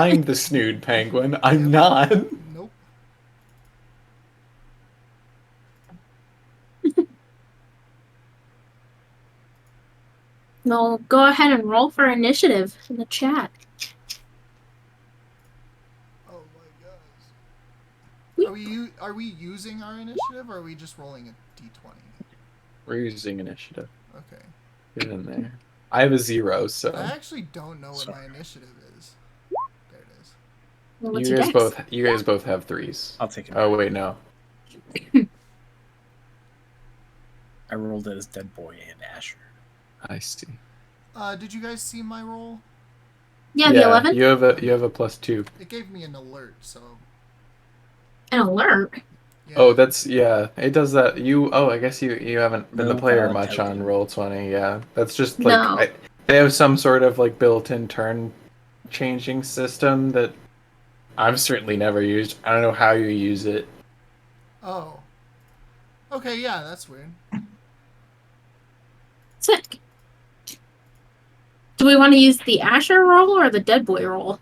I'm the snood penguin. I'm not. Nope. No, go ahead and roll for initiative in the chat. Oh my gosh. Are we using our initiative, or are we just rolling a d20? We're using initiative. Okay. Get in there. I have a 0, so I actually don't know what my initiative is. There it is. Well, what's you your guys dex? both have 3s. I'll take it. Oh wait, no. I rolled it as Dead Boy and Asher. I see. Did you guys see my roll? Yeah, the 11? You have a +2. It gave me an alert, so. An alert? Yeah. Oh, that's it does that. I guess you haven't been No the player valid much on token. Roll20. Yeah, that's just No. like they have some sort of like built-in turn changing system that I've certainly never used. I don't know how you use it. Oh. Okay, yeah, that's weird. Sick. Do we want to use the Asher roll or the Dead Boy roll?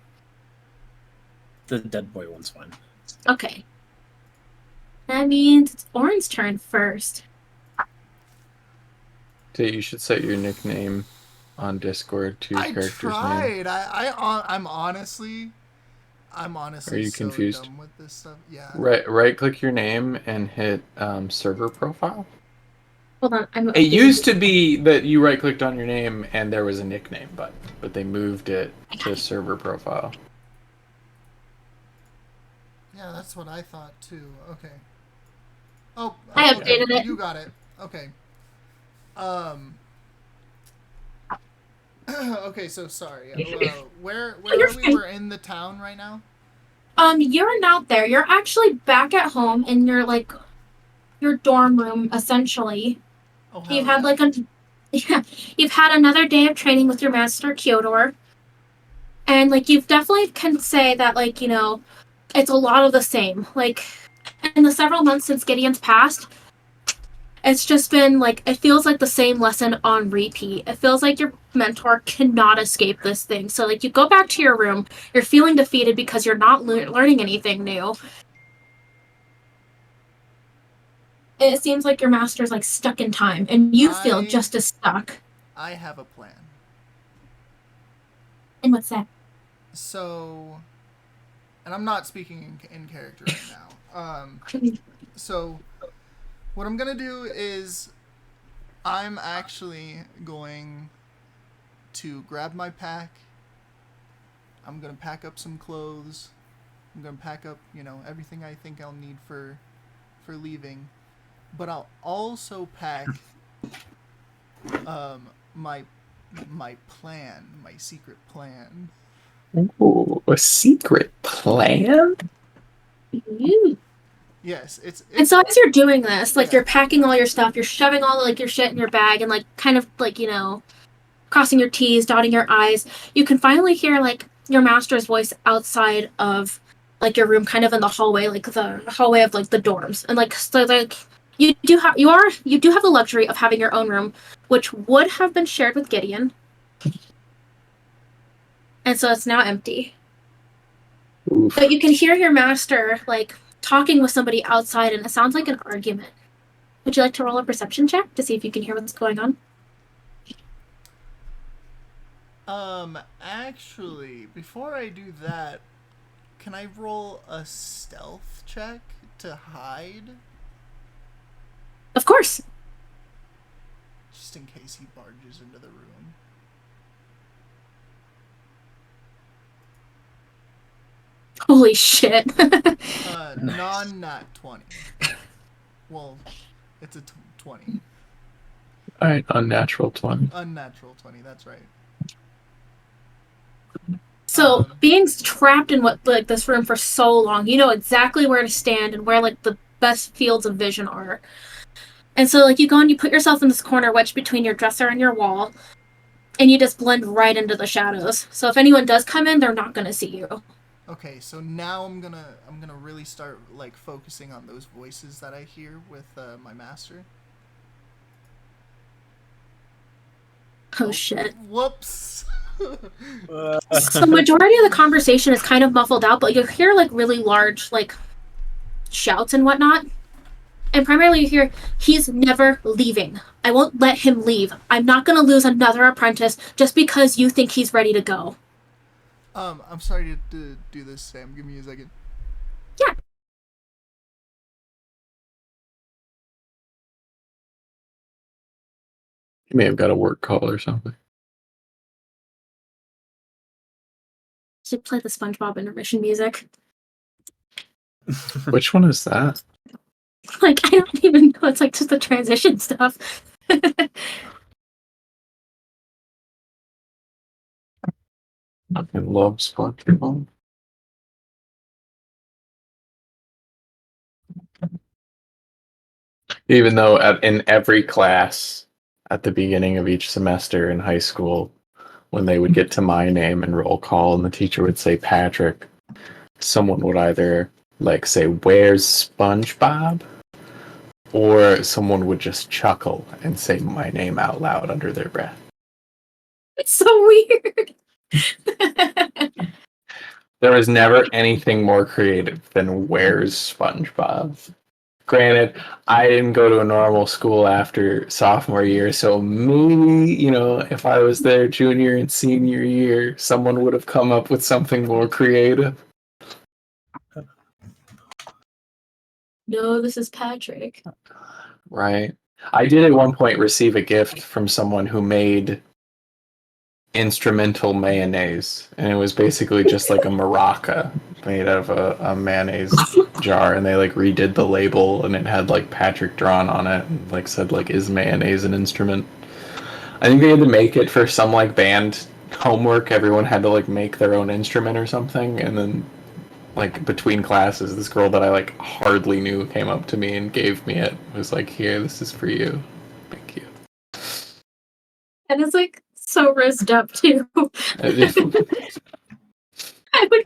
The Dead Boy one's fine. Okay. That means it's Ornn's turn first. You should set your nickname on Discord to your character's tried. name. I'm honestly Are you so confused? dumb with this stuff. Yeah. Right click your name and hit server profile. Hold on, It used to be that you right clicked on your name and there was a nickname button, but they moved it to server profile. Yeah, that's what I thought too. Okay. Oh, I updated it. You got it. Okay. Okay, so sorry. Where are we? We're in the town right now. You're not there. You're actually back at home in your dorm room, essentially. Oh, You've had you've had another day of training with your master Kyodor. And you've definitely can say that it's a lot of the same. In the several months since Gideon's passed, it's just been it feels like the same lesson on repeat. It feels like your mentor cannot escape this thing. So you go back to your room, you're feeling defeated because you're not learning anything new. It seems like your master's stuck in time, and you feel just as stuck. I have a plan. And what's that? So, and I'm not speaking in character right now. So, what I'm gonna do is, I'm actually going to grab my pack. I'm gonna pack up some clothes. I'm gonna pack up, everything I think I'll need for leaving. But I'll also pack my plan, my secret plan. Ooh, a secret plan? Yes, it's and so as you're doing this, you're packing all your stuff, you're shoving all your shit in your bag, and crossing your T's, dotting your I's, you can finally hear your master's voice outside of your room, kind of in the hallway, the hallway of the dorms, and you do have the luxury of having your own room, which would have been shared with Gideon, and so it's now empty. Oof. But you can hear your master talking with somebody outside, and it sounds like an argument. Would you like to roll a perception check to see if you can hear what's going on? Actually, before I do that, can I roll a stealth check to hide? Of course. Just in case he barges into the room. Holy shit. Non-nat 20. Well, it's a 20. Alright, unnatural 20. Unnatural 20, that's right. So, being trapped in this room for so long, you know exactly where to stand and where the best fields of vision are. And so you go and you put yourself in this corner wedged between your dresser and your wall, and you just blend right into the shadows. So if anyone does come in, they're not gonna see you. Okay, so now I'm gonna really start focusing on those voices that I hear with my master. Oh shit. Whoops. So majority of the conversation is kind of muffled out, but you hear like really large like shouts and whatnot. And primarily you hear, he's never leaving. I won't let him leave. I'm not gonna lose another apprentice just because you think he's ready to go. I'm sorry to do this, Sam. Give me a second. Yeah. You may have got a work call or something. Should play the SpongeBob intermission music. Which one is that? Like, I don't even know. It's like just the transition stuff. I love SpongeBob. Even though in every class at the beginning of each semester in high school, when they would get to my name and roll call and the teacher would say Patrick, someone would either like say, "Where's SpongeBob?" or someone would just chuckle and say my name out loud under their breath. It's so weird. There was never anything more creative than "Where's SpongeBob?" Granted, I didn't go to a normal school after sophomore year, so maybe, if I was there junior and senior year, someone would have come up with something more creative. No, this is Patrick. Right. I did at one point receive a gift from someone who made instrumental mayonnaise, and it was basically just like a maraca made out of a mayonnaise jar, and they like redid the label, and it had like Patrick drawn on it, and like said like, "Is mayonnaise an instrument?" I think they had to make it for some like band homework. Everyone had to like make their own instrument or something, and then like between classes, this girl that I like hardly knew came up to me and gave me it. It was like, "Here, this is for you. Thank you." And it's like so rizzed up too. I would.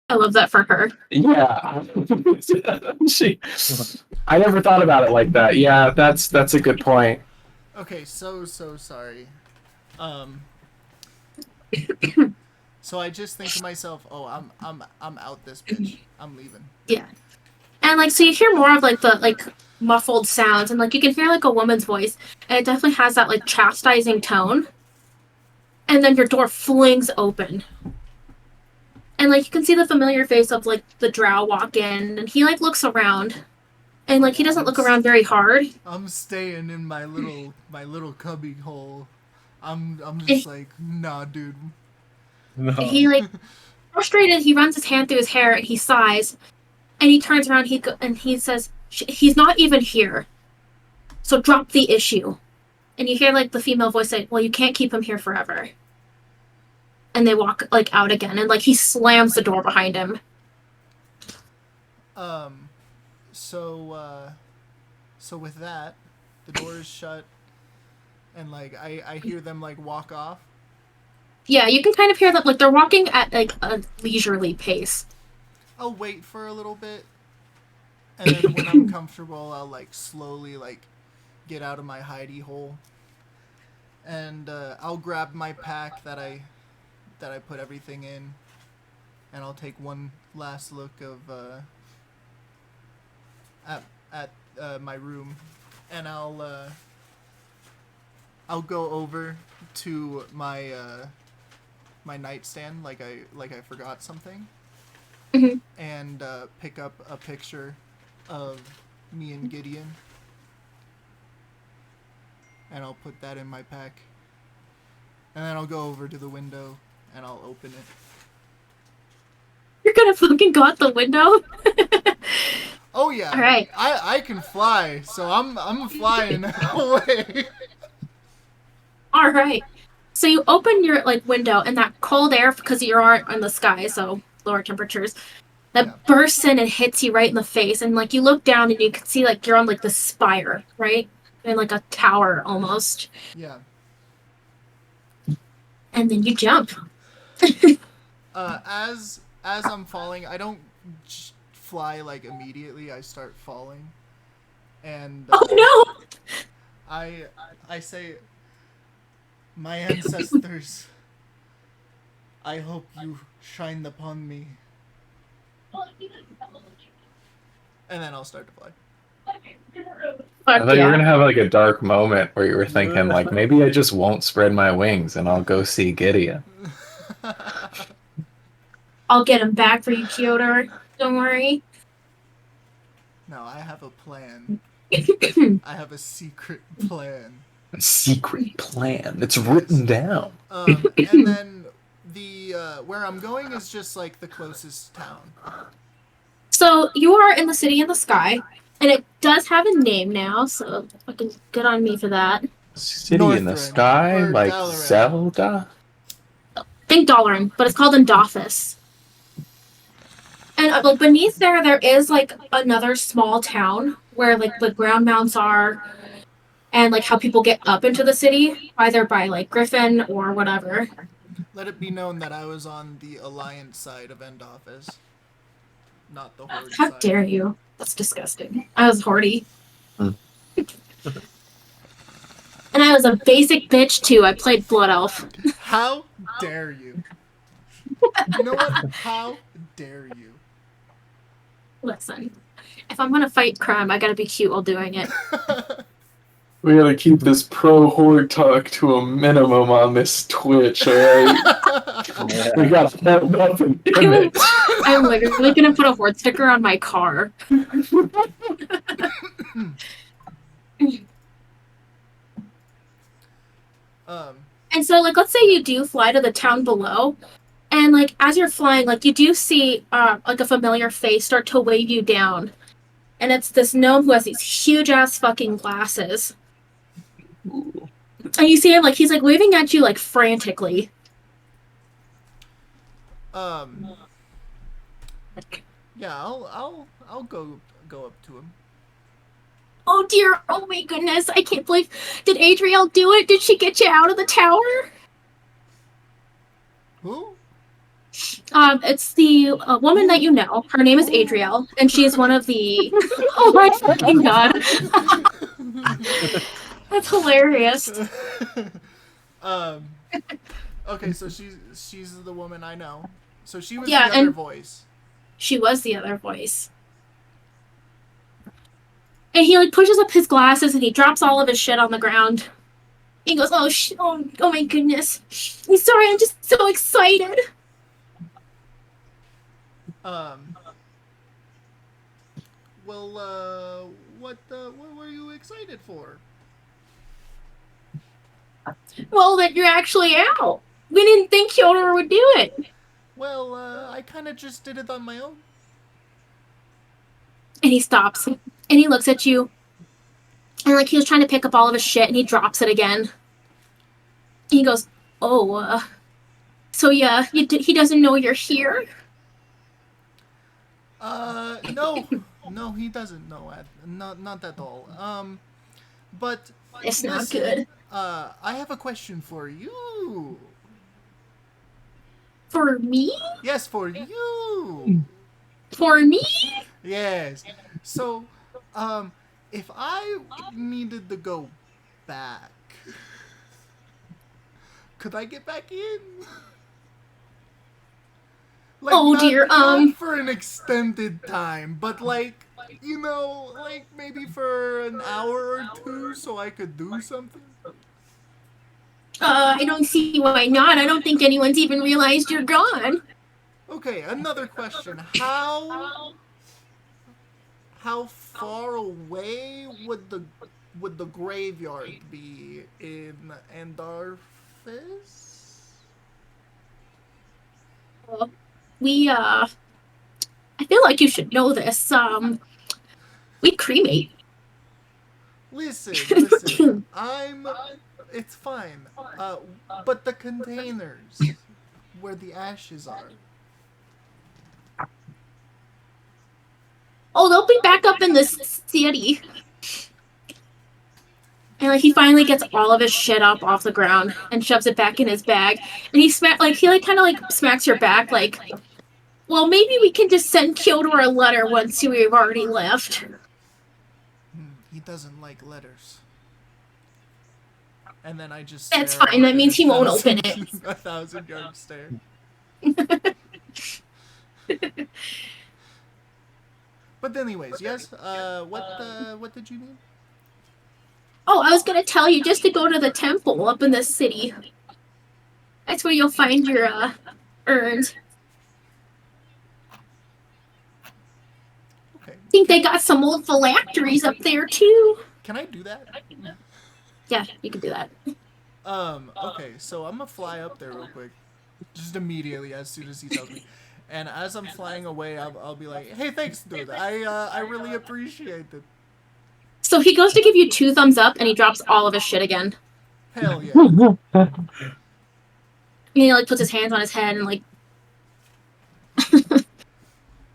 I love that for her. Yeah. I never thought about it like that. Yeah, that's a good point. Okay, so sorry. So I just think to myself, oh, I'm out this bitch. I'm leaving. Yeah. And like, so you hear more of like the like muffled sounds, and like you can hear like a woman's voice, and it definitely has that like chastising tone. And then your door flings open, and like you can see the familiar face of like the drow walk in, and he like looks around, and like he doesn't look around very hard. I'm staying in my little cubby hole. I'm just like, nah, dude. No. He like frustrated. He runs his hand through his hair and he sighs, and he turns around. And he says, "He's not even here. So drop the issue." And you hear like the female voice say, "Well, you can't keep him here forever." And they walk like out again, and like he slams the door behind him. So with that, the door is shut, and like I hear them like walk off. Yeah, you can kind of hear them like they're walking at like a leisurely pace. I'll wait for a little bit, and then when I'm comfortable, I'll like slowly like get out of my hidey hole, and I'll grab my pack that I put everything in, and I'll take one last look of at my room, and I'll go over to my my nightstand like I forgot something, Mm-hmm. and pick up a picture of me and Gideon, and I'll put that in my pack, and then I'll go over to the window and I'll open it. You're gonna fucking go out the window? Oh yeah. All right. I can fly, so I'm flying away. All right. So you open your like window, and that cold air, because you are in the sky, so lower temperatures, that bursts in and hits you right in the face, and like you look down and you can see like you're on like the spire, right? In like a tower almost. Yeah. And then you jump. As I'm falling, I don't fly like immediately. I start falling, and Oh no! I say, my ancestors, I hope you shine upon me. And then I'll start to fly. I Fuck thought you were yeah. gonna have like a dark moment where you were thinking like maybe I just won't spread my wings and I'll go see Gideon. I'll get him back for you, Kyodor. Don't worry. No, I have a plan. I have a secret plan. A secret plan. It's written down. And then the where I'm going is just like the closest town. So you are in the city in the sky, and it does have a name now, so fucking good on me for that. City in the Northrend, sky, or like Dalaran. Zelda. Think Dalaran, but it's called Endofis. And like beneath there is like another small town where like the ground mounts are, and like how people get up into the city, either by like Griffin or whatever. Let it be known that I was on the Alliance side of End Office, not the Horde How side. dare you? That's disgusting. I was Hordy. Hmm. And I was a basic bitch too. I played Blood Elf. How dare you? You know what? How dare you? Listen, if I'm gonna fight crime, I gotta be cute while doing it. We gotta keep this pro horde talk to a minimum on this Twitch, alright? We gotta hold up an image. I'm literally gonna put a horde sticker on my car. And so, like, let's say you do fly to the town below, and like as you're flying, like you do see like a familiar face start to wave you down, and it's this gnome who has these huge ass fucking glasses. And you see him like he's like waving at you like frantically. Yeah, I'll go up to him. Oh dear! Oh my goodness! I can't believe. Did Adriel do it? Did she get you out of the tower? Who? It's the woman that you know. Her name is Adriel, and she's one of the. Oh my fucking god! That's hilarious. Okay, so she's the woman I know. So she was Yeah, the other and- voice. She was the other voice. And he like pushes up his glasses and he drops all of his shit on the ground. He goes, "Oh oh my goodness! I'm sorry, I'm just so excited." Well, what were you excited for? Well, that you're actually out. We didn't think Kyodor would do it. Well, I kind of just did it on my own. And he stops and he looks at you. And like he was trying to pick up all of his shit and he drops it again. And he goes, "Oh, so yeah, he doesn't know you're here?" No, he doesn't know. Not at all. But It's not listen, good. I have a question for you. For me? Yes, for you. For me? Yes. So, if I needed to go back, could I get back in? Like, Oh, dear, not for an extended time, but like, you know, like maybe for an hour or two, so I could do something. I don't see why not. I don't think anyone's even realized you're gone. Okay, another question. How far away would the graveyard be in Endorphis? I feel like you should know this. We cremate. Listen. It's fine. But the containers where the ashes are. Oh, they'll be back up in this city. And like he finally gets all of his shit up off the ground and shoves it back in his bag. And he kind of smacks your back like, "Well, maybe we can just send Kyodor a letter once we've already left." He doesn't like letters. And then I just That's stare fine, that in means a he won't open it. 1,000-yard stare. But anyways, yes. What did you need? Oh, I was gonna tell you just to go to the temple up in the city. That's where you'll find your urns. Okay. I think they got some old phylacteries up there too. Can I do that? Yeah, you can do that. Okay, so I'm gonna fly up there real quick, just immediately as soon as he tells me. And as I'm flying away, I'll be like, "Hey, thanks, dude. I really appreciate it. So he goes to give you 2 thumbs up, and he drops all of his shit again. Hell yeah." And he like puts his hands on his head and like.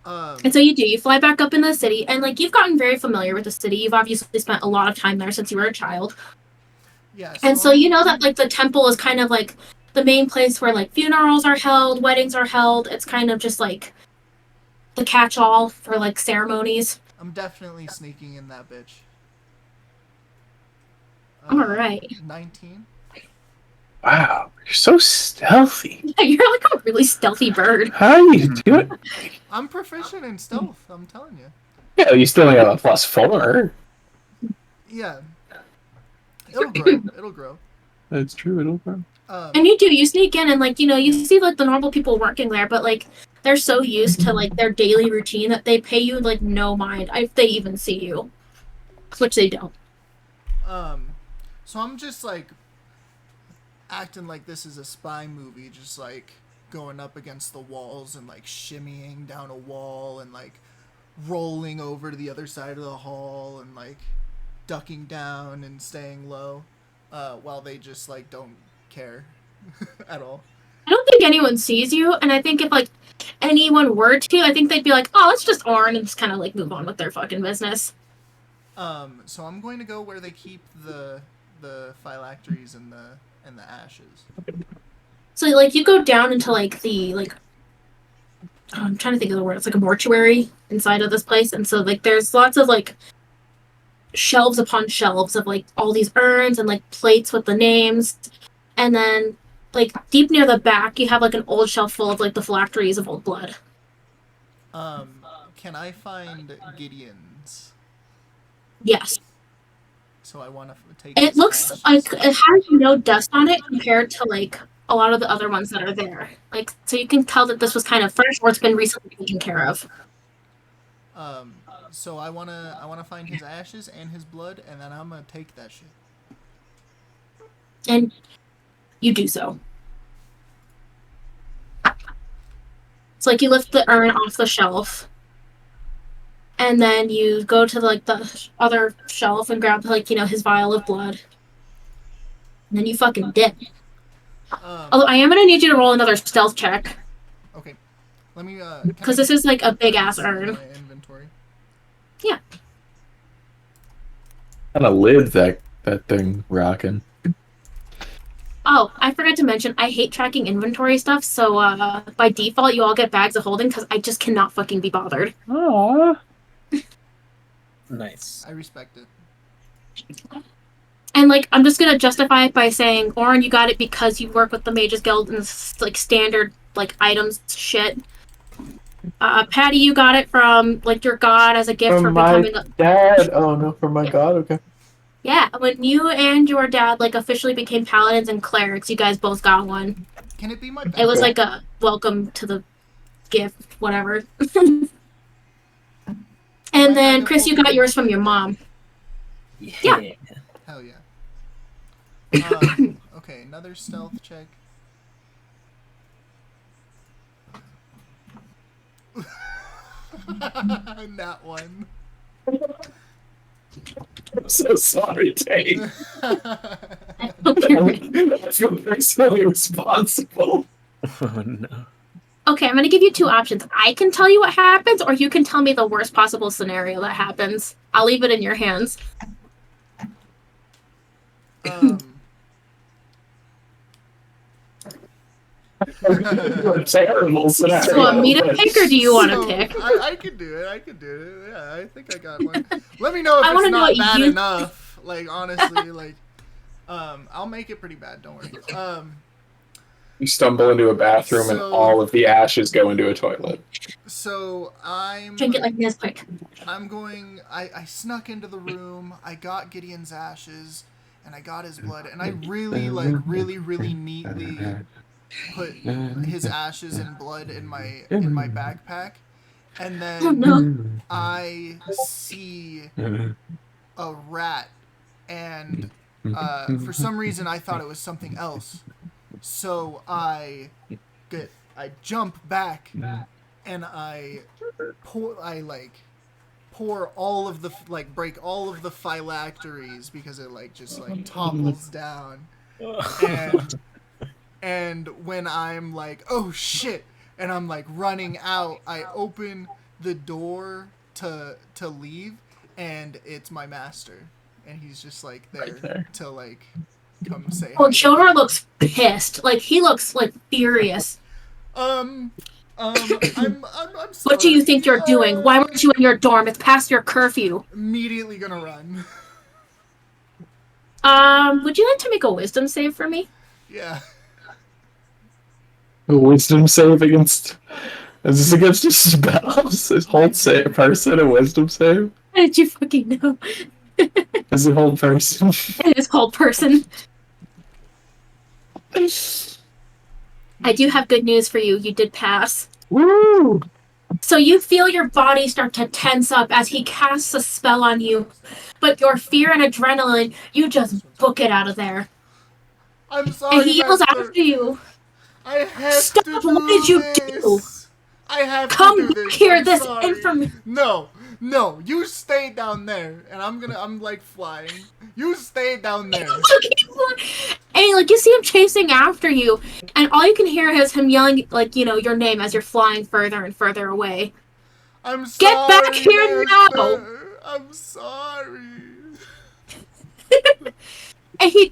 And so you do. You fly back up in the city, and like you've gotten very familiar with the city. You've obviously spent a lot of time there since you were a child. Yeah. And so you know that like the temple is kind of like the main place where like funerals are held, weddings are held. It's kind of just like the catch-all for like ceremonies. I'm definitely sneaking in that bitch. All right. 19. Wow, you're so stealthy. Yeah, you're like a really stealthy bird. How do you do it? I'm proficient in stealth. I'm telling you. Yeah, you still only have a +4. Yeah. It'll grow. It'll grow. That's true. It'll grow. And you sneak in and like, you know, you see like the normal people working there, but like they're so used to like their daily routine that they pay you like no mind if they even see you, which they don't. So I'm just like acting like this is a spy movie, just like going up against the walls and like shimmying down a wall and like rolling over to the other side of the hall and like ducking down and staying low, while they just like don't care at all. I don't think anyone sees you, and I think if like anyone were to, I think they'd be like, "Oh, it's just Ornn," and just kind of like move on with their fucking business. So I'm going to go where they keep the phylacteries and the ashes. So like you go down into like the like I'm trying to think of the word. It's like a mortuary inside of this place, and so like there's lots of like shelves upon shelves of like all these urns and like plates with the names, and then like deep near the back you have like an old shelf full of like the phylacteries of old blood. Can I find Gideon's? Yes. So I want to take. It his looks ashes. like it has no dust on it compared to like a lot of the other ones that are there. Like, so you can tell that this was kind of fresh or it's been recently taken care of. So I wanna find his ashes and his blood, and then I'm gonna take that shit. And you do so. It's like you lift the urn off the shelf, and then you go to like the other shelf and grab like, you know, his vial of blood. And then you fucking dip. Although I am gonna need you to roll another stealth check. Okay. Let me Because this is like a big ass urn. my inventory. Yeah. Kind of live that thing rocking. Oh, I forgot to mention, I hate tracking inventory stuff, so by default you all get bags of holding because I just cannot fucking be bothered. Aww. Nice. I respect it. And like, I'm just gonna justify it by saying, Ornn, you got it because you work with the Mages Guild and it's like standard like items shit. Patty, you got it from like your god as a gift for becoming a dad. Oh no, from my god. Okay. Yeah, when you and your dad like officially became paladins and clerics, you guys both got one. Can it be my? It was like a welcome to the gift, whatever. And then Chris, you got yours from your mom. Yeah. Hell yeah. Okay, another stealth check. That one. I'm so sorry, Tate. I I feel personally responsible. Oh no. Okay, I'm gonna give you 2 options. I can tell you what happens, or you can tell me the worst possible scenario that happens. I'll leave it in your hands. Terrible scenario. So want me to pick, or do you want to pick? I could do it. Yeah, I think I got one. Let me know if I wanna it's know not what bad you- enough. Like honestly, like I'll make it pretty bad. Don't worry. You stumble into a bathroom and So- all of the ashes go into a toilet. So I'm Drink it like this quick. going. I snuck into the room. I got Gideon's ashes, and I got his blood, and I really neatly put his ashes and blood in my backpack, and then Oh no. I see a rat, and for some reason I thought it was something else, so I jump back, and I pour all of the break all of the phylacteries because it just topples down, and when I'm like, oh shit, and I'm running out, I open the door to leave, and it's my master, and he's just there, Right there. to come say Well, hi. Kyodor looks pissed. He looks furious. I'm sorry. What do you think you're doing? Why weren't you in your dorm? It's past your curfew. Immediately gonna run. Would you like to make a wisdom save for me? Yeah. A wisdom save against... Is this against your spells? Is hold person a wisdom save? How did you fucking know? Is it hold person? It is called person. I do have good news for you. You did pass. Woo! So you feel your body start to tense up as he casts a spell on you, but your fear and adrenaline, you just book it out of there. I'm sorry. And he yells Master. after you. I have Stop, to do what did you this. do? I have Come to do back this. here, I'm this sorry. information. No, you stay down there, and I'm flying. You stay down there. And you see him chasing after you, and all you can hear is him yelling your name as you're flying further and further away. I'm sorry. Get back here now! Master. I'm sorry. And he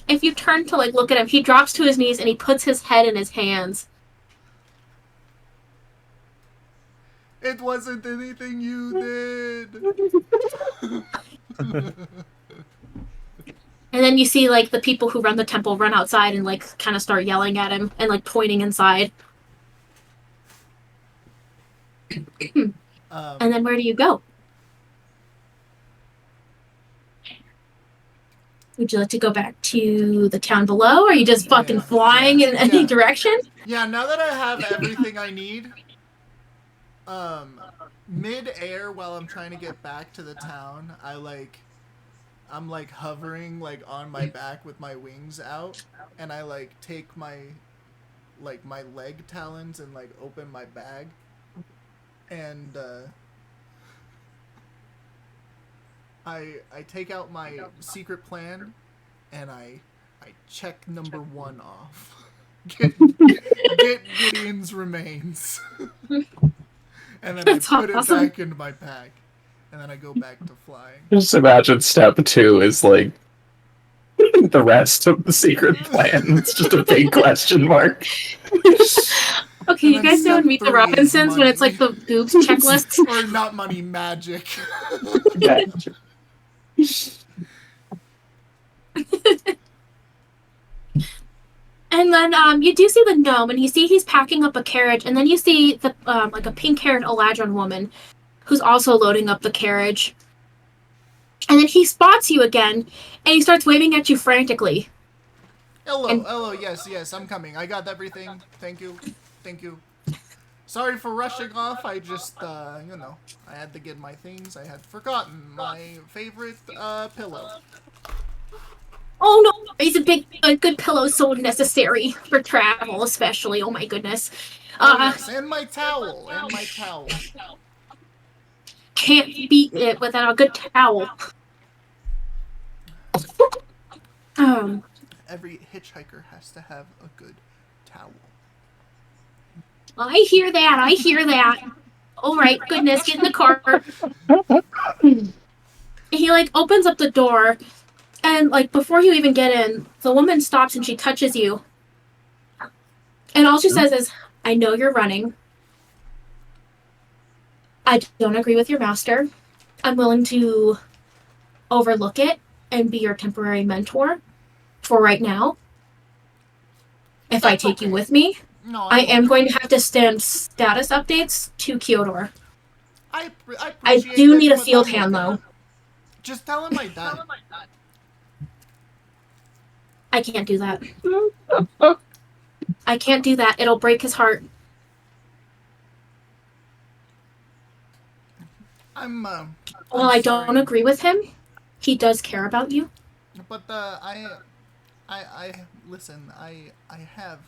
if you turn to look at him, he drops to his knees and he puts his head in his hands. It wasn't anything you did. And then you see the people who run the temple run outside and kind of start yelling at him and pointing inside. And then where do you go? Would you like to go back to the town below, or are you just fucking flying in any direction? Yeah, now that I have everything I need, mid-air while I'm trying to get back to the town, I'm hovering on my back with my wings out, and I take my my leg talons and open my bag, and I take out my secret plan, and I check number 1 off. Get Gideon's remains. And then That's I put awesome. it back into my pack. And then I go back to flying. Just imagine step 2 is the rest of the secret plan. It's just a big question mark. Okay, you guys know in Meet the Robinsons when it's the boobs checklist? Or not money, magic. Yeah. And then you do see the gnome, and you see he's packing up a carriage, and then you see the a pink-haired Eladrin woman who's also loading up the carriage. And then he spots you again, and he starts waving at you frantically. Hello, yes, I'm coming. I got everything. Thank you. Sorry for rushing off. I just, I had to get my things. I had forgotten my favorite pillow. Oh no, he's a good pillow, so necessary for travel, especially. Oh my goodness. Yes, and my towel. Can't beat it without a good towel. Every hitchhiker has to have a good towel. I hear that. All right, goodness, get in the car. He opens up the door, and before you even get in, the woman stops and she touches you. And all she says is, "I know you're running. I don't agree with your master. I'm willing to overlook it and be your temporary mentor. for right now. If I That's take you okay. with me, No, I am going to have to send status updates to Kyodor. I I appreciate do that, need a but field I'm hand, okay. though. Just tell him I died. I can't do that. I can't do that. It'll break his heart. I'm While I sorry. don't agree with him, he does care about you. But I listen. I have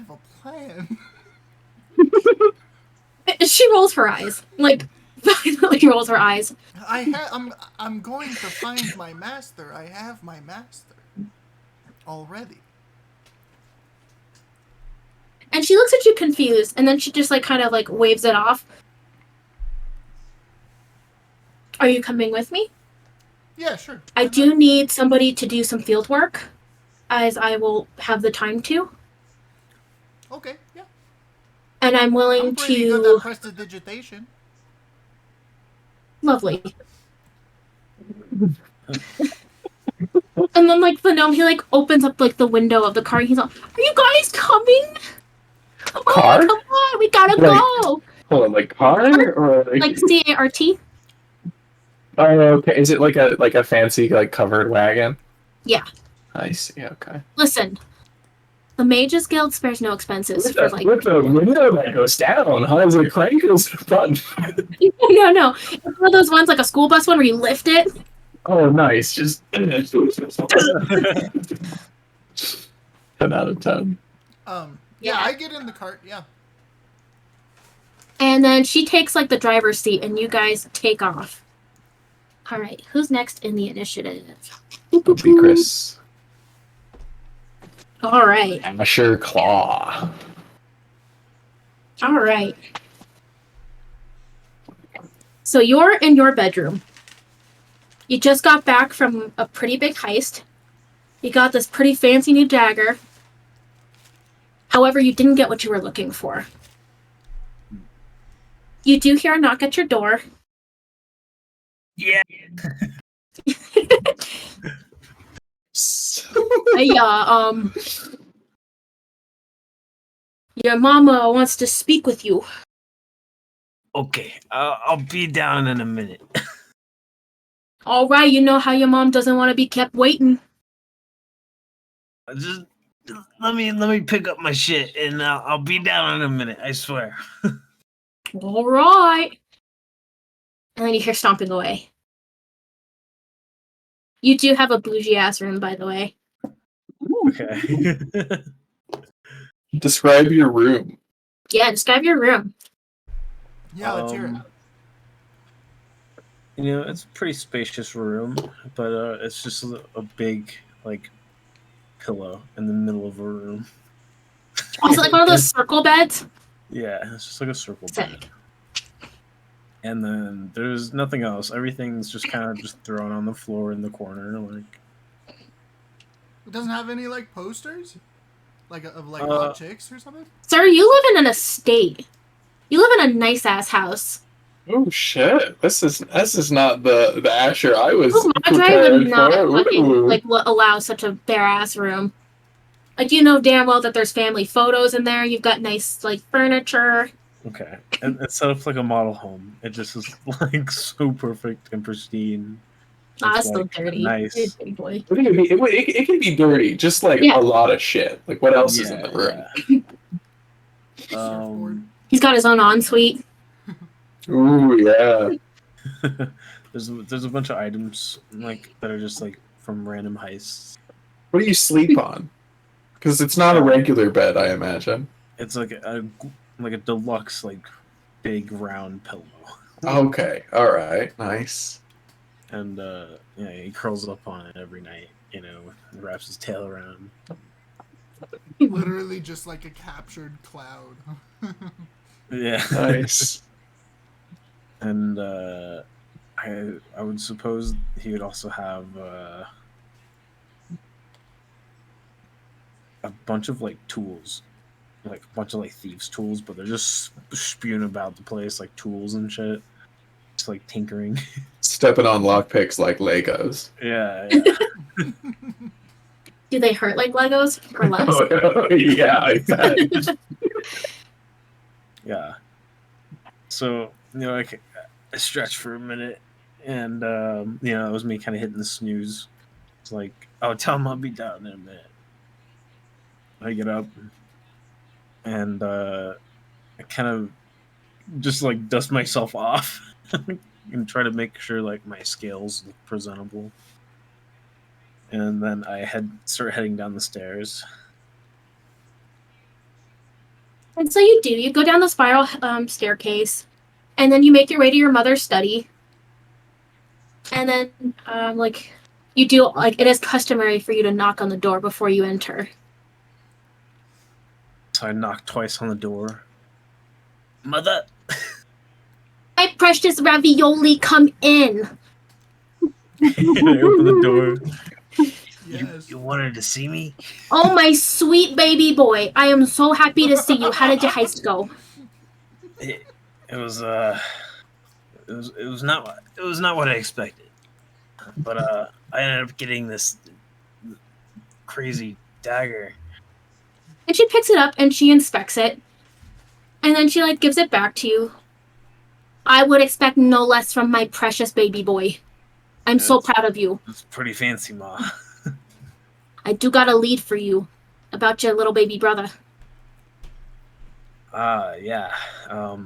a plan. She rolls her eyes. Like, violently rolls her eyes. I'm going to find my master. I have my master already. And she looks at you confused, and then she just, like, kind of, like, waves it off. Are you coming with me? Yeah, sure. I do need somebody to do some field work, as I will have the time to. Okay, yeah. And I'm willing I'm pretty to... good at prestidigitation. Lovely. And then, like, the gnome, he, like, opens up, like, the window of the car, and he's like, are you guys coming? Come Car? on, come on, we gotta Like- go! Hold on, like car or Like, C-A-R-T? Oh, okay. Is it like a fancy like covered wagon? Yeah. I see. Okay. Listen, the Mages Guild spares no expenses for, like... With the window that goes down, how does it crank this button? No. It's one of those ones, like a school bus one, where you lift it. Oh, nice. Just 10 out of 10. Yeah, I get in the cart. Yeah. And then she takes, like, the driver's seat, and you guys take off. All right, who's next in the initiative? It'll be Chris. All right. Asher Claw. All right. So you're in your bedroom. You just got back from a pretty big heist. You got this pretty fancy new dagger. However, you didn't get what you were looking for. You do hear a knock at your door. Yeah. Your mama wants to speak with you. Okay, I'll be down in a minute. All right, you know how your mom doesn't want to be kept waiting. Just let me pick up my shit, and I'll be down in a minute. I swear. All right. And then you hear stomping away. You do have a bougie ass room, by the way. Okay. Describe your room. Yeah, describe your room. Yeah, let's hear it. You know, it's a pretty spacious room, but it's just a big, like, pillow in the middle of a room. Oh, is it like one of those circle beds? Yeah, it's just like a circle Sick. bed. And then there's nothing else. Everything's just kind of just thrown on the floor in the corner, like. It doesn't have any like posters, like of like hot chicks or something. Sir, you live in an estate. You live in a nice ass house. Oh shit! This is not the Asher I was My drive would prepared not for. fucking Ooh. like allow such a bare ass room. Like, you know damn well that there's family photos in there. You've got nice like furniture. Okay, and it's set up like a model home. It just is like so perfect and pristine. Ah, It's, it's so like, dirty. nice. You're a big boy. It can be dirty, just like Yeah. a lot of shit. Like what else is in the room? Surfboard. He's got his own ensuite. Ooh yeah. There's a bunch of items like that are just like from random heists. What do you sleep on? Because it's not a regular bed, I imagine. It's like a deluxe like big round pillow. Okay, all right, nice. And yeah, he curls up on it every night, you know, and wraps his tail around. Literally just like a captured cloud. Yeah. Nice. And I would suppose he would also have a bunch of like tools, like a bunch of like thieves' tools, but they're just spewing about the place like tools and shit, just like tinkering. Stepping on lockpicks like Legos. Yeah. Do they hurt like Legos or less? Oh, yeah, I bet. Yeah. So, I stretched for a minute, and, it was me kind of hitting the snooze. It's like, oh, tell him I'll be down in a minute. I get up, and I kind of just, dust myself off and try to make sure, my scales look presentable. And then I start heading down the stairs. And so you do. You go down the spiral staircase, and then you make your way to your mother's study. And then, you do, it is customary for you to knock on the door before you enter. So I knock twice on the door. Mother! My precious ravioli, come in! I open the door. Yes. You wanted to see me? Oh, my sweet baby boy. I am so happy to see you. How did your heist go? It was not what I expected. But I ended up getting this crazy dagger. And she picks it up and she inspects it. And then she gives it back to you. I would expect no less from my precious baby boy. I'm so proud of you. It's pretty fancy, Ma. I do got a lead for you about your little baby brother. Yeah. I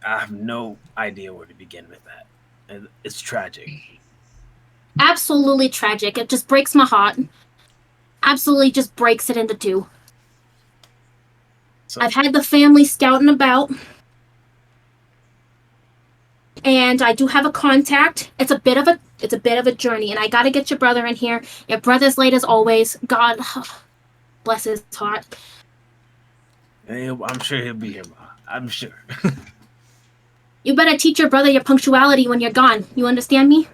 have no idea where to begin with that. It's tragic. Absolutely tragic. It just breaks my heart. Absolutely just breaks it into two. So, I've had the family scouting about. And I do have a contact. It's a bit of a journey, and I gotta get your brother in here. Your brother's late as always. God bless his heart. I'm sure he'll be here, Ma. I'm sure. You better teach your brother your punctuality when you're gone. You understand me?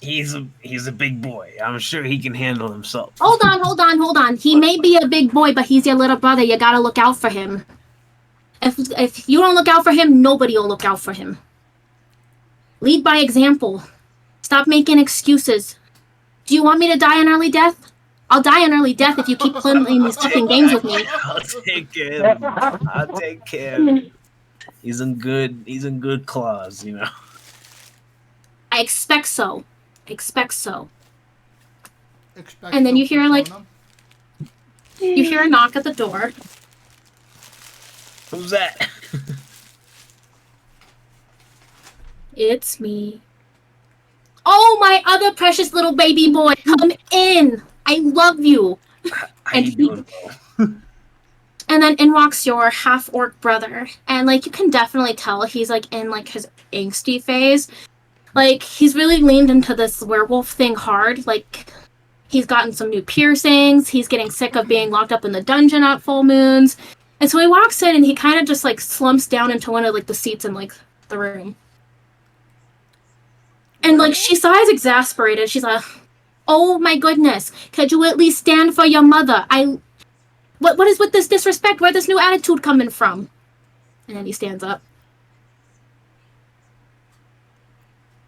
He's a big boy. I'm sure he can handle himself. Hold on. He may be a big boy, but he's your little brother. You gotta look out for him. If you don't look out for him, nobody will look out for him. Lead by example. Stop making excuses. Do you want me to die an early death? I'll die an early death if you keep playing these fucking games with me. I'll take care of him. He's in good claws, I expect so. Expect And then you hear, persona. You hear a knock at the door. Who's that? It's me. Oh, my other precious little baby boy, come in. I love you. How you doing, bro? And then in walks your half-orc brother. And, you can definitely tell he's, in, his angsty phase. He's really leaned into this werewolf thing hard. He's gotten some new piercings. He's getting sick of being locked up in the dungeon at full moons. And so he walks in and he kind of just, slumps down into one of, the seats in, the room. And, she sighs exasperated. She's like, oh, my goodness. Could you at least stand for your mother? What is with this disrespect? Where's this new attitude coming from? And then he stands up.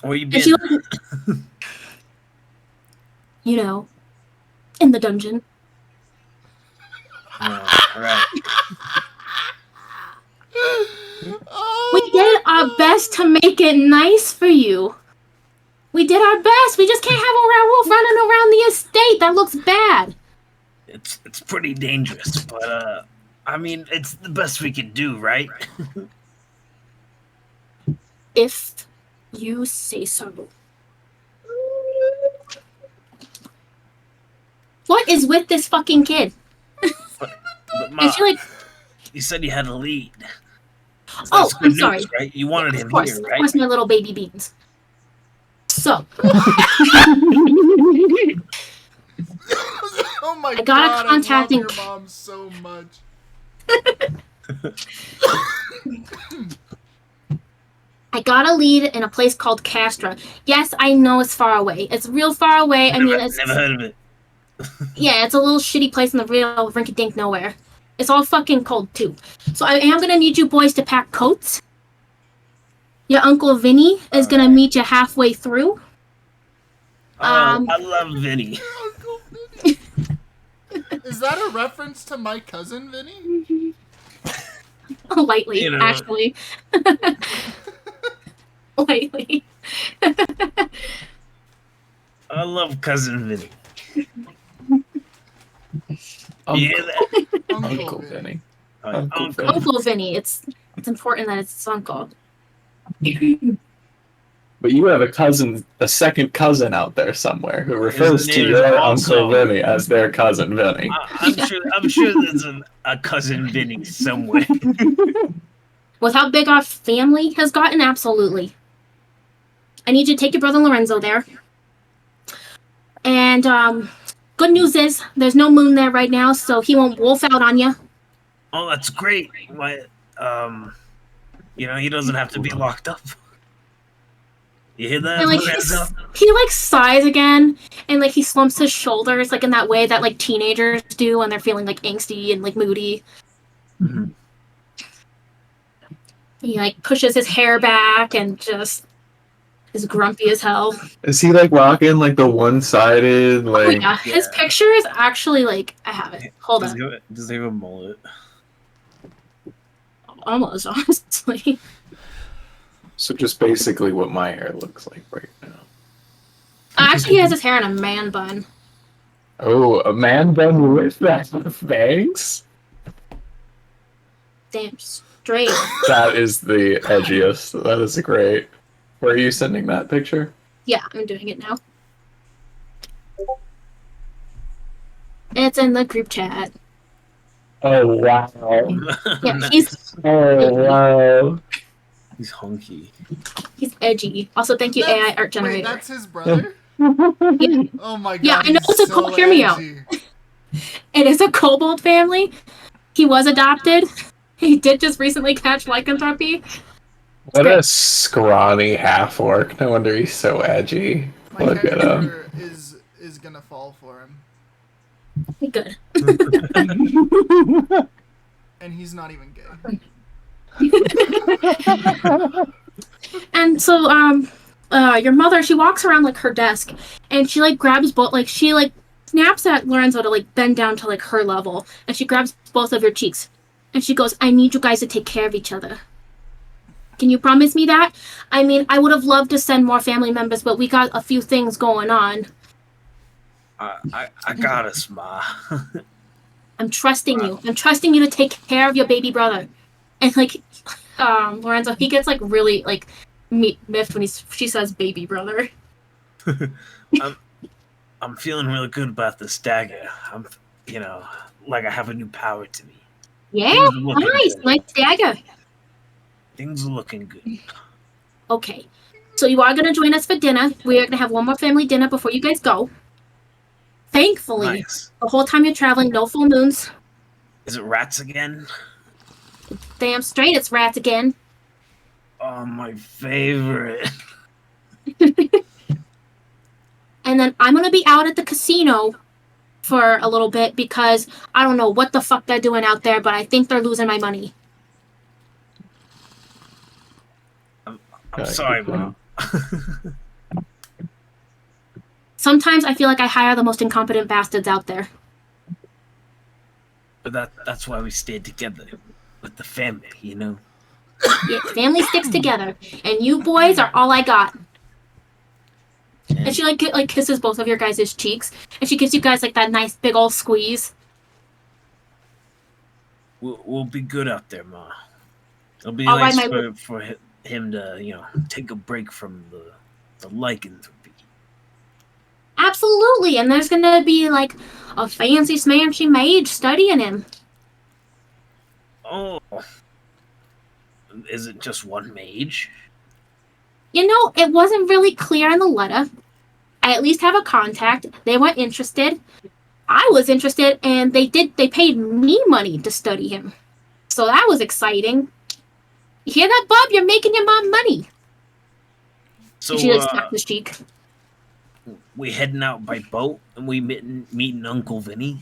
Where you And been? she, in the dungeon. All right. We did our best to make it nice for you. We did our best. We just can't have a werewolf running around the estate. That looks bad. It's pretty dangerous, but it's the best we could do, right? If you say so. What is with this fucking kid? But Ma, And she you said you had a lead. So Oh, that's good I'm news, sorry. right? You wanted him Of course, here, of right? course, my little baby beans. So, Oh my I got a god, contact I in- love your mom so much. I got a lead in a place called Castra. Yes, I know it's far away. It's real far away. It's Never heard of it. yeah, it's a little shitty place in the real rinky-dink nowhere. It's all fucking cold too. So I am gonna need you boys to pack coats. Your Uncle Vinny is gonna meet you halfway through. I love Vinny. Uncle Vinny. Is that a reference to my cousin Vinny? Lightly, You know. actually. Lightly. I love cousin Vinny. Uncle, You hear that? Uncle Vinny. Uncle Vinny. Uncle Vinny. It's important that it's his uncle. But you have a second cousin out there somewhere who refers to name is your also- Uncle Vinny as their cousin Vinny. I'm sure there's a cousin Vinny somewhere. With how big our family has gotten, absolutely. I need you to take your brother Lorenzo there. And good news is there's no moon there right now, so he won't wolf out on you. Oh, that's great. He doesn't have to be locked up. You hear that? And, like, Lorenzo? he like sighs again, and like he slumps his shoulders, like in that way that like teenagers do when they're feeling like angsty and like moody. Mhm. He like pushes his hair back and just is grumpy as hell. Is he like rocking like the one-sided Oh, like? yeah, his picture is actually like I have it. Hold Does on, he have a mullet? almost honestly. So just basically what my hair looks like right now. Actually, he has his hair in a man bun. Oh, a man bun with that bangs? Damn straight. That is the edgiest. That is great. Where are you sending that picture? Yeah, I'm doing it now. It's in the group chat. Oh wow! Yeah, he's Oh wow! He's hunky. edgy. Also, thank you, AI art Wait, generator. that's his brother? Yeah. Oh my god. Yeah, I know he's it's a so hear me out. edgy. It is a kobold family. He was adopted. He did just recently catch lycanthropy. What a scrawny half orc. No wonder he's so edgy. My Look at him. character is gonna fall for him. Good. And he's not even gay. And so, your mother, she walks around like her desk, and she like grabs both, like she like snaps at Lorenzo to like bend down to like her level, and she grabs both of your cheeks, and she goes, "I need you guys to take care of each other. Can you promise me that? I mean, I would have loved to send more family members, but we got a few things going on. I got us, Ma. I'm trusting you. I'm trusting you to take care of your baby brother." And like, Lorenzo, he gets like really like miffed when she says baby brother. I'm feeling really good about this dagger. I'm, like I have a new power to me. Yeah, Things are looking nice, good. nice dagger. Things are looking good. Okay, so you are gonna join us for dinner. We are gonna have one more family dinner before you guys go. Thankfully, Nice. the whole time you're traveling, no full moons. Is it rats again? Damn straight, it's rats again. Oh, my favorite. And then I'm gonna be out at the casino for a little bit because I don't know what the fuck they're doing out there, but I think they're losing my money. I'm sorry, Ma. Sometimes I feel like I hire the most incompetent bastards out there. But that's why we stayed together with the family, Yeah, family sticks together, and you boys are all I got. And she like kisses both of your guys' cheeks, and she gives you guys like that nice big old squeeze. We'll be good out there, Ma. It'll be All nice right, for him to, take a break from the lycanthropy. Absolutely, and there's gonna be like a fancy smashy mage studying him. Oh. Is it just one mage? You know, it wasn't really clear in the letter. I at least have a contact. They weren't interested. I was interested, and they paid me money to study him. So that was exciting. You hear that, Bob? You're making your mom money. So She just snapped his cheek. we heading out by boat and we meeting Uncle Vinny.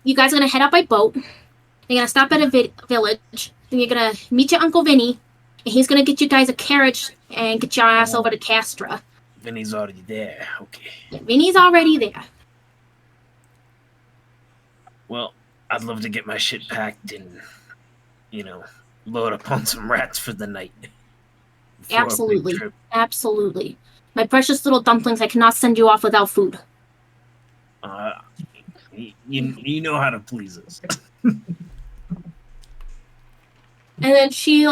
You guys are gonna head out by boat. You're gonna stop at a village. Then you're gonna meet your Uncle Vinny, and he's gonna get you guys a carriage and get your ass over to Castra. Vinny's already there. Okay. Vinny's already there. Well, I'd love to get my shit packed and, load up on some rats for the night. before our big Absolutely. trip. Absolutely. My precious little dumplings, I cannot send you off without food. You know how to please us. And then she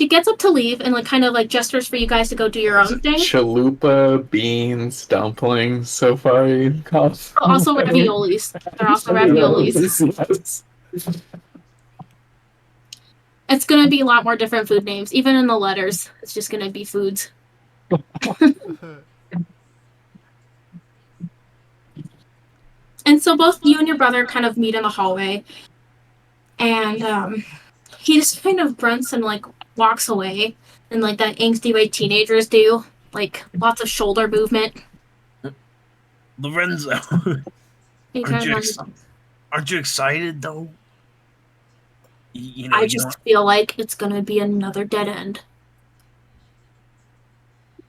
gets up to leave and kind of gestures for you guys to go do your own thing. Chalupa, beans, dumplings, so far you cost. Also raviolis. They're also raviolis. Yes. It's gonna be a lot more different food names. Even in the letters, it's just gonna be foods. And so both you and your brother kind of meet in the hallway. And he just kind of grunts and walks away in that angsty way teenagers do. Lots of shoulder movement. Lorenzo, He aren't kind you, of aren't you excited though? I just feel like it's gonna be another dead end.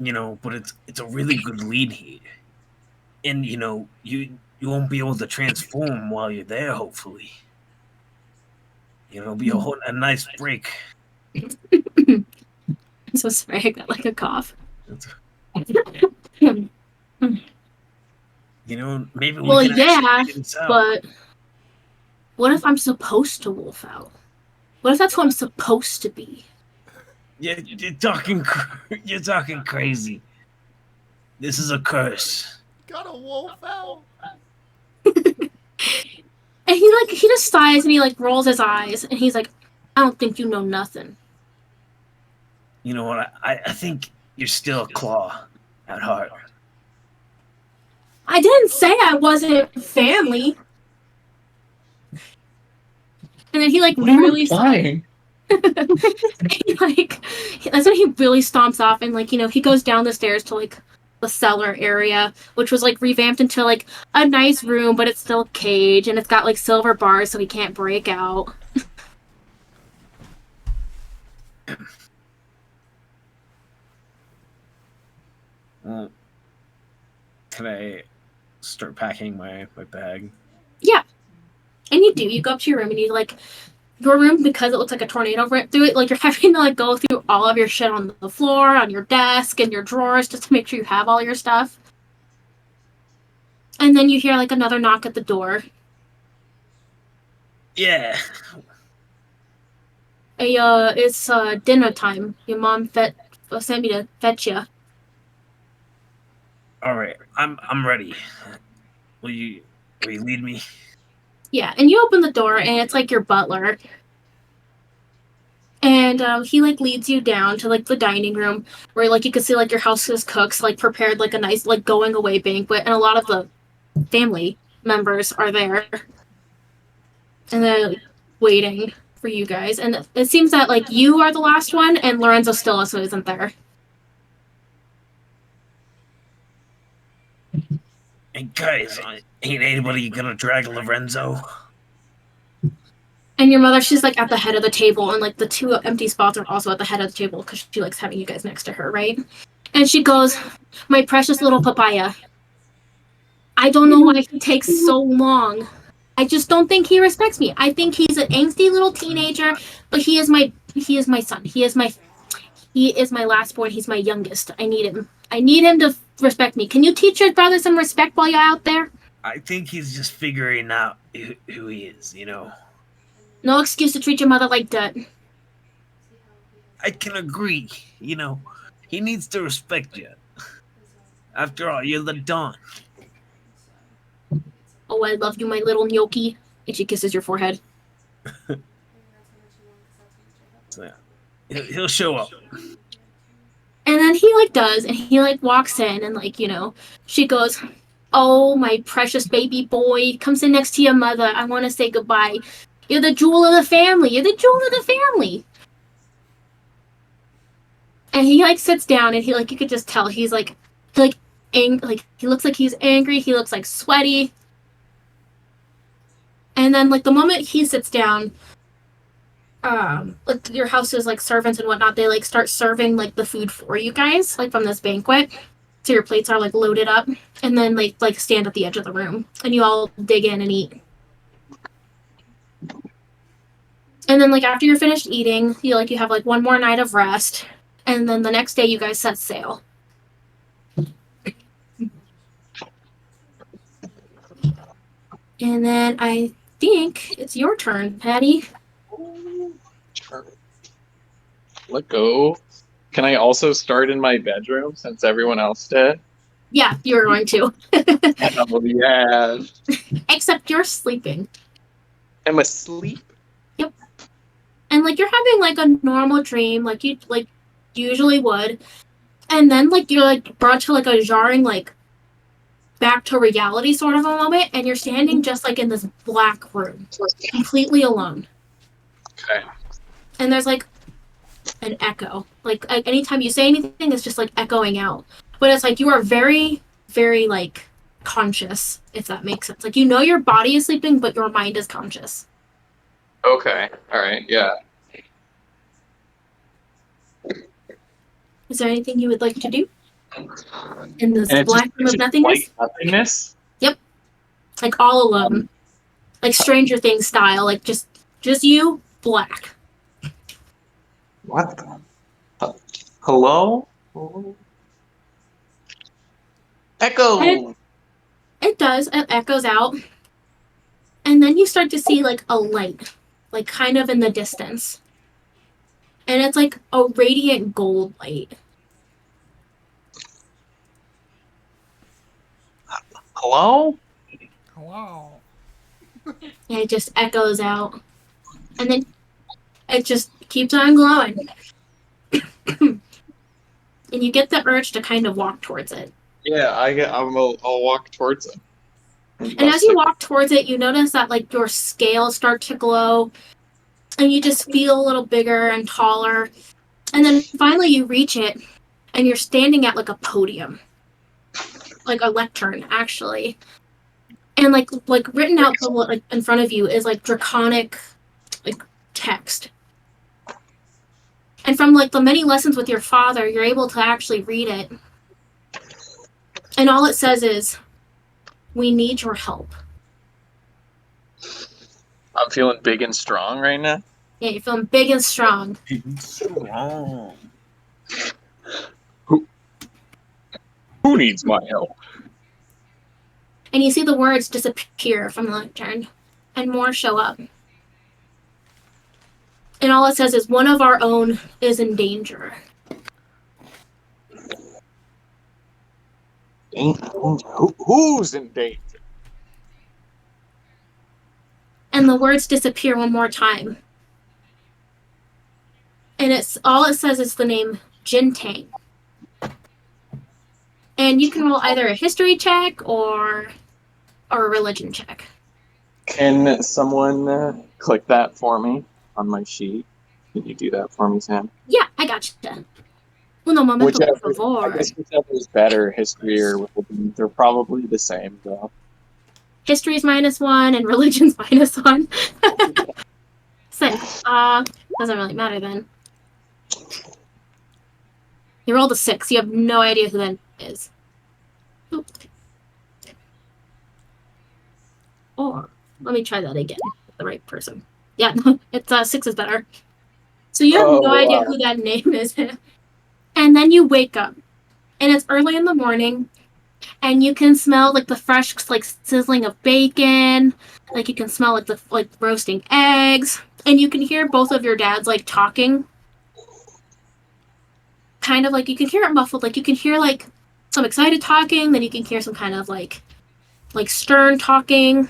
But it's a really good lead here, and you won't be able to transform while you're there. Hopefully, it'll be a nice break. I'm so sorry, I got a cough. Maybe we Well, can yeah, actually figure this out. But what if I'm supposed to wolf out? What if that's who I'm supposed to be? Yeah, you're talking crazy. This is a curse. Got a wolf out. And he just sighs and he rolls his eyes and he's like, I don't think you know nothing. You know what? I think you're still a claw at heart. I didn't say I wasn't family. And then he really Fine. that's when he really stomps off and he goes down the stairs to the cellar area, which was revamped into a nice room, but it's still a cage and it's got silver bars so he can't break out. Can I start packing my bag? Yeah. And you do. You go up to your room and you your room, because it looks like a tornado went through it, you're having to go through all of your shit on the floor, on your desk, and your drawers just to make sure you have all your stuff. And then you hear another knock at the door. Yeah. Hey, it's dinner time. Your mom sent me to fetch you. All right, I'm ready. Will you lead me? Yeah, and you open the door, and it's your butler. And he leads you down to the dining room, where you can see your house's cooks prepared a nice going away banquet, and a lot of the family members are there, and they're waiting for you guys. And it seems that you are the last one, and Lorenzo still also isn't there. Hey guys, ain't anybody gonna drag Lorenzo? And your mother, she's at the head of the table, and the two empty spots are also at the head of the table because she likes having you guys next to her, right? And she goes, my precious little papaya. I don't know why he takes so long. I just don't think he respects me. I think he's an angsty little teenager, but he is my son. He is my last born. He's my youngest. I need him. I need him to respect me. Can you teach your brother some respect while you're out there? I think he's just figuring out who he is, No excuse to treat your mother like dirt. I can agree, he needs to respect you. After all, you're the Don. Oh, I love you, my little gnocchi. And she kisses your forehead. So, yeah. He'll show up. And then he does, and he walks in, and she goes, oh, my precious baby boy, comes in next to your mother. I want to say goodbye. You're the jewel of the family. You're the jewel of the family. And he sits down, and he you could just tell he's he looks like he's angry. He looks sweaty. And then the moment he sits down, your house's servants and whatnot, they start serving the food for you guys from this banquet. So your plates are like loaded up, and then like stand at the edge of the room, and you all dig in and eat. And then like after you're finished eating, you have like one more night of rest, and then the next day you guys set sail. And then I think it's your turn, Patty. Let go. Can I also start in my bedroom since everyone else did? Yeah, you're going to. Oh, yeah. Except you're sleeping. I'm asleep? Yep. And like you're having like a normal dream, like you usually would. And then like you're like brought to like a jarring like back to reality sort of a moment, and you're standing just like in this black room, completely alone. Okay. And there's like an echo. Like anytime you say anything, it's just like echoing out. But it's like you are very, very like conscious, if that makes sense. Like you know your body is sleeping, but your mind is conscious. Okay. All right. Yeah. Is there anything you would like to do in this And it's black room of just nothingness? white nothingness? Yep. Like all alone. Like Stranger Things style. Like just you, black. What the? Hello? Echo! It does. It echoes out. And then you start to see like a light. Like kind of in the distance. And it's like a radiant gold light. Hello? Wow. And it just echoes out. And then it just keeps on glowing. And you get the urge to kind of walk towards it. Yeah, I'll walk towards it. And as you walk towards it, you notice that like your scales start to glow. And you just feel a little bigger and taller. And then finally you reach it. And you're standing at like a podium. Like a lectern, actually. And like written out like in front of you is like draconic like text. And from like the many lessons with your father, you're able to actually read it. And all it says is, "We need your help." I'm feeling big and strong right now. Yeah, you're feeling big and strong. Strong. Who needs my help? And you see the words disappear from the lectern. And more show up. And all it says is, "One of our own is in danger." Who's in danger? And the words disappear one more time. And all it says is the name Jintang. And you can roll either a history check or a religion check. Can someone click that for me on my sheet? Can you do that for me, Sam? Yeah, I got you. Uno momento, por favor. I guess whichever is better, history or religion. They're probably the same, though. History's -1 and religion's -1. Same. Doesn't really matter then. You rolled a 6. You have no idea who that is. Oop. Or, let me try that again with the right person. Yeah, it's 6 is better. So you have no idea who that name is. And then you wake up. And it's early in the morning. And you can smell like the fresh like sizzling of bacon. Like you can smell like the like roasting eggs. And you can hear both of your dads like talking. Kind of like you can hear it muffled. Like you can hear like some excited talking, then you can hear some kind of like stern talking.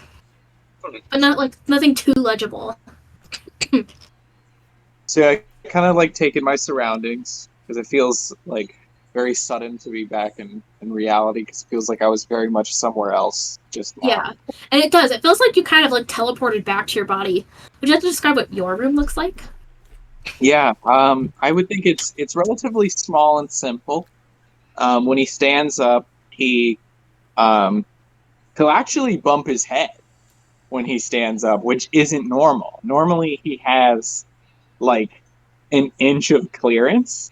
But not like nothing too legible. So I kind of like take in my surroundings because it feels like very sudden to be back in reality because it feels like I was very much somewhere else just now. Yeah, and it does. It feels like you kind of like teleported back to your body. Would you have to describe what your room looks like? Yeah, I would think it's relatively small and simple. When he stands up, he'll actually bump his head when he stands up, which isn't normal. Normally he has like an inch of clearance.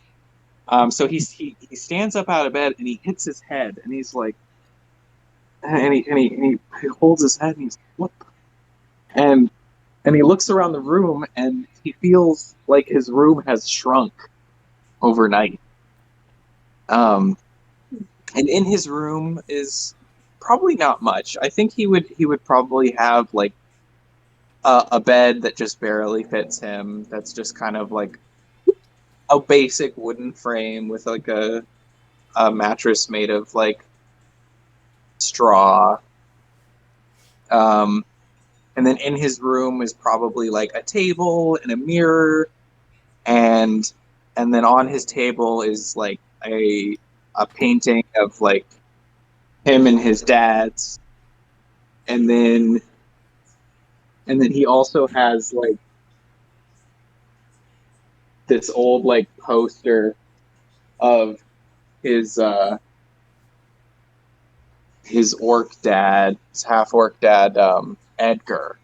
So he stands up out of bed and he hits his head and he's like, and he holds his head and he's like, what? And he looks around the room and he feels like his room has shrunk overnight. And in his room is probably not much. I think he would probably have like a bed that just barely fits him. That's just kind of like a basic wooden frame with like a mattress made of like straw. And then in his room is probably like a table and a mirror, and then on his table is like a painting of like him and his dad's, and then he also has like this old like poster of his orc dad, his half orc dad, Edgar,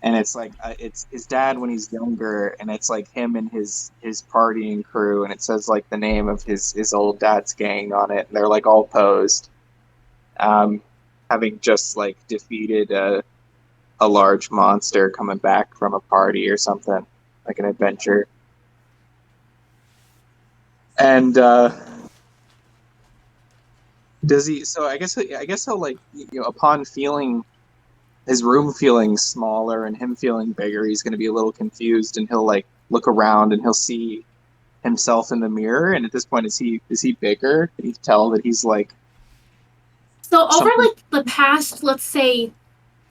and it's like it's his dad when he's younger, and it's like him and his partying crew, and it says like the name of his old dad's gang on it, and they're like all posed, having just like defeated a large monster coming back from a party or something, like an adventure. And does he? So I guess he'll like, you know, upon feeling his room feeling smaller and him feeling bigger, he's going to be a little confused, and he'll like look around and he'll see himself in the mirror. And at this point, is he bigger? Can you tell that he's like? So over like the past, let's say,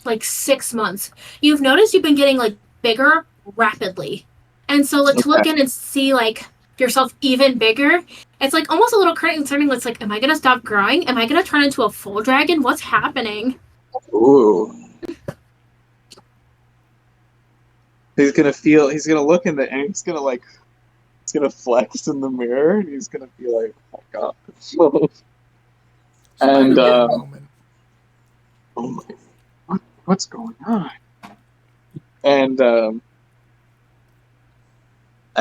like 6 months, you've noticed you've been getting like bigger rapidly, and so like to look in and see like yourself even bigger, it's like almost a little concerning. It's like, am I gonna stop growing? Am I gonna turn into a full dragon? What's happening? Ooh. He's gonna look in and he's gonna flex in the mirror, and he's gonna be like, oh my god. And oh my, what's going on? And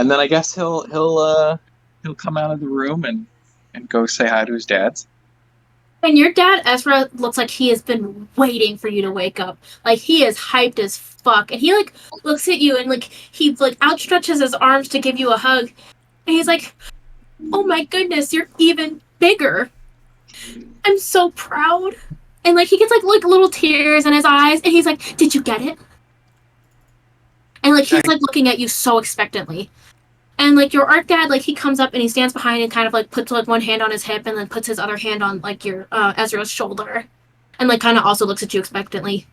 then I guess he'll come out of the room and go say hi to his dad's. And your dad, Ezra, looks like he has been waiting for you to wake up. Like, he is hyped as fuck. And he, like, looks at you and, like, he, like, outstretches his arms to give you a hug. And he's like, oh my goodness, you're even bigger. I'm so proud. And, like, he gets, like little tears in his eyes. And he's like, did you get it? And, like, he's, like, looking at you so expectantly. And, like, your orc dad, like, he comes up and he stands behind and kind of, like, puts, like, one hand on his hip and then puts his other hand on, like, your, Ezra's shoulder. And, like, kind of also looks at you expectantly.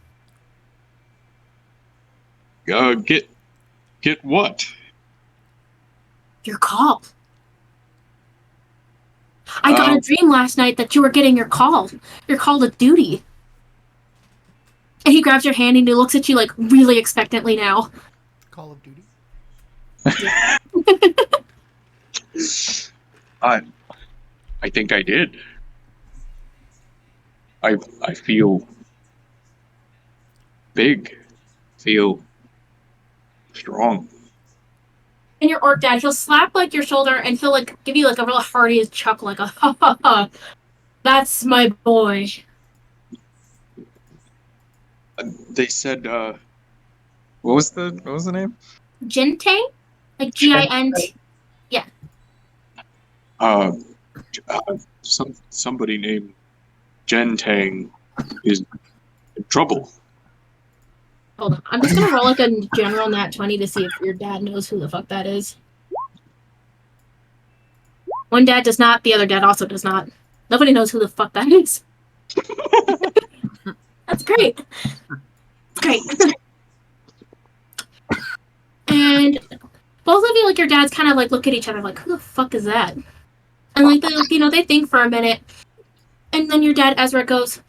Get what? Your call. I got a dream last night that you were getting your call to duty. And he grabs your hand and he looks at you, like, really expectantly now. Call of Duty? I think I did. I feel big, feel strong. And your orc dad, he'll slap like your shoulder and he'll like give you like a real hearty chuckle, like a ha ha ha. That's my boy. They said, what was the name? Gintang? Like Gint. Yeah. Somebody named Gentang is in trouble. Hold on. I'm just gonna roll like a general nat 20 to see if your dad knows who the fuck that is. One dad does not, the other dad also does not. Nobody knows who the fuck that is. That's great. Great. And both of you, like your dads, kind of like look at each other like, who the fuck is that? And like they think for a minute, and then your dad Ezra goes,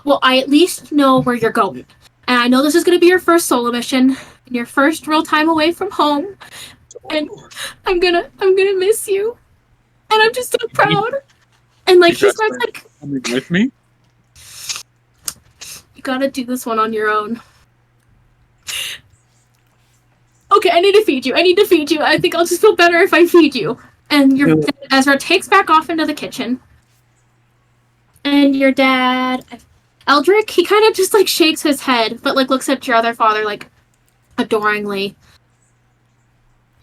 well, I at least know where you're going, and I know this is going to be your first solo mission and your first real time away from home, and I'm gonna miss you, and I'm just so proud. And like he starts like, coming with me. You gotta do this one on your own. Okay, I need to feed you. I think I'll just feel better if I feed you. And Ezra takes back off into the kitchen. And your dad, Eldrick, he kind of just like shakes his head, but like looks at your other father like adoringly.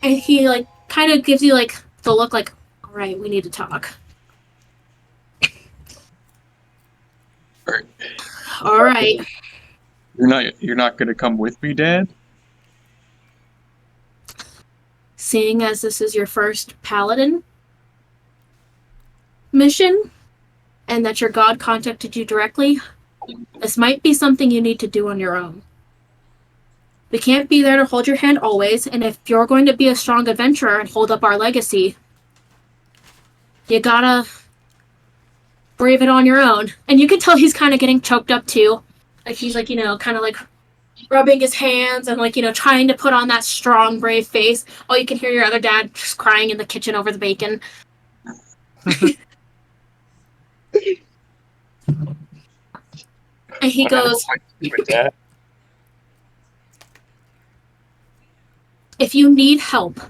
And he like kind of gives you like the look like, all right, we need to talk. All right. You're not gonna come with me, Dad? Seeing as this is your first paladin mission, and that your god contacted you directly, this might be something you need to do on your own. We can't be there to hold your hand always, and if you're going to be a strong adventurer and hold up our legacy, you gotta brave it on your own. And you can tell he's kind of getting choked up too. Like he's like, kind of like rubbing his hands and like, trying to put on that strong, brave face. Oh, you can hear your other dad just crying in the kitchen over the bacon. And he goes, if you need help,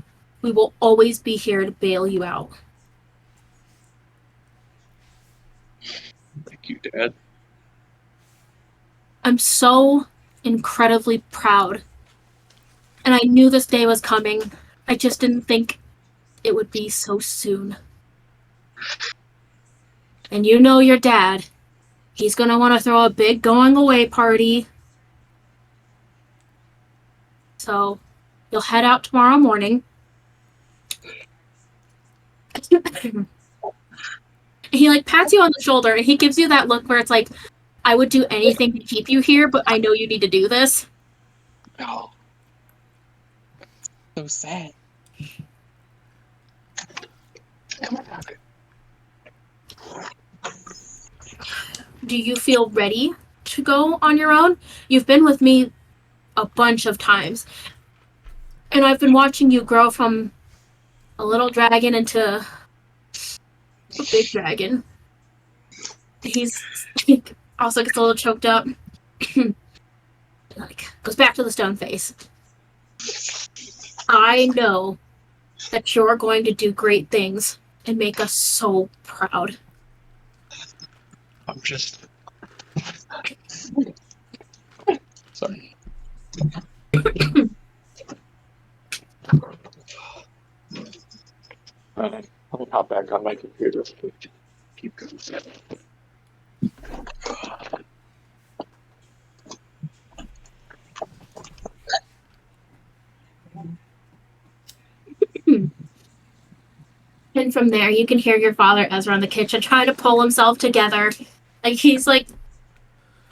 we will always be here to bail you out. Thank you, Dad. I'm so incredibly proud. And I knew this day was coming. I just didn't think it would be so soon. And you know your dad. He's going to want to throw a big going away party. So, you'll head out tomorrow morning. He like pats you on the shoulder and he gives you that look where it's like, I would do anything to keep you here, but I know you need to do this. Oh. So sad. Do you feel ready to go on your own? You've been with me a bunch of times. And I've been watching you grow from a little dragon into a big dragon. He also gets a little choked up. Like goes back to the stone face. I know that you're going to do great things and make us so proud. I'm just... Sorry. Alright, I'll hop back on my computer. Keep going. And from there, you can hear your father, Ezra, in the kitchen trying to pull himself together. Like, he's like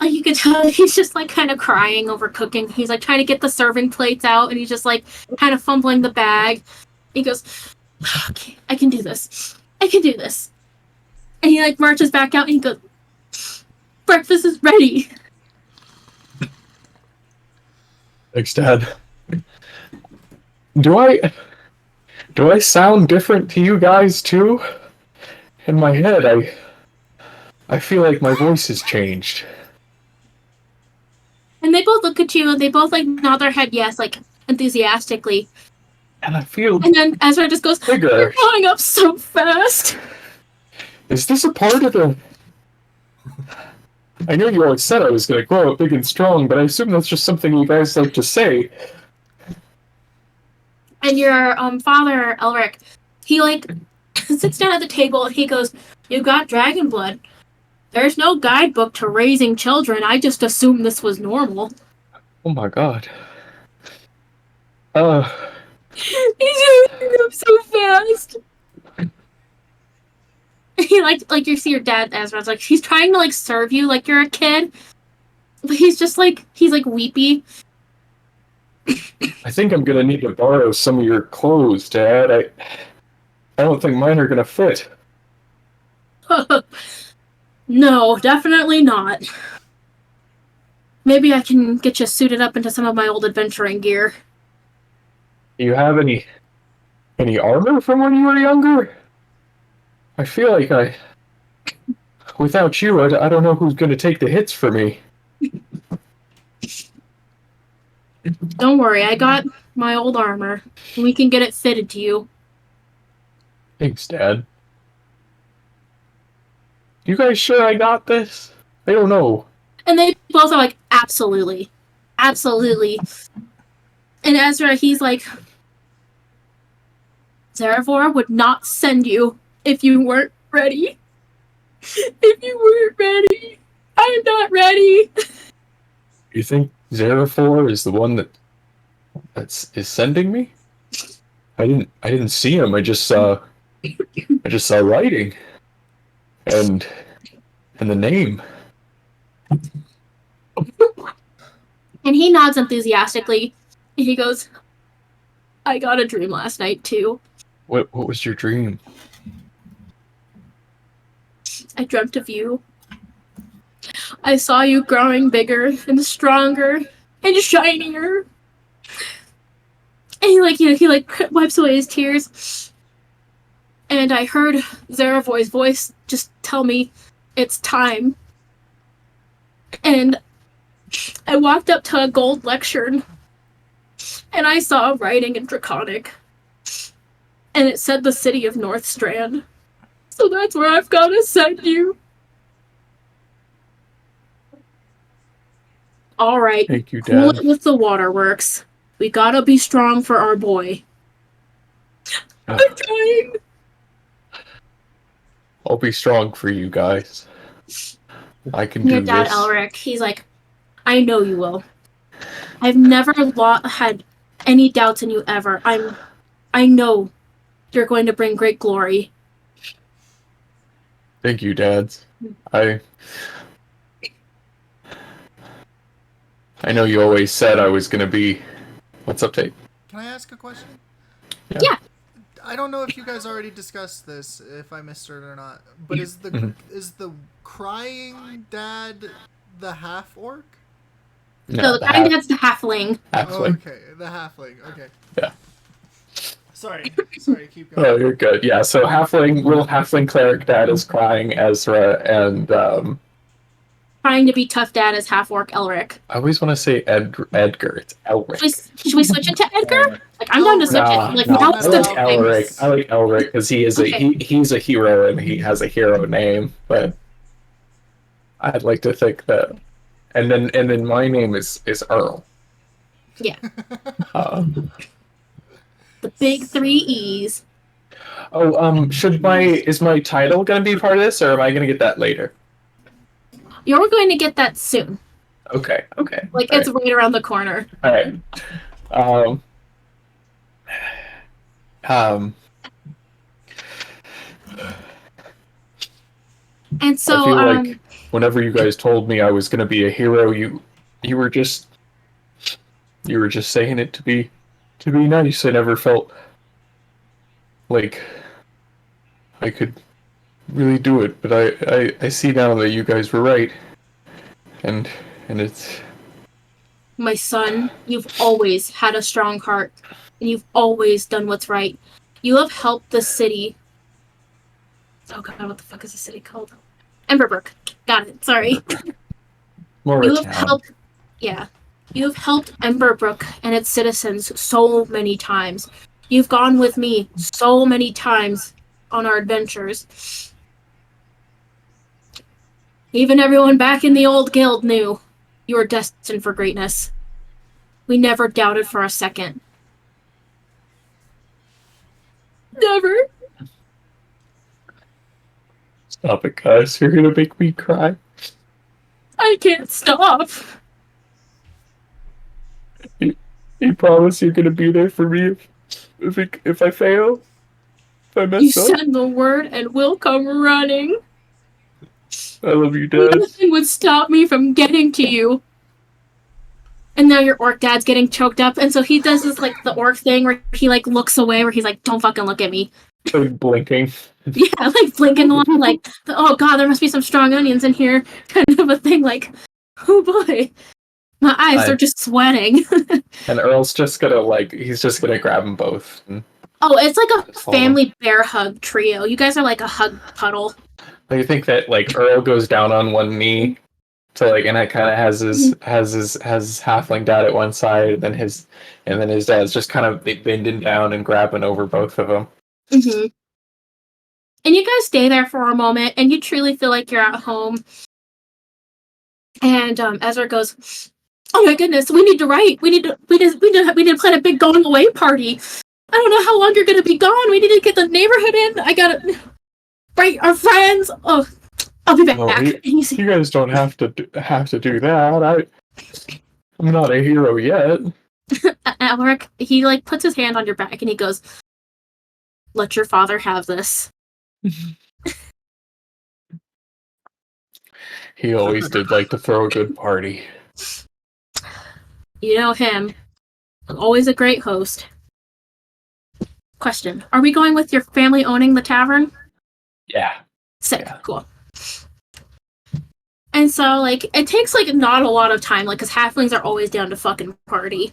you can tell he's just like kind of crying over cooking. He's like trying to get the serving plates out and he's just like kind of fumbling the bag. He goes, okay, I can do this. I can do this. And he like marches back out and he goes, breakfast is ready. Thanks, Dad. Do I sound different to you guys too? In my head, I feel like my voice has changed. And they both look at you and they both like nod their head yes, like enthusiastically. And I feel And then Ezra just goes, bigger. You're growing up so fast. Is this a part of the... I know you always said I was going to grow up big and strong, but I assume that's just something you guys like to say. And your father, Elric, he like sits down at the table and he goes, you got dragon blood. There's no guidebook to raising children. I just assumed this was normal. Oh my god. He's growing up so fast. He like you see your dad, Ezra's like he's trying to like serve you like you're a kid, but he's just like he's like weepy. I think I'm gonna need to borrow some of your clothes, Dad. I don't think mine are gonna fit. No, definitely not. Maybe I can get you suited up into some of my old adventuring gear. Do you have any armor from when you were younger? I feel like without you, I don't know who's gonna take the hits for me. Don't worry, I got my old armor. We can get it fitted to you. Thanks, Dad. You guys sure I got this? I don't know. And they both are like, absolutely. Absolutely. And Ezra, he's like, Zarevor would not send you if you weren't ready. If you weren't ready. I'm not ready. You think Zerafor is the one is sending me? I didn't see him. I just saw writing. And the name. And he nods enthusiastically. And he goes, I got a dream last night too. What was your dream? I dreamt of you. I saw you growing bigger and stronger and shinier. And he wipes away his tears. And I heard Zeravor's voice just tell me it's time. And I walked up to a gold lectern and I saw writing in Draconic. And it said the city of North Strand. So that's where I've got to send you. All right. Thank you, Cool Dad. it with the waterworks. We gotta be strong for our boy. I'm trying. I'll be strong for you guys. I can Your do dad, this. Elric, he's like, I know you will. I've never had any doubts in you ever. I know you're going to bring great glory. Thank you, Dads. I know you always said I was gonna be. What's up, Tate? Can I ask a question? Yeah. I don't know if you guys already discussed this, if I missed it or not. But is the crying dad the half orc? No, the guy that's the halfling. Halfling. Okay, the halfling. Okay. Yeah. Sorry, keep going. Oh, you're good. Yeah, so little halfling cleric dad is crying Ezra, and Trying to be tough dad as half orc Elric. I always want to say Edgar. It's Elric. Should we switch it to Edgar? Like, I'm down to switch it. Like, no, that's I the like thing. Elric. I like Elric because he is Okay. he's a hero and he has a hero name. But I'd like to think that, and then my name is Earl. Yeah. Um, The big 3 E's. is my title gonna be part of this, or am I gonna get that later? You're going to get that soon. Okay. Like, All it's right around the corner. All right. And so, I feel like whenever you guys told me I was gonna be a hero, you were just saying it to be nice. I never felt like I could really do it, but I see now that you guys were right, and it's my son, you've always had a strong heart, and you've always done what's right. You have helped the city. Oh god, what the fuck is the city called? Emberbrook. Got it. Sorry. more You of a have town. helped. Yeah, you have helped Emberbrook and its citizens so many times. You've gone with me so many times on our adventures. Even everyone back in the old guild knew you were destined for greatness. We never doubted for a second. Never. Stop it, guys! You're gonna make me cry. I can't stop. You promise you're gonna be there for me if I fail, if I You mess up. send the word and we'll come running. I love you, Dad. Nothing would stop me from getting to you. And now your orc dad's getting choked up, and so he does this, like, the orc thing where he, like, looks away, where he's like, don't fucking look at me. Like blinking. Yeah, like, blinking along, like, oh god, there must be some strong onions in here, kind of a thing, like, oh boy. My eyes are just sweating. And Earl's just gonna grab them both. Oh, it's like a Just hold family bear hug trio. You guys are like a hug puddle. I think that like Earl goes down on one knee to like, and it kind of has his halfling dad at one side, and then his dad's just kind of bending down and grabbing over both of them. Mm-hmm. And you guys stay there for a moment, and you truly feel like you're at home. And Ezra goes, "Oh my goodness, we need to write. We need to plan a big going away party. I don't know how long you're gonna be gone. We need to get the neighborhood in. I gotta write our friends. Oh, I'll be back." Well, And he's, you guys don't have to do that. I'm not a hero yet. Alaric, he like puts his hand on your back and he goes, "Let your father have this." He always did like to throw a good party. You know him. Always a great host. Question. Are we going with your family owning the tavern? Yeah. Sick. Yeah. Cool. And so, like, it takes, like, not a lot of time, like, because halflings are always down to fucking party.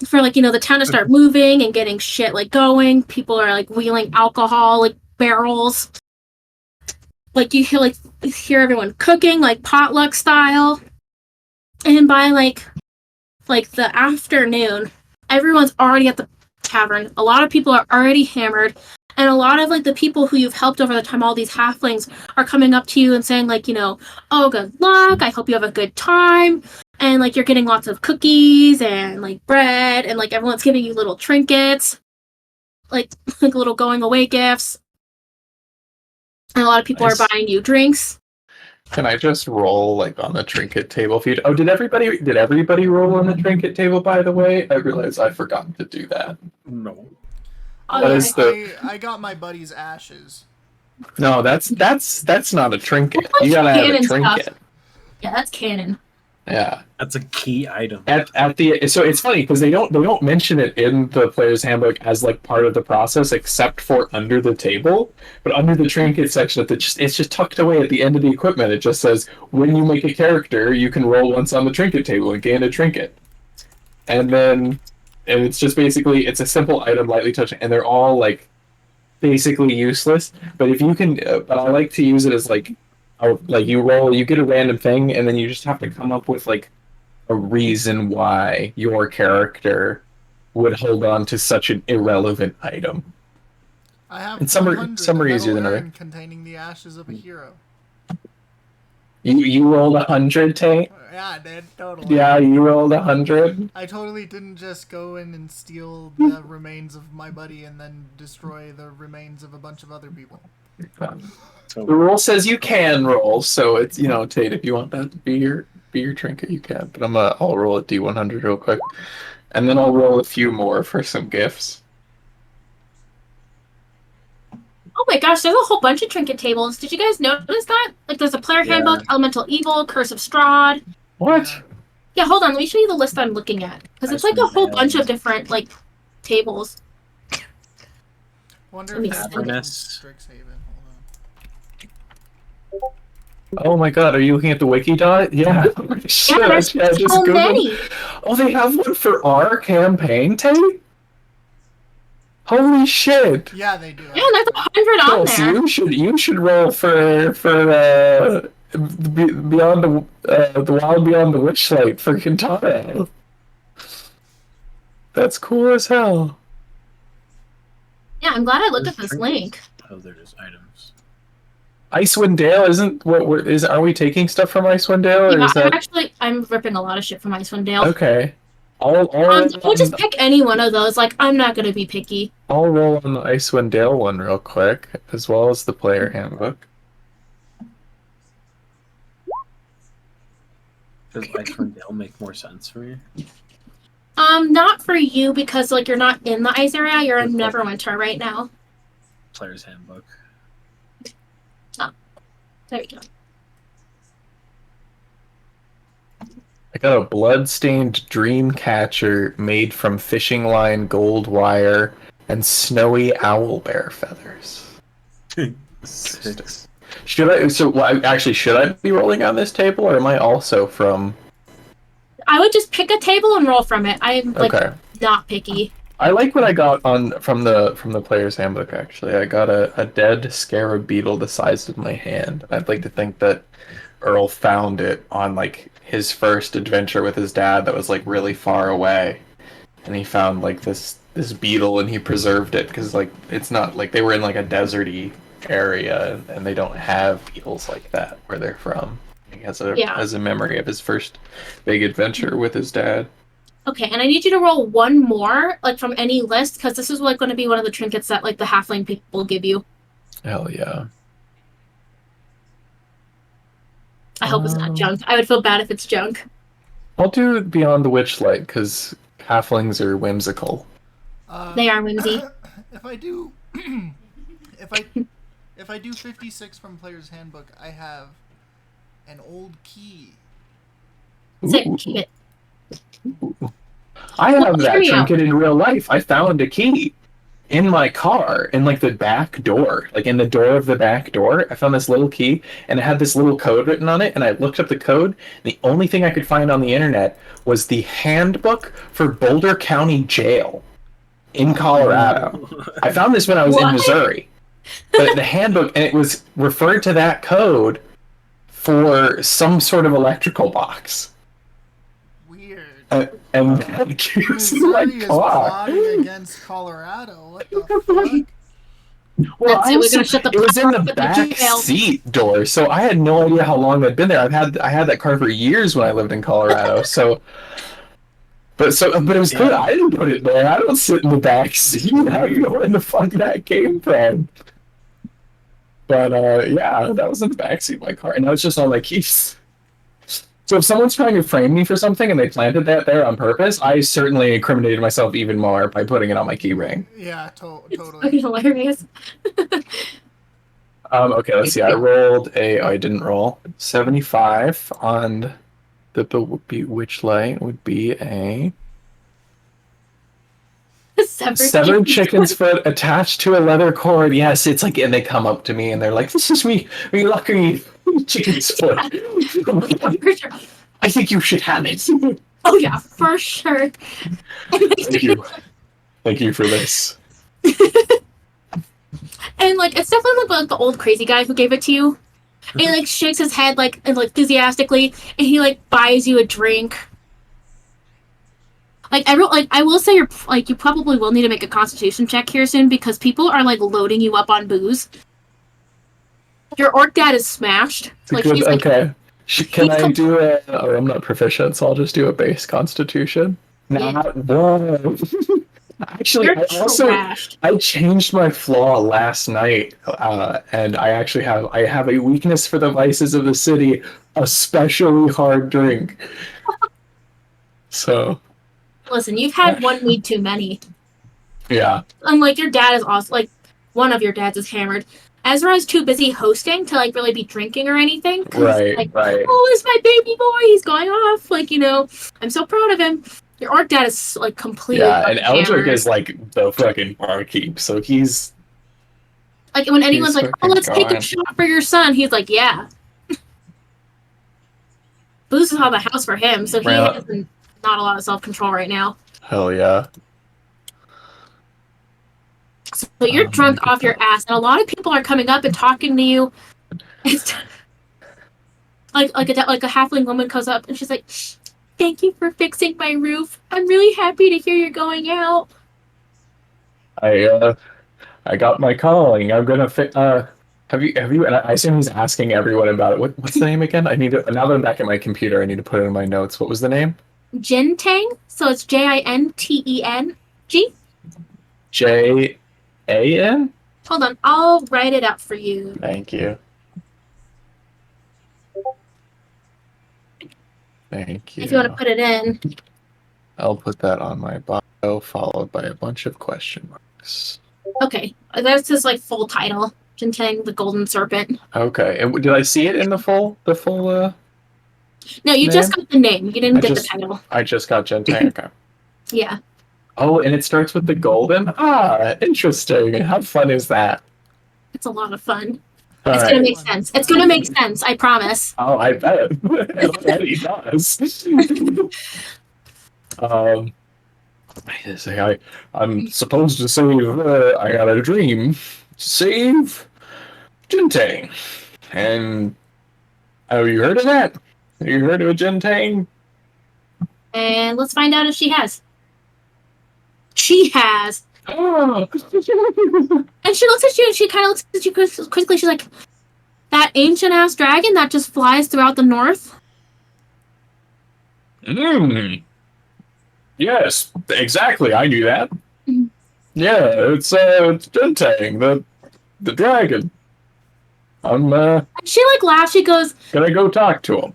For, like, you know, the town to start moving and getting shit, like, going. People are, like, wheeling alcohol, like, barrels. Like, you hear everyone cooking, like, potluck style. And by, like the afternoon, everyone's already at the tavern. A lot of people are already hammered. And a lot of, like, the people who you've helped over the time, all these halflings, are coming up to you and saying, like, you know, "Oh, good luck. I hope you have a good time." And, like, you're getting lots of cookies and, like, bread. And, like, everyone's giving you little trinkets. Like little going-away gifts. And a lot of people Nice. are buying you drinks. Can I just roll like on the trinket table feed? Oh, did everybody roll on the trinket table, by the way? I realized I forgot to do that. No. Oh, What yeah. is the- I got my buddy's ashes. No, that's not a trinket. That's You gotta have a canon trinket. stuff. Yeah, that's canon. Yeah. That's a key item. At the so it's funny because they don't mention it in the player's handbook as like part of the process except for under the table, but under the trinket section it's just tucked away at the end of the equipment. It just says when you make a character you can roll once on the trinket table and gain a trinket, and it's just basically it's a simple item lightly touching, and they're all like basically useless. But if you can, but I like to use it as like you roll, you get a random thing, and then you just have to come up with like a reason why your character would hold on to such an irrelevant item. I have And some are 100 easier than metal other. urn containing the ashes of a hero. You rolled 100, Tay? Yeah, I did, totally. Yeah, you rolled 100. I totally didn't just go in and steal the remains of my buddy and then destroy the remains of a bunch of other people. The rule says you can roll, so it's Tate, if you want that to be your trinket, you can. But I'll roll a D100 real quick, and then I'll roll a few more for some gifts. Oh my gosh, there's a whole bunch of trinket tables. Did you guys notice that? Like, there's a player handbook, Elemental Evil, Curse of Strahd. What? Yeah, hold on. Let me show you the list I'm looking at. Because it's like a whole bunch of different, like, tables. Wonder Let me if see. that's from Avernus. Strixhaven. Oh my god, are you looking at the wiki dot? Yeah. Shit, Yeah, there's I just so Googled. many. Oh, they have one for our campaign, Tate? Holy shit! Yeah, they do. Yeah, there's 100 on Cool, so there. you should roll for beyond the wild beyond the witchlight for Kintara. That's cool as hell. Yeah, I'm glad I looked at this link. Oh, there's items. Icewind Dale isn't what is? Are we taking stuff from Icewind Dale, or Yeah, is that I'm ripping a lot of shit from Icewind Dale. okay? I'll Just pick any one of those. Like, I'm not gonna be picky. I'll roll on the Icewind Dale one real quick, as well as the player handbook. Does Icewind Dale make more sense for you? Not for you because like you're not in the ice area. You're in Neverwinter right now. Player's handbook. There you go. I got a blood-stained dream catcher made from fishing line, gold wire, and snowy owlbear feathers. Should I be rolling on this table, or am I also from? I would just pick a table and roll from it. I'm like not picky. I like what I got from the player's handbook. Actually, I got a dead scarab beetle the size of my hand. I'd like to think that Earl found it on like his first adventure with his dad that was like really far away, and he found like this beetle and he preserved it because like it's not like they were in like a deserty area, and they don't have beetles like that where they're from. He has a memory of his first big adventure with his dad. Okay, and I need you to roll one more, like from any list, because this is like going to be one of the trinkets that like the halfling people give you. Hell yeah. I hope it's not junk. I would feel bad if it's junk. I'll do Beyond the Witchlight because halflings are whimsical. They are whimsy. If I do, if I do 56 from Player's Handbook, I have an old key. Sick, keep it. I have that hear me out. trinket in real life. I found a key in my car, in like the back door, like in the door of the back door. I found this little key, and it had this little code written on it. And I looked up the code. And the only thing I could find on the internet was the handbook for Boulder County Jail in Colorado. I found this when I was in Missouri, but the handbook, and it was referred to that code for some sort of electrical box. Weird. And that keeps my Missouri is car. plotting against Colorado. What the fuck? Well, That's it, we're gonna shut the it was in power the off at the back jail. seat door, so I had no idea how long I'd been there. I had that car for years when I lived in Colorado. But it was good. I didn't put it there. I don't sit in the back seat. I don't know where the fuck that came from. But yeah, that was in the back seat of my car, and that was just all my keys. So if someone's trying to frame me for something and they planted that there on purpose, I certainly incriminated myself even more by putting it on my key ring. Yeah, It's totally. fucking hilarious. Okay, let's see. I rolled I didn't roll. 75 on the Witchlight would be a severed chicken's foot attached to a leather cord. Yes, it's like, and they come up to me and they're like, "This is me lucky chicken's foot. For sure. I think you should have it." Oh yeah, for sure. Thank you for this. And like it's definitely like the old crazy guy who gave it to you. And he like shakes his head like enthusiastically, and he like buys you a drink. Like I will say you probably will need to make a constitution check here soon because people are like loading you up on booze. Your orc dad is smashed. Like Good, he's like, okay. Can I do a? Oh, I'm not proficient, so I'll just do a base Constitution. Whoa. Actually, you're I changed my flaw last night, and I have a weakness for the vices of the city, especially hard drink. So. Listen, you've had one weed too many. Yeah. And like your dad is also like one of your dads is hammered. Ezra is too busy hosting to like really be drinking or anything. Right. Oh, it's my baby boy. He's going off. Like, I'm so proud of him. Your orc dad is like completely. Yeah, and Eldrick hammered. is like the fucking barkeep, so he's like when anyone's like, "Oh, let's take gone. a shot for your son," he's like, "Yeah." Booze is on the house for him, so he has not a lot of self-control right now. Hell yeah. So you're drunk off your ass, and a lot of people are coming up and talking to you. It's like a halfling woman comes up and she's like, "Thank you for fixing my roof. I'm really happy to hear you're going out." I got my calling. I'm gonna have you? And I assume he's asking everyone about it. What's the name again? Now that I'm back at my computer, I need to put it in my notes. What was the name? Jinteng. So it's Jinteng. Jan? Hold on, I'll write it up for you. Thank you. Thank you. If you want to put it in. I'll put that on my bio, followed by a bunch of question marks. Okay, that's his like full title. Jinteng, the Golden Serpent. Okay, and did I see it in the full? No, you name? just got the name. You didn't get the title. I just got Jinteng. Okay. Yeah. Oh, and it starts with the golden? Ah, interesting. How fun is that? It's a lot of fun. All It's right. gonna make sense. It's gonna make sense, I promise. Oh, I bet. It already does. I'm supposed to save, I got a dream. Save Jintang. And have you heard of that? Have you heard of a Jintang? And let's find out if she has. She has. Oh. And she looks at you, and she kind of looks at you quickly. She's like, that ancient-ass dragon that just flies throughout the north? Yes, exactly. I knew that. Mhm. Yeah, it's Gentang, the dragon. I'm And she, like, laughs. She goes, gonna go talk to him.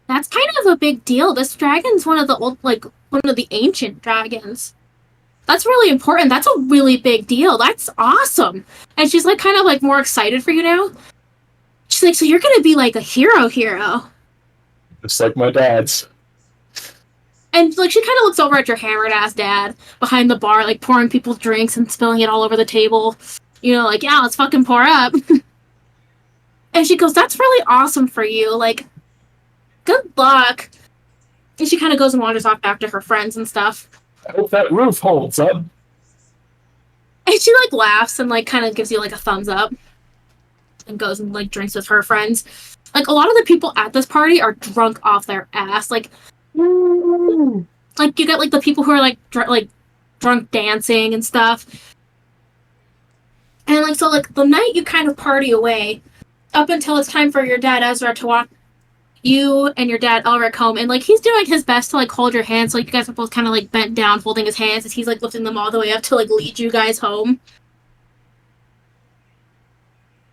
that's kind of a big deal. This dragon's one of the ancient dragons. That's really important. That's a really big deal. That's awesome. And she's, like, kind of, like, more excited for you now. She's like, so you're gonna be, like, a hero. Just like my dad's. And, like, she kind of looks over at your hammered-ass dad behind the bar, like, pouring people drinks and spilling it all over the table. You know, like, yeah, let's fucking pour up. And she goes, that's really awesome for you. Like, good luck. And she kind of goes and wanders off back to her friends and stuff. I hope that roof holds up. And she, like, laughs and, like, kind of gives you, like, a thumbs up. And goes and, like, drinks with her friends. Like, a lot of the people at this party are drunk off their ass. Like, you get, like, the people who are, like, drunk dancing and stuff. And, like, so, like, the night you kind of party away, up until it's time for your dad, Ezra, to walk you and your dad, Elric, home. And, like, he's doing his best to, like, hold your hands. So, like, you guys are both kind of, like, bent down, holding his hands as he's, like, lifting them all the way up to, like, lead you guys home.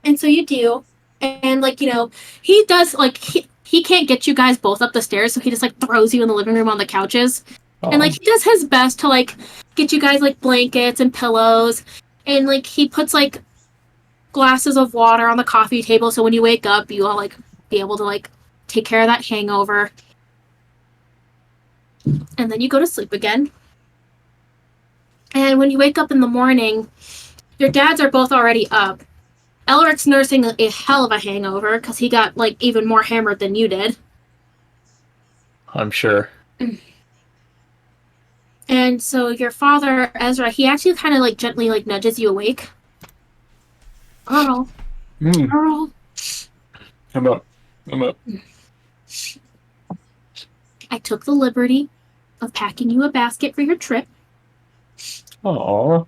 And so you do. And, like, you know, he does, like, he can't get you guys both up the stairs, so he just, like, throws you in the living room on the couches. And, like, he does his best to, like, get you guys, like, blankets and pillows. And, like, he puts, like, glasses of water on the coffee table, so when you wake up, you all, like, be able to, like, take care of that hangover. And then you go to sleep again. And when you wake up in the morning, your dads are both already up. Elric's nursing a hell of a hangover, because he got, like, even more hammered than you did. I'm sure. And so your father, Ezra, he actually kind of, like, gently, like, nudges you awake. Earl. Earl. I'm up. I took the liberty of packing you a basket for your trip. Aww.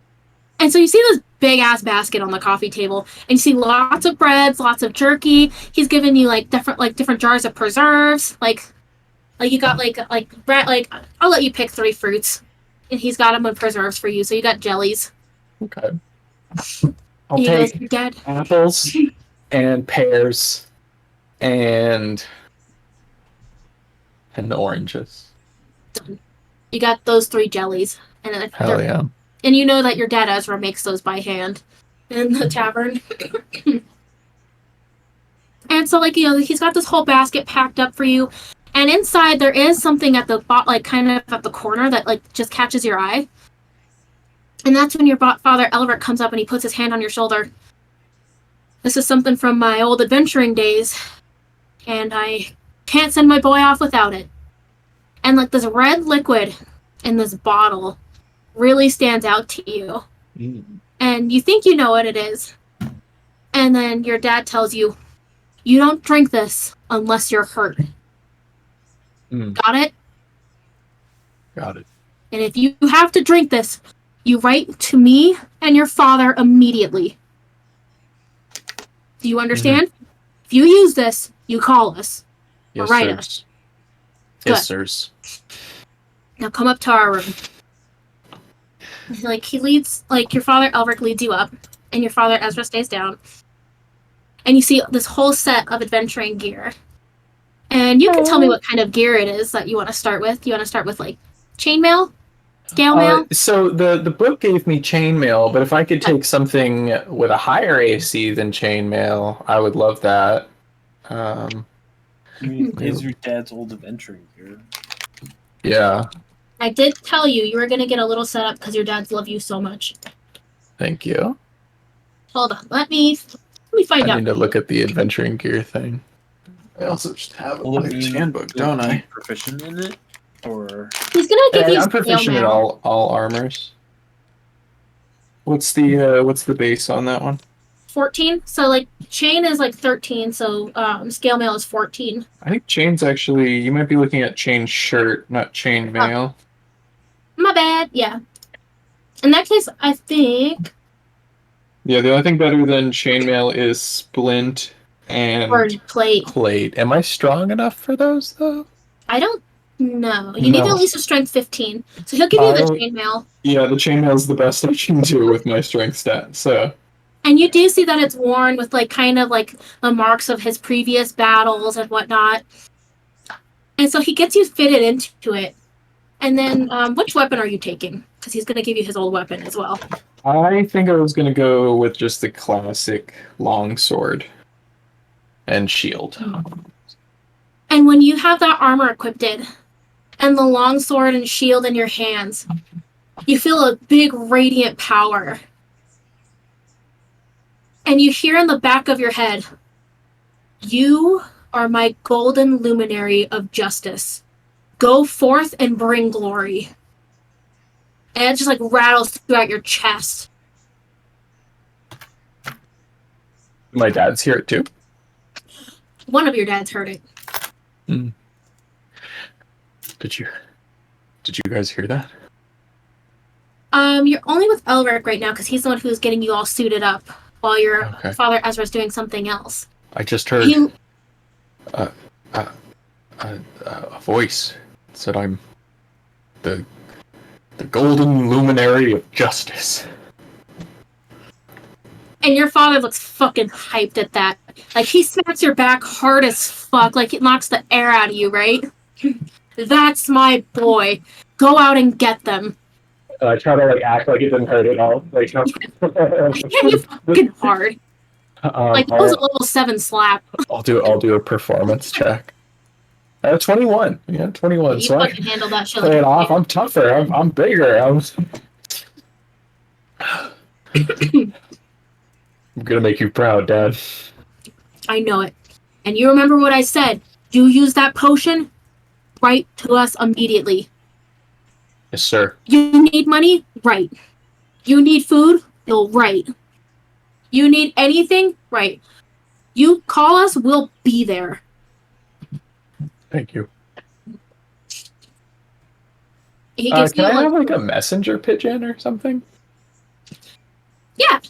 And so you see this big-ass basket on the coffee table, and you see lots of breads, lots of jerky. He's given you, like, different jars of preserves. Like you got, like, bread, like, I'll let you pick 3 fruits. And he's got them with preserves for you, so you got jellies. Okay. I'll take goes, Dad. apples and pears and the oranges. Done. You got those 3 jellies. And Hell yeah. And you know that your dad Ezra makes those by hand in the tavern. And so, like, you know, he's got this whole basket packed up for you. And inside there is something at the like, kind of at the corner that, like, just catches your eye. And that's when your father Elric comes up and he puts his hand on your shoulder. This is something from my old adventuring days. And I can't send my boy off without it. And, like, this red liquid in this bottle really stands out to you. And you think you know what it is. And then your dad tells you, you don't drink this unless you're hurt. Got it? Got it. And if you have to drink this, you write to me and your father immediately. Do you understand? If you use this, you call us. Yes, or write sirs. us. Yes, Good. sirs. Now come up to our room. Like, he leads, like, your father Elric leads you up, and your father Ezra stays down. And you see this whole set of adventuring gear. And you can tell me what kind of gear it is that you want to start with. You want to start with, like, chainmail? Scale mail? So the book gave me chainmail, but if I could take something with a higher AC than chainmail, I would love that. I mean, is your dad's old adventuring gear? Yeah. I did tell you were going to get a little setup because your dads love you so much. Thank you. Hold on. Let me find I out. need to look at the adventuring gear thing. I also just have a player's handbook, don't I? Proficient in it, or He's going to give you I'm proficient scale at mail. all armors. What's the base on that one? 14. So, like, chain is, like, 13. So, scale mail is 14. I think chain's actually, you might be looking at chain shirt, not chain mail. My bad. Yeah. In that case, I think Yeah, the only thing better than chainmail is splint and or plate. plate. Am I strong enough for those though? I don't know. You need No. at least a strength 15. So he'll give you the I'll- chainmail. Yeah, the chainmail is the best I can do with my strength stat. So And you do see that it's worn with like kind of like the marks of his previous battles and whatnot. And so he gets you fitted into it. And then which weapon are you taking? Because he's going to give you his old weapon as well. I think I was gonna go with just the classic longsword and shield. And when you have that armor equipped and the long sword and shield in your hands, you feel a big radiant power. And you hear in the back of your head, "You are my golden luminary of justice. Go forth and bring glory." And it just like rattles throughout your chest. My dad's here too. One of your dads heard it. Did you guys hear that? You're only with Elric right now because he's the one who's getting you all suited up while your Okay. father Ezra's doing something else. I just heard He, a voice said I'm the golden luminary of justice. and your father looks fucking hyped at that. Like he smacks your back hard as fuck, like it knocks the air out of you, right? That's my boy. Go out and get them. I try to like act like it didn't hurt at all. Like, no. Yeah, you fucking hard. Like that was a level 7 slap. I'll do a performance check. 21. Yeah, 21. You So I fucking handle that shit. play Like it off. I'm tougher. I'm bigger. I'm gonna make you proud, Dad. I know it. And you remember what I said. You use that potion, write to us immediately. Yes, sir. You need money? Right. You need food? You'll write. You need anything? Right. You call us, we'll be there. Thank you. He gives Can you I have like, like a messenger pigeon or something? yeah.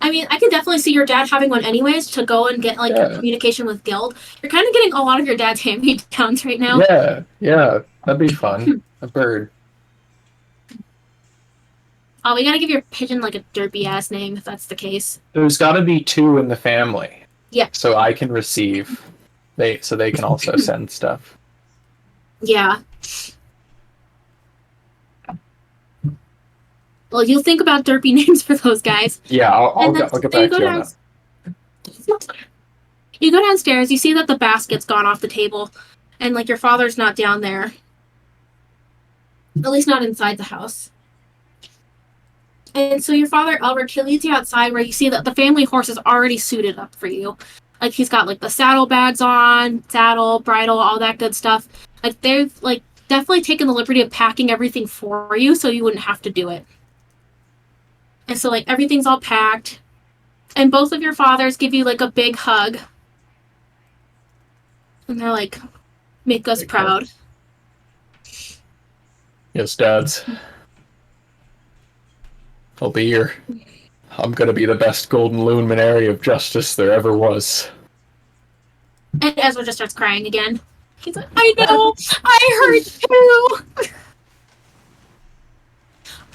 I mean, I can definitely see your dad having one anyways to go and get like Yeah. communication with Guild. You're kind of getting a lot of your dad's hand-me-downs right now. Yeah, that'd be fun. A bird. Oh, we gotta give your pigeon like a derpy ass name if that's the case. There's got to be 2 in the family. Yeah. So I can receive. They can also send stuff. Yeah. Well, you'll think about derpy names for those guys. Yeah, I'll And then get you back go to you on that. You go downstairs, you see that the basket's gone off the table, and like your father's not down there. At least not inside the house. And so your father, Elric, he leads you outside where you see that the family horse is already suited up for you. Like he's got like the saddlebags on, saddle, bridle, all that good stuff. Like they've like definitely taken the liberty of packing everything for you so you wouldn't have to do it. And so like everything's all packed. And both of your fathers give you like a big hug. And they're like, make us Big proud. Yes, dads. I'll be here. I'm gonna be the best golden luminary of justice there ever was. And Ezra just starts crying again. He's like, I know! I heard too!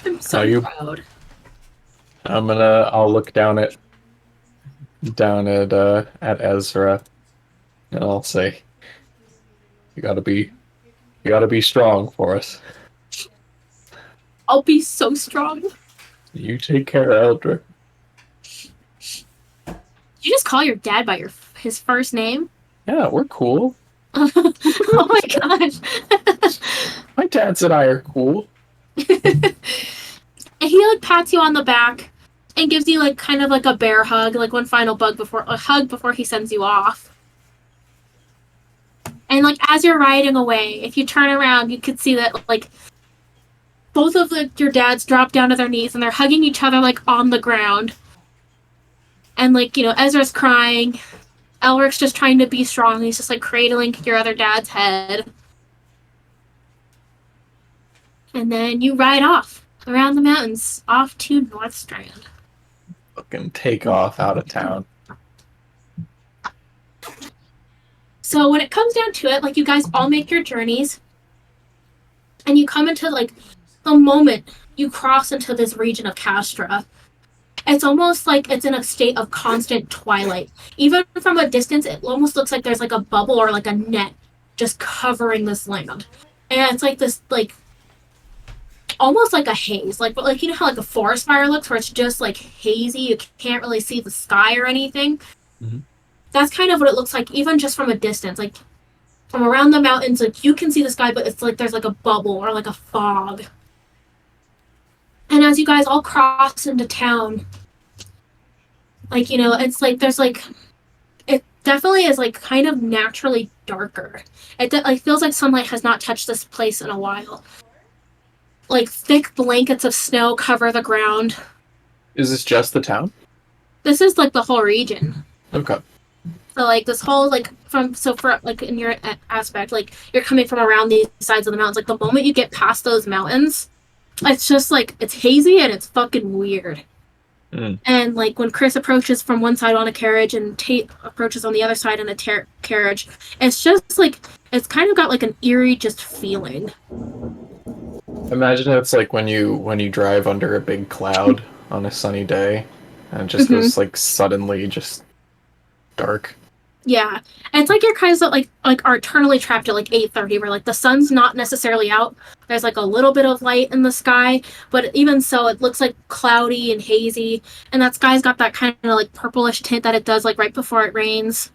I'm so Are you? proud. I'll look down at Ezra, and I'll say, you gotta be strong for us. I'll be so strong. You take care, Eldrick. You just call your dad by his first name? Yeah, we're cool. Oh my gosh. My dads and I are cool. And he like pats you on the back and gives you like kind of like a bear hug, like one final hug before he sends you off. And like as you're riding away, if you turn around, you could see that like both of your dads drop down to their knees and they're hugging each other like on the ground. And like, you know, Ezra's crying. Elric's just trying to be strong. He's just like cradling your other dad's head. And then you ride off. around the mountains, off to North Strand. Fucking take off out of town. So when it comes down to it, like, you guys all make your journeys, and you come into, like, the moment you cross into this region of Castra, it's almost like it's in a state of constant twilight. Even from a distance, it almost looks like there's, like, a bubble or, like, a net just covering this land. And it's like this, like, almost like a haze. Like, you know how, like, a forest fire looks, where it's just, like, hazy, you can't really see the sky or anything? Mm-hmm. That's kind of what it looks like, even just from a distance. Like, from around the mountains, like, you can see the sky, but it's like there's, like, a bubble or, like, a fog. And as you guys all cross into town, like, you know, it's like there's, like, it definitely is, like, kind of naturally darker. It like feels like sunlight has not touched this place in a while. Like, thick blankets of snow cover the ground. Is this just the town? This is, like, the whole region. Okay. So, like, this whole, like, for, like, in your aspect, like, you're coming from around these sides of the mountains. Like, the moment you get past those mountains, it's just, like, it's hazy and it's fucking weird. Mm. And, like, when Chris approaches from one side on a carriage and Tate approaches on the other side in a carriage, it's just, like, it's kind of got, like, an eerie just feeling. Imagine it's like when you drive under a big cloud on a sunny day, and it just goes, like, suddenly just dark. Yeah, and it's like you're kind of like are eternally trapped at like 8:30, where like the sun's not necessarily out. There's like a little bit of light in the sky, but even so, it looks like cloudy and hazy, and that sky's got that kind of like purplish tint that it does like right before it rains.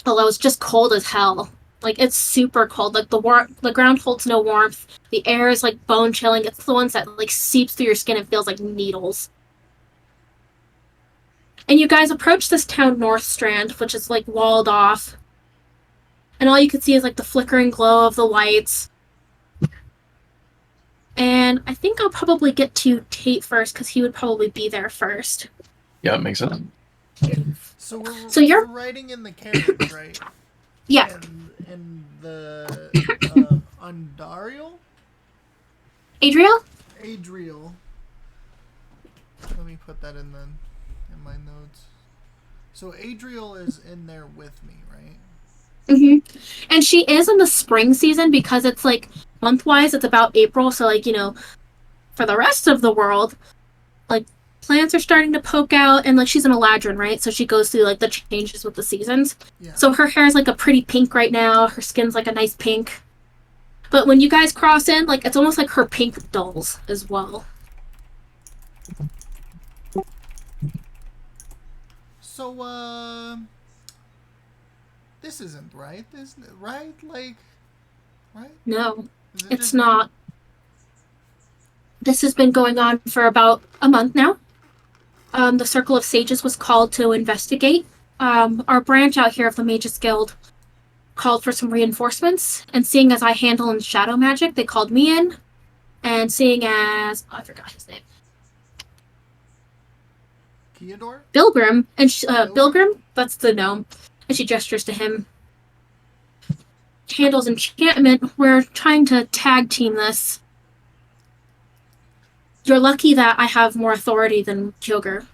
Although it's just cold as hell. Like, it's super cold. Like, the ground holds no warmth. The air is like bone chilling. It's the ones that like seeps through your skin and feels like needles. And you guys approach this town, North Strand, which is, like, walled off. And all you can see is, like, the flickering glow of the lights. And I think I'll probably get to Tate first, because he would probably be there first. Yeah, it makes sense. So you're we're riding in the carriage, right? Yeah. And the Undariel? Adriel? Adriel. Let me put that in my notes. So Adriel is in there with me, right? Mm-hmm. And she is in the spring season, because it's, like, month-wise, it's about April, so, like, you know, for the rest of the world, like, plants are starting to poke out, and, like, she's an Eladrin, right? So she goes through, like, the changes with the seasons. Yeah. So her hair is, like, a pretty pink right now. Her skin's, like, a nice pink. But when you guys cross in, like, it's almost like her pink dulls as well. So, this isn't right, isn't it? Right? Like, right? No, Is it it's just- not. This has been going on for about a month now. The Circle of Sages was called to investigate. Our branch out here of the Mages Guild called for some reinforcements, and seeing as I handle in shadow magic, they called me in. And seeing as... oh, I forgot his name. Keodor? Bilgrim, and Bilgrim, that's the gnome, and she gestures to him. Handles enchantment. We're trying to tag team this. You're lucky that I have more authority than Kyodor.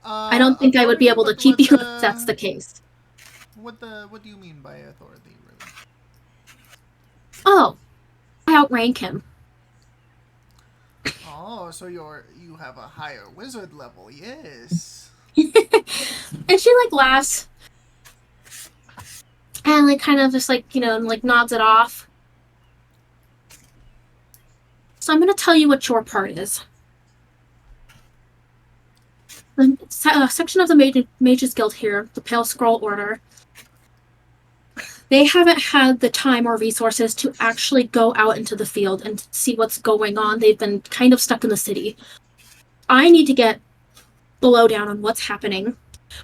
I don't think I would be able to keep you if that's the case. What do you mean by authority, really? Oh, I outrank him. Oh, so you have a higher wizard level, yes. And she, like, laughs. And, like, kind of just, like, you know, like, nods it off. So I'm going to tell you what your part is. The section of the Mages Guild here, the Pale Scroll Order, they haven't had the time or resources to actually go out into the field and see what's going on. They've been kind of stuck in the city. I need to get the lowdown on what's happening,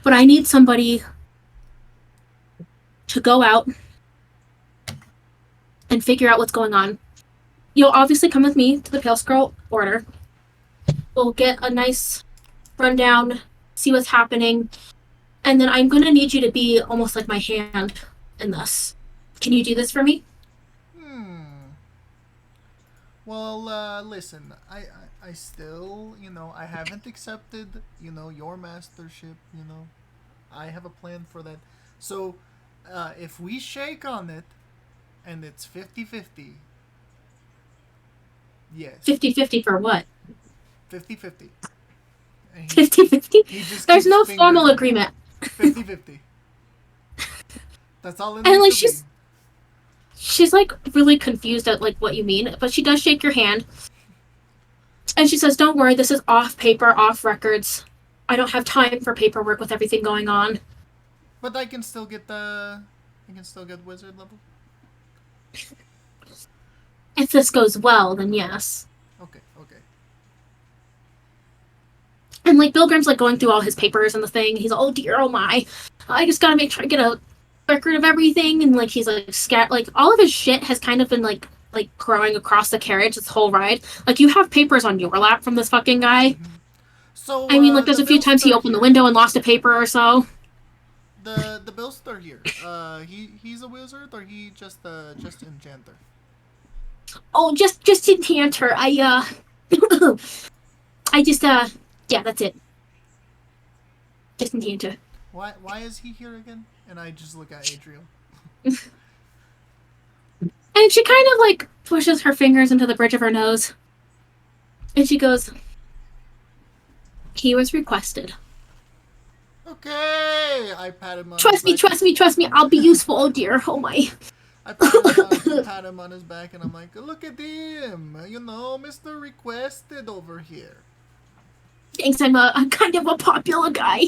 but I need somebody to go out and figure out what's going on. You'll obviously come with me to the Pale Scroll Order. We'll get a nice rundown, see what's happening, and then I'm going to need you to be almost like my hand in this. Can you do this for me? Well, listen, I still, I haven't accepted, your mastership, I have a plan for that. So, if we shake on it, and it's 50-50, yes. 50-50 for what? 50-50. 50-50? There's no formal agreement. 50-50. That's all it And like needs to be. she's like really confused at like what you mean, but she does shake your hand. And she says, "Don't worry, this is off paper, off records. I don't have time for paperwork with everything going on." But I can still get wizard level. If this goes well, then yes. Okay. And like Bill Grimm's like going through all his papers and the thing. He's like, "Oh dear, oh my. I just gotta make sure I get a record of everything." And like he's like like all of his shit has kind of been like growing across the carriage this whole ride. Like you have papers on your lap from this fucking guy. Mm-hmm. So I mean, like there's a few times he opened the window and lost a paper or so. The Billster here. He's a wizard or he just enchanter? Oh, just enchanter. I just yeah, that's it. Just enchanter. Why is he here again? And I just look at Adriel. And she kind of like pushes her fingers into the bridge of her nose. And she goes, "He was requested. Okay, I pat him on Trust me, I'll be useful, oh dear, oh my." I pat him on his back and I'm like, look at him, Mr. Requested over here. Thanks, I'm kind of a popular guy.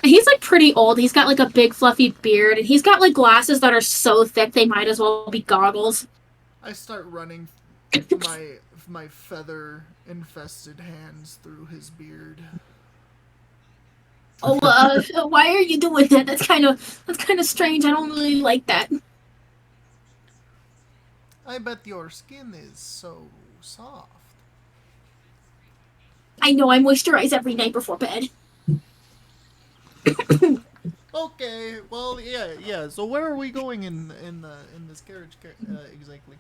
And he's like pretty old. He's got like a big fluffy beard and he's got like glasses that are so thick they might as well be goggles. I start running my feather infested hands through his beard. Oh, why are you doing that? That's kind of strange. I don't really like that. I bet your skin is so soft. I know, I moisturize every night before bed. Okay, well, yeah. So where are we going in this carriage exactly?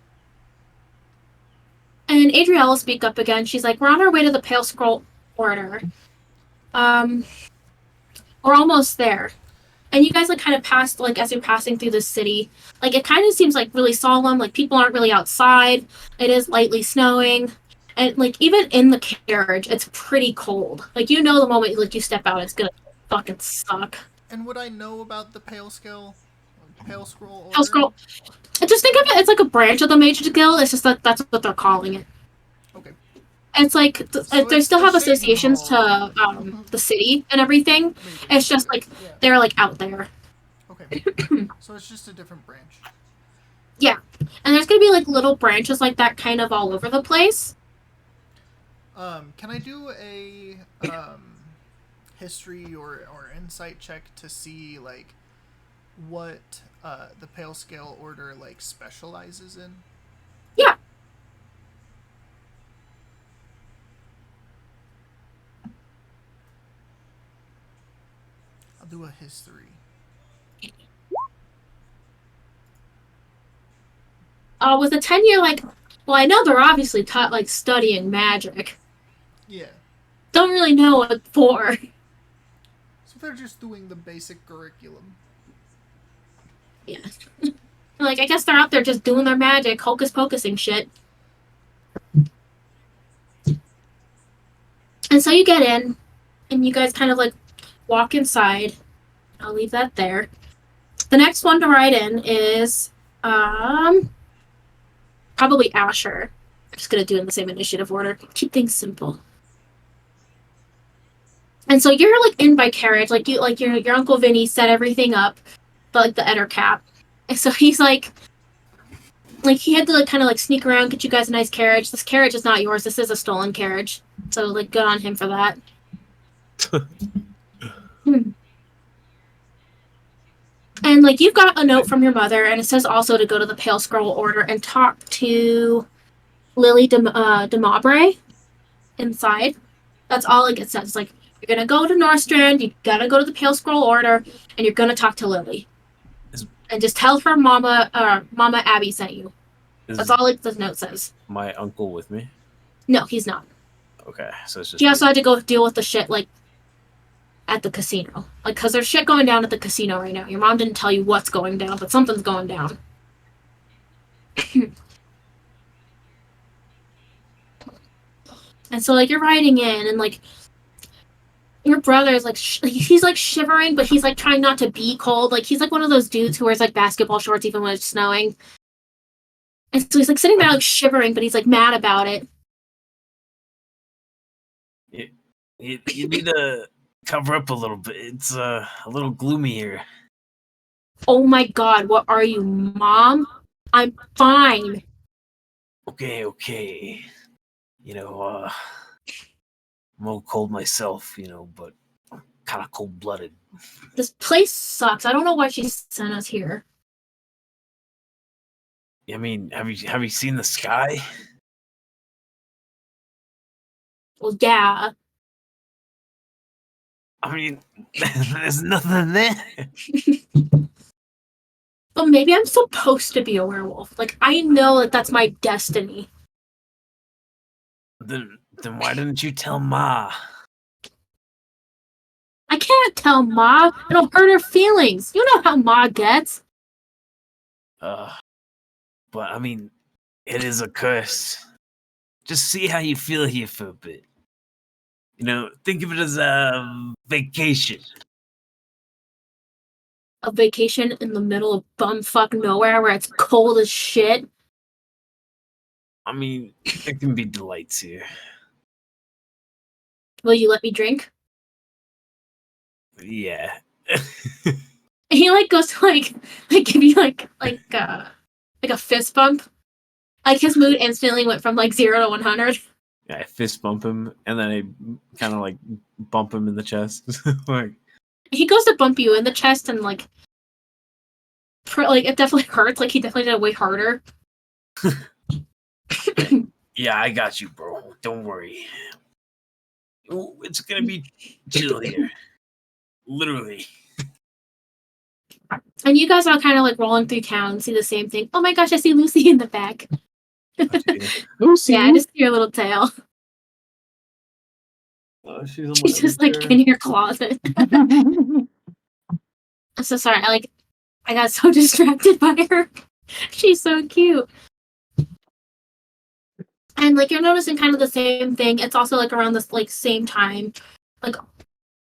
And Adrielle will speak up again. She's like, "We're on our way to the Pale Scroll Order. We're almost there." And you guys like kind of passed, like as you're passing through the city, like it kind of seems like really solemn. Like people aren't really outside. It is lightly snowing, and like even in the carriage, it's pretty cold. Like the moment like you step out, it's gonna fucking suck. And would I know about the Pale Scroll Order? Pale Scroll. Just think of it as like a branch of the Mage Guild. It's just that that's what they're calling it. Okay. It's like they still have associations Hall. to the city and everything. Maybe. It's just like they're like out there. Okay. So it's just a different branch. Yeah, and there's gonna be like little branches like that kind of all over the place. Can I do a history or insight check to see like what the Pale Scale Order like specializes in? Yeah. I'll do a history. With a 10 year, like, well, I know they're obviously taught like studying magic. Yeah. Don't really know what for. So they're just doing the basic curriculum. Yeah. Like, I guess they're out there just doing their magic, hocus pocusing shit. And so you get in, and you guys kind of like walk inside. I'll leave that there. The next one to ride in is probably Asher. I'm just gonna do it in the same initiative order. Keep things simple. And so you're like in by carriage, like your Uncle Vinny set everything up, but like the Eder cap. And so he's like he had to like kind of like sneak around, get you guys a nice carriage. This carriage is not yours. This is a stolen carriage. So like good on him for that. And like you've got a note from your mother, and it says also to go to the Pale Scroll Order and talk to Lily de Maubre inside. That's all like it says. It's like you're gonna go to Northstrand, you gotta go to the Pale Scroll Order, and you're gonna talk to Lily. And just tell her Mama Abby sent you. That's all like the note says. My uncle with me? No, he's not. Okay, so it's just. He also had to go deal with the shit like at the casino, like because there's shit going down at the casino right now. Your mom didn't tell you what's going down, but something's going down. And so like you're riding in, and like your brother is like he's like shivering, but he's like trying not to be cold. Like he's like one of those dudes who wears like basketball shorts even when it's snowing. And so he's like sitting there like shivering, but he's like mad about it. You need to cover up a little bit. It's a little gloomy here. Oh my god, what are you, Mom? I'm fine. Okay. You know, I'm a little cold myself, you know, but I'm kind of cold-blooded. This place sucks. I don't know why she sent us here. I mean, have you seen the sky? Well, yeah. I mean, there's nothing there. But maybe I'm supposed to be a werewolf. Like, I know that that's my destiny. Then why didn't you tell Ma? I can't tell Ma. It'll hurt her feelings. You know how Ma gets. But I mean, it is a curse. Just see how you feel here for a bit. You know, think of it as a vacation. A vacation in the middle of bumfuck nowhere where it's cold as shit. I mean, there can be delights here. Will you let me drink? Yeah. And he like goes to like give you like a fist bump. Like his mood instantly went from like 0 to 100. Yeah, I fist bump him, and then I kind of like bump him in the chest. Like He goes to bump you in the chest, and like it definitely hurts. Like he definitely did it way harder. yeah, I got you, bro. Don't worry. Ooh, it's gonna be chill here. Literally. And you guys are kind of like rolling through town and see the same thing. Oh my gosh, I see Lucy in the back. Lucy. Yeah, I just see your little tail. She's Just like in your closet. I'm so sorry. I got so distracted by her. She's so cute. And like you're noticing kind of the same thing. It's also like around this like same time. Like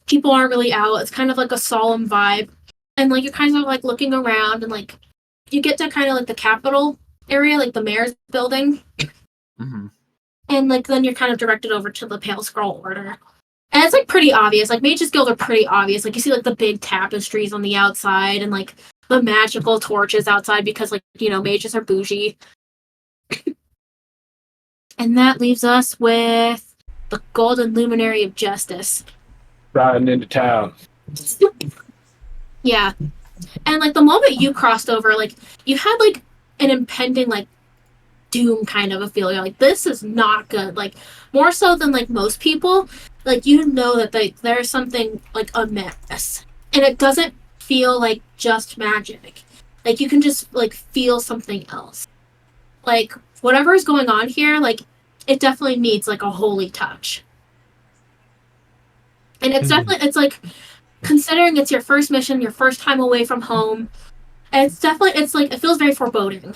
people aren't really out. It's kind of like a solemn vibe. And like you're kind of like looking around, and like you get to kind of like the Capitol area, like the mayor's building. Mm-hmm. And like then you're kind of directed over to the Pale Scroll Order. And it's like pretty obvious. Like Mage's Guild are pretty obvious. Like you see like the big tapestries on the outside, and like the magical torches outside because like, you know, mages are bougie. And that leaves us with the Golden Luminary of Justice. Riding into town. Yeah. And like the moment you crossed over, like you had like an impending like doom kind of a feel. You're like, this is not good. Like more so than like most people, like you know that like there's something like amiss. And it doesn't feel like just magic. Like you can just like feel something else. Like whatever is going on here, like it definitely needs like a holy touch. And it's definitely, it's like, considering it's your first mission, your first time away from home, it's definitely, it's like, it feels very foreboding.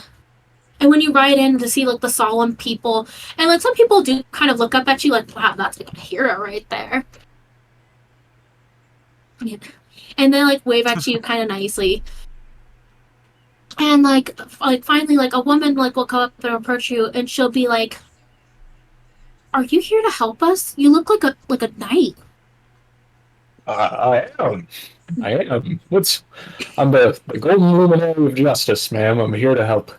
And when you ride in to see like the solemn people, and like some people do kind of look up at you like, wow, that's like a hero right there. Yeah. And they like wave at you kind of nicely. And like finally, like a woman like will come up and approach you, and she'll be like, "Are you here to help us? You look like a knight." I am. I'm the Golden Luminary of Justice, ma'am. I'm here to help.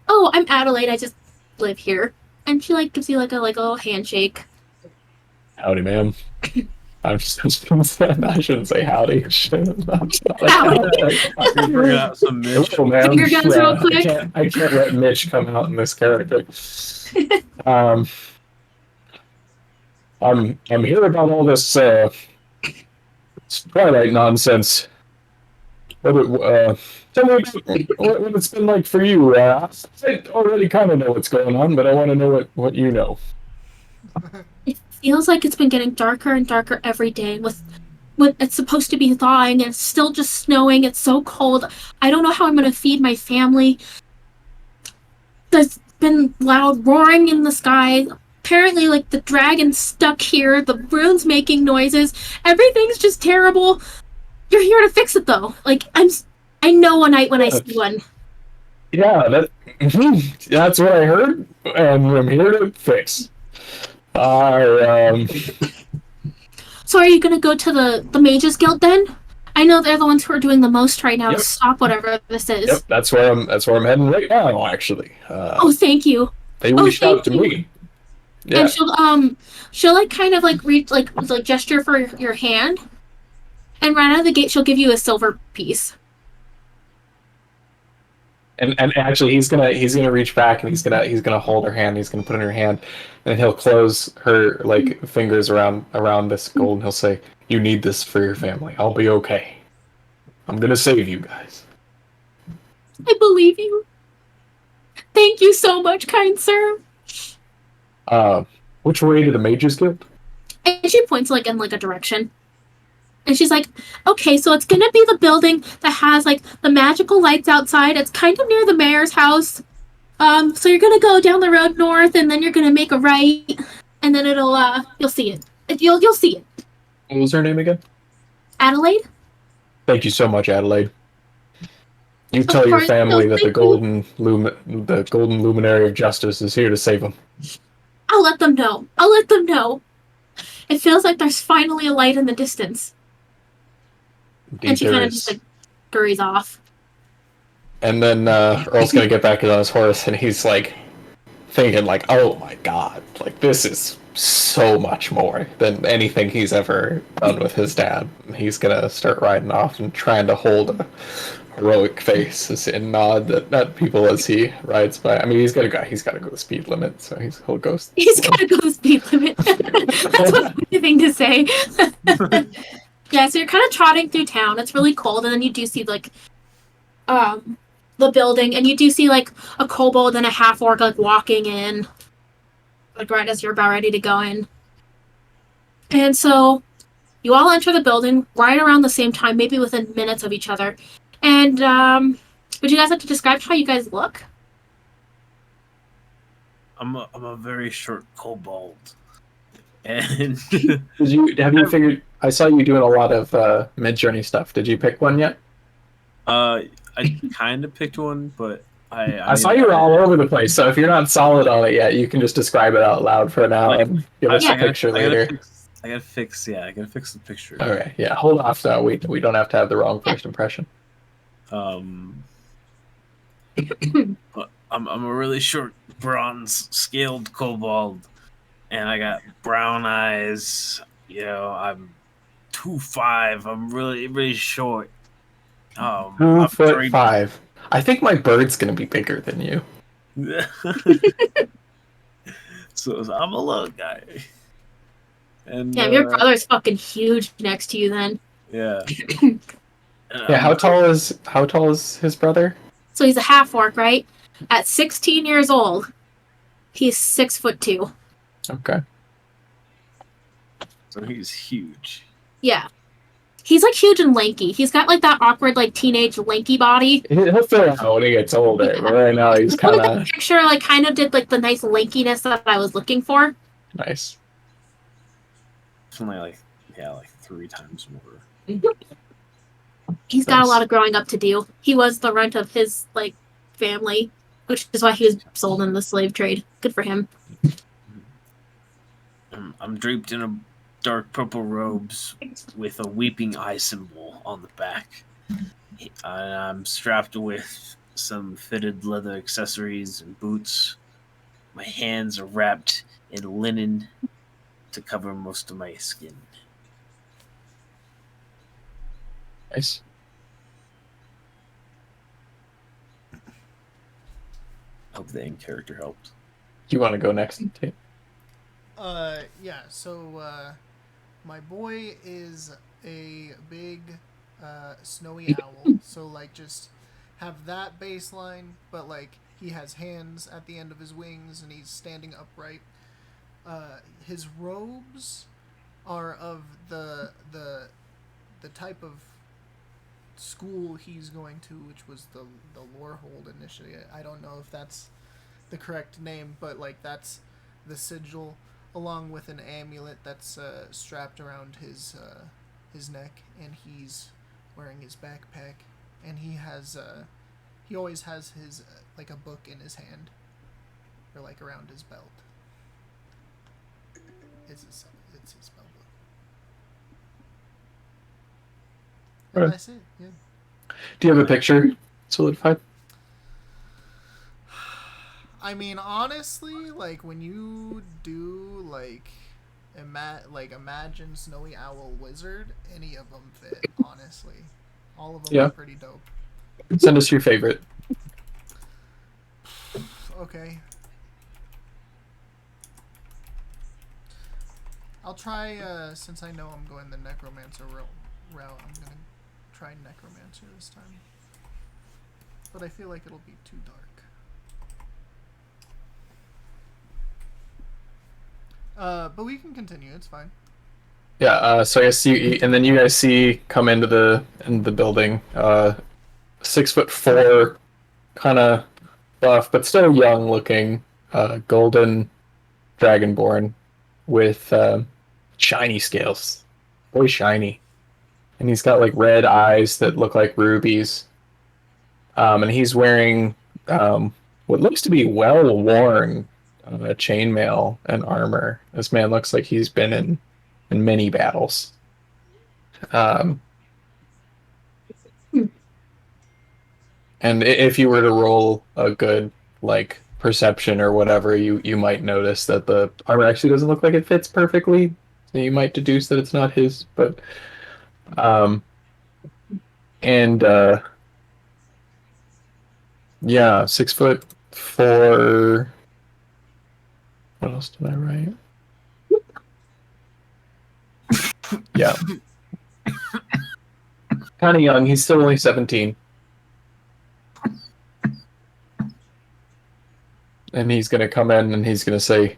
Oh, I'm Adelaide. I just live here. And she like gives you like a little handshake. Howdy, ma'am. I shouldn't say howdy. Howdy. Forgot some Mitch. Hello, ma'am. Finger guns real quick. I can't let Mitch come out in this character. I'm here about all this Twilight nonsense. Tell me what it's been like for you. I already kind of know what's going on, but I want to know what you know. It feels like it's been getting darker and darker every day with when it's supposed to be thawing and it's still just snowing. It's so cold. I don't know how I'm going to feed my family. There's been loud roaring in the sky. Apparently, like, the dragon's stuck here. The rune's making noises. Everything's just terrible. You're here to fix it, though. Like, I know a night when I see one. Yeah, that's what I heard, and I'm here to fix. So are you going to go to the Mages Guild, then? I know they're the ones who are doing the most right now to stop whatever this is. Yep, that's where I'm heading right now, actually. Oh, thank you. They reached out to me. Yeah. And she'll like kind of like reach like gesture for your hand, and right out of the gate she'll give you a silver piece. And actually he's gonna reach back and he's gonna hold her hand, he's gonna put it in her hand, and he'll close her like fingers around this gold and he'll say, "You need this for your family. I'll be okay. I'm gonna save you guys." I believe you. Thank you so much, kind sir. Which way to the Mages Guild? And she points like in like a direction. And she's like, okay, so it's gonna be the building that has like the magical lights outside. It's kind of near the mayor's house. So you're gonna go down the road north and then you're gonna make a right and then it'll you'll see it. You'll see it. What was her name again? Adelaide? Thank you so much, Adelaide. You tell your family that the golden luminary of justice is here to save them. I'll let them know. It feels like there's finally a light in the distance. Indeed, and she kind there of is. just like scurries off. And then Earl's gonna get back on his horse, and he's like thinking, like, "Oh my god, like this is so much more than anything he's ever done with his dad." And he's gonna start riding off and trying to hold a heroic face and nod at people as he rides by. I mean, he's gotta go the speed limit, so he'll go. He's gotta go the speed limit. That's one funny thing to say. Yeah, so you're kind of trotting through town. It's really cold, and then you do see like the building, and you do see like a kobold and a half orc like walking in, like right as you're about ready to go in. And so you all enter the building right around the same time, maybe within minutes of each other. And would you guys like to describe how you guys look? I'm a very short kobold, and Have you figured? I saw you doing a lot of mid-journey stuff. Did you pick one yet? I kind of picked one, but I saw you were all over the place. So if you're not solid on it yet, you can just describe it out loud for now and give us a picture later. I gotta fix the picture. Okay, yeah. Hold off, so we don't have to have the wrong first impression. I'm a really short bronze scaled kobold, and I got brown eyes. You know, I'm 2'5". I'm really, really short. 2'5". I think my bird's gonna be bigger than you. So I'm a little guy. And Yeah, your brother's fucking huge next to you then. yeah. Yeah, how tall is his brother? So he's a half orc, right? At 16 years old, he's 6'2". Okay. So he's huge. Yeah. He's like huge and lanky. He's got like that awkward like teenage lanky body. He'll figure it out when he gets older. But right now he's Look at kind the of picture, like kind of did like the nice lankiness that I was looking for. nice. It's only like 3 times more. He's got a Nice. lot of growing up to do. He was the runt of his like family, which is why he was sold in the slave trade. Good for him. I'm draped in a dark purple robes with a weeping eye symbol on the back. And I'm strapped with some fitted leather accessories and boots. My hands are wrapped in linen to cover most of my skin. Nice. Hope the in character helped. Do you want to go next? Tate? Yeah, so my boy is a big snowy owl. So like just have that baseline, but like he has hands at the end of his wings and he's standing upright. His robes are of the type of school he's going to, which was the Lorehold initially. I don't know if that's the correct name, but like that's the sigil, along with an amulet that's strapped around his neck, and he's wearing his backpack, and he always has his like a book in his hand, or like around his belt. It's his spell book. And Right. that's it. Yeah. Do you have a picture solidified? I mean, honestly, like when you do like imagine Snowy Owl Wizard, any of them fit. Honestly, all of them Yeah. are pretty dope. Send us your favorite. Okay. I'll try, since I know I'm going the Necromancer route, I'm gonna try Necromancer this time. But I feel like it'll be too dark. But we can continue, it's fine. Yeah, so I guess and then you guys see come into the building, 6'4", kind of buff, but still young looking, golden dragonborn with shiny scales, very shiny, and he's got like red eyes that look like rubies, and he's wearing what looks to be well worn chainmail and armor. This man looks like he's been in many battles. And if you were to roll a good like perception or whatever, you might notice that the armor actually doesn't look like it fits perfectly. So you might deduce that it's not his, but yeah, 6'4". What else did I write? Yeah. Kind of young. He's still only 17. And he's going to come in and he's going to say,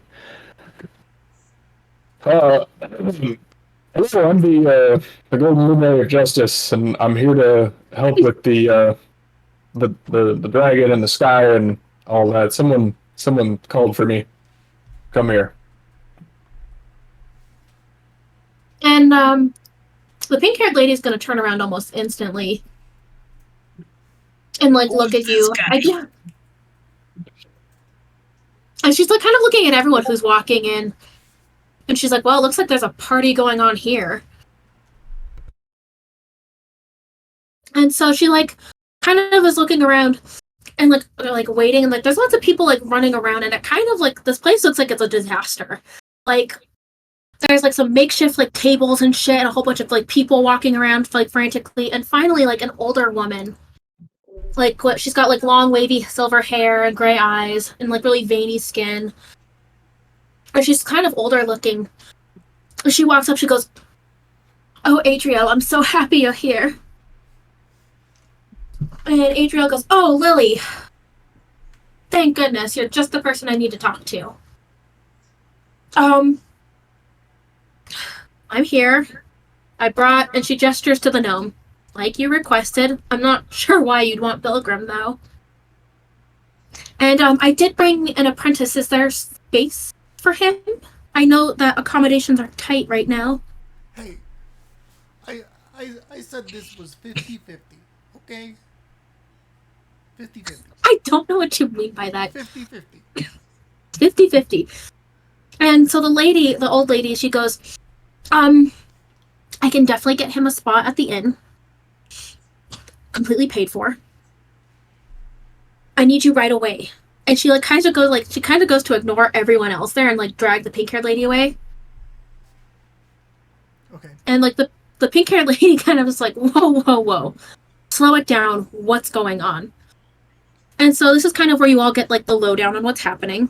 hello, I'm the Golden Luminary of Justice, and I'm here to help with the dragon and the sky and all that. Someone called for me. Come here. And the pink-haired lady's gonna turn around almost instantly and like look at you. Yeah. And she's like kind of looking at everyone who's walking in, and she's like, "Well, it looks like there's a party going on here." And so she like kind of is looking around and like waiting, and like there's lots of people like running around, and it kind of like this place looks like it's a disaster. Like there's like some makeshift like tables and shit, and a whole bunch of like people walking around like frantically, and finally like an older woman, like what she's got like long wavy silver hair and gray eyes and like really veiny skin, and she's kind of older looking. She walks up, she goes, "Oh, Adriel, I'm so happy you're here." And Adriel goes, "Oh, Lily, thank goodness, you're just the person I need to talk to. I'm here. I brought," and she gestures to the gnome, "like you requested. I'm not sure why you'd want Pilgrim, though. And I did bring an apprentice. Is there space for him? I know that accommodations are tight right now." Hey, I said this was 50-50, okay? 50-50. I don't know what you mean by that. 50-50. 50-50. And so the old lady, she goes, "I can definitely get him a spot at the inn. Completely paid for. I need you right away." And she kind of goes to ignore everyone else there and like drag the pink-haired lady away. Okay. And like the pink-haired lady kind of is like, whoa. Slow it down. What's going on? And so this is kind of where you all get like the lowdown on what's happening.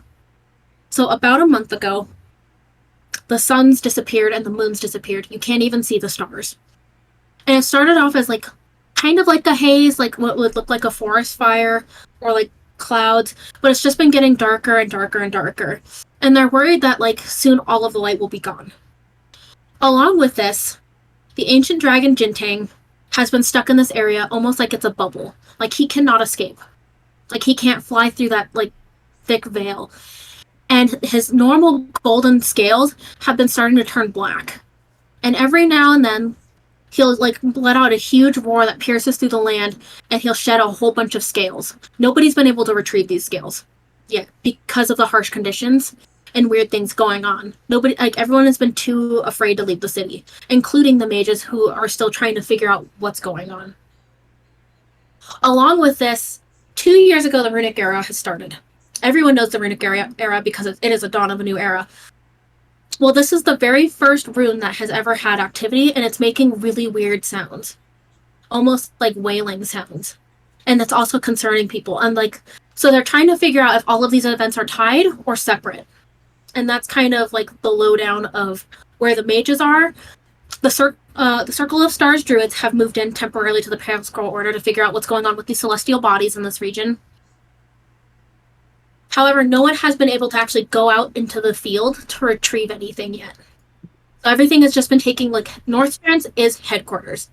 So about a month ago, the suns disappeared and the moons disappeared. You can't even see the stars. And it started off as like kind of like a haze, like what would look like a forest fire or like clouds, but it's just been getting darker and darker and darker. And they're worried that like soon all of the light will be gone. Along with this, the ancient dragon Jintang has been stuck in this area almost like it's a bubble. Like he cannot escape. Like he can't fly through that like thick veil. And his normal golden scales have been starting to turn black. And every now and then he'll like let out a huge roar that pierces through the land, and he'll shed a whole bunch of scales. Nobody's been able to retrieve these scales yet because of the harsh conditions and weird things going on. Everyone has been too afraid to leave the city, including the mages who are still trying to figure out what's going on. Along with this, 2 years ago, the Runic Era has started. Everyone knows the Runic Era because it is a dawn of a new era. Well, this is the very first rune that has ever had activity, and it's making really weird sounds. Almost like wailing sounds. And that's also concerning people. And so they're trying to figure out if all of these events are tied or separate. And that's kind of like the lowdown of where the mages are. The Circle of Stars druids have moved in temporarily to the Pale Scroll Order to figure out what's going on with these celestial bodies in this region. However, no one has been able to actually go out into the field to retrieve anything yet. So everything has just been taking, North Strands is headquarters.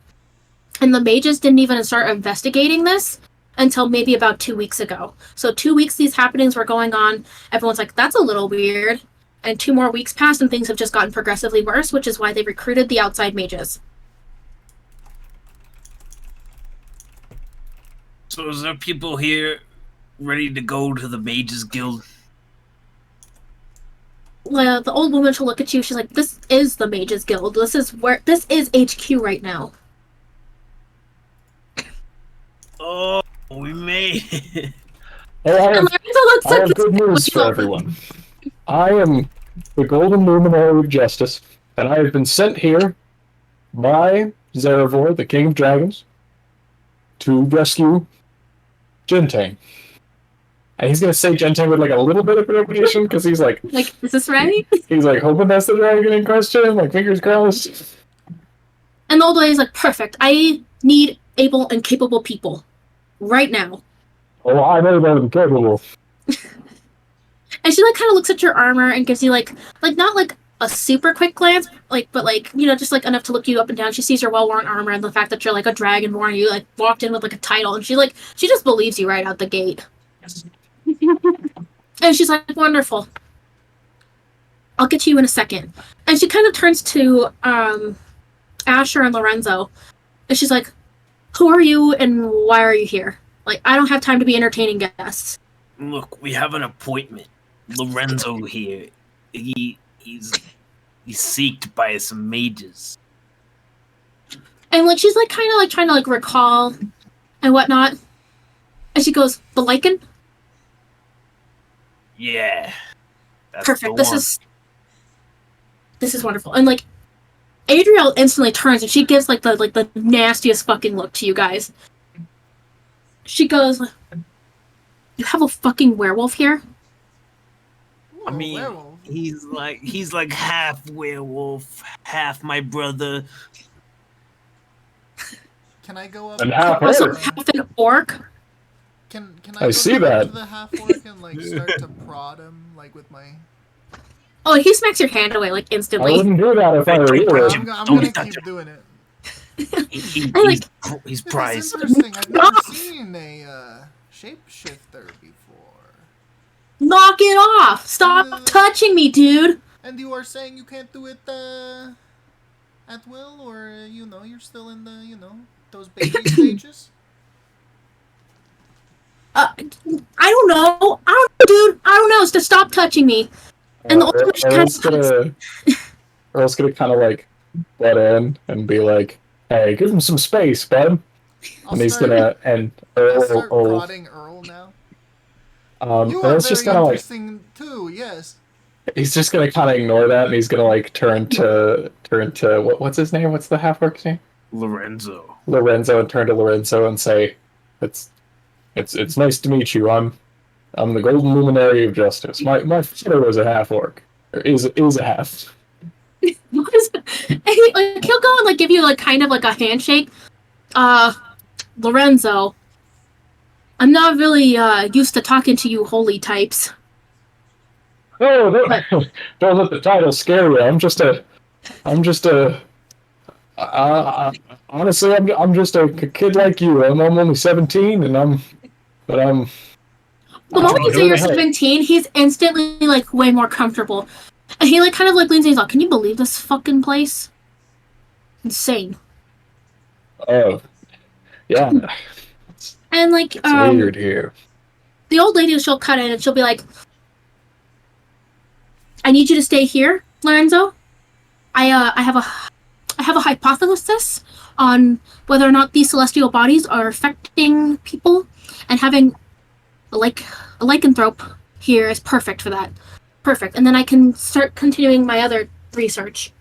And the mages didn't even start investigating this until maybe about 2 weeks ago. So 2 weeks these happenings were going on. Everyone's like, that's a little weird. And 2 more weeks passed and things have just gotten progressively worse, which is why they recruited the outside mages. So is there people here ready to go to the Mages Guild? Well, the old woman will look at you, she's like, this is the Mages Guild. This is HQ right now. Oh, we made it. I have good news for everyone. I am the Golden Luminary of Justice, and I have been sent here by Zarevor, the King of Dragons, to rescue Jintang. And he's going to say Jintang with a little bit of interpretation, because he's like... is this right? He's hoping that's the dragon in question, fingers crossed. And the old lady's like, perfect. I need able and capable people. Right now. Oh, I know that I'm capable. And she kind of looks at your armor and gives you not a super quick glance, but just enough to look you up and down. She sees your well-worn armor and the fact that you're a Dragonborn. You walked in with a title, and she just believes you right out the gate. And she's like, wonderful. I'll get to you in a second. And she kind of turns to Asher and Lorenzo, and she's like, who are you and why are you here? I don't have time to be entertaining guests. Look, we have an appointment. Lorenzo here. He's seeked by some mages. And she's kind of trying to recall and whatnot. And she goes, the lichen? Yeah. That's perfect. The one. This is wonderful. And Adriel instantly turns and she gives the nastiest fucking look to you guys. She goes, you have a fucking werewolf here? Ooh, I mean, werewolf. he's half werewolf, half my brother. Can I go up? And half Also orc. half an orc? Can I I see go that. to the half orc and start to prod him with my? Oh, he smacks your hand away I instantly. wouldn't do that if I were you. I'm gonna keep doing it. He's This is prized. interesting. I've never seen a shapeshifter before. Knock it off! Stop touching me, dude! And you are saying you can't do it at will, or you're still in the those baby stages. I don't know. Dude. I don't know. So stop touching me. And the ultimate she Earl's gonna kind of butt in and be like, "Hey, give him some space, bud." I'll And he's start, gonna and I'll start Earl. prodding Earl now. You are Earl's very just gonna interesting too. Yes. he's just gonna kind of ignore that, and he's gonna turn to what's his name? What's the half orc's name? Lorenzo. Lorenzo, and turn to Lorenzo and say, "It's nice to meet you. I'm the Golden Luminary of Justice. My father was a half orc, or is a half." What is it? And he'll go and like give you like kind of like a handshake. Lorenzo, I'm not really used to talking to you holy types. Oh, don't let the title scare you. Honestly, I'm just a kid like you. I'm only 17, and I'm. The moment you say you're 17, he's instantly like way more comfortable. And he like kind of like leans in, he's like, can you believe this fucking place? Insane. Oh, yeah. And like It's weird here. The old lady, she'll cut in and she'll be like, I need you to stay here, Lorenzo. I have a hypothesis on whether or not these celestial bodies are affecting people, and having a lycanthrope here is perfect for that. Perfect. And then I can start continuing my other research.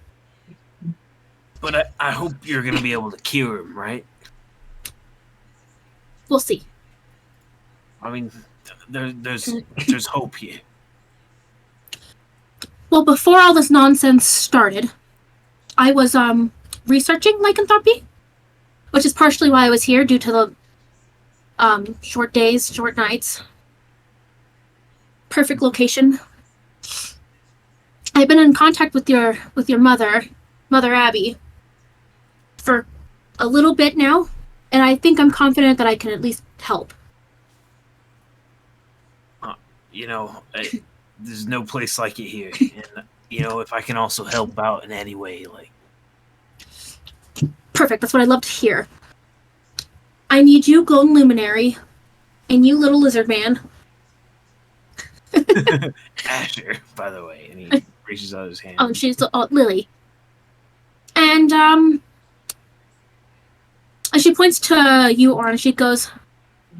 But I hope you're going to be able to cure him, right? We'll see. I mean, there's hope here. Well, before all this nonsense started, I was researching lycanthropy, which is partially why I was here, due to the short days, short nights. Perfect location. I've been in contact with your Mother Abby, for a little bit now, and I think I'm confident that I can at least help. There's no place like it here, and if I can also help out in any way, like. Perfect. That's what I'd love to hear. I need you, Golden Luminary, and you, little lizard man. Asher, by the way, and he reaches out his hand. Oh, she's Lily. And she points to you, Ornn. She goes,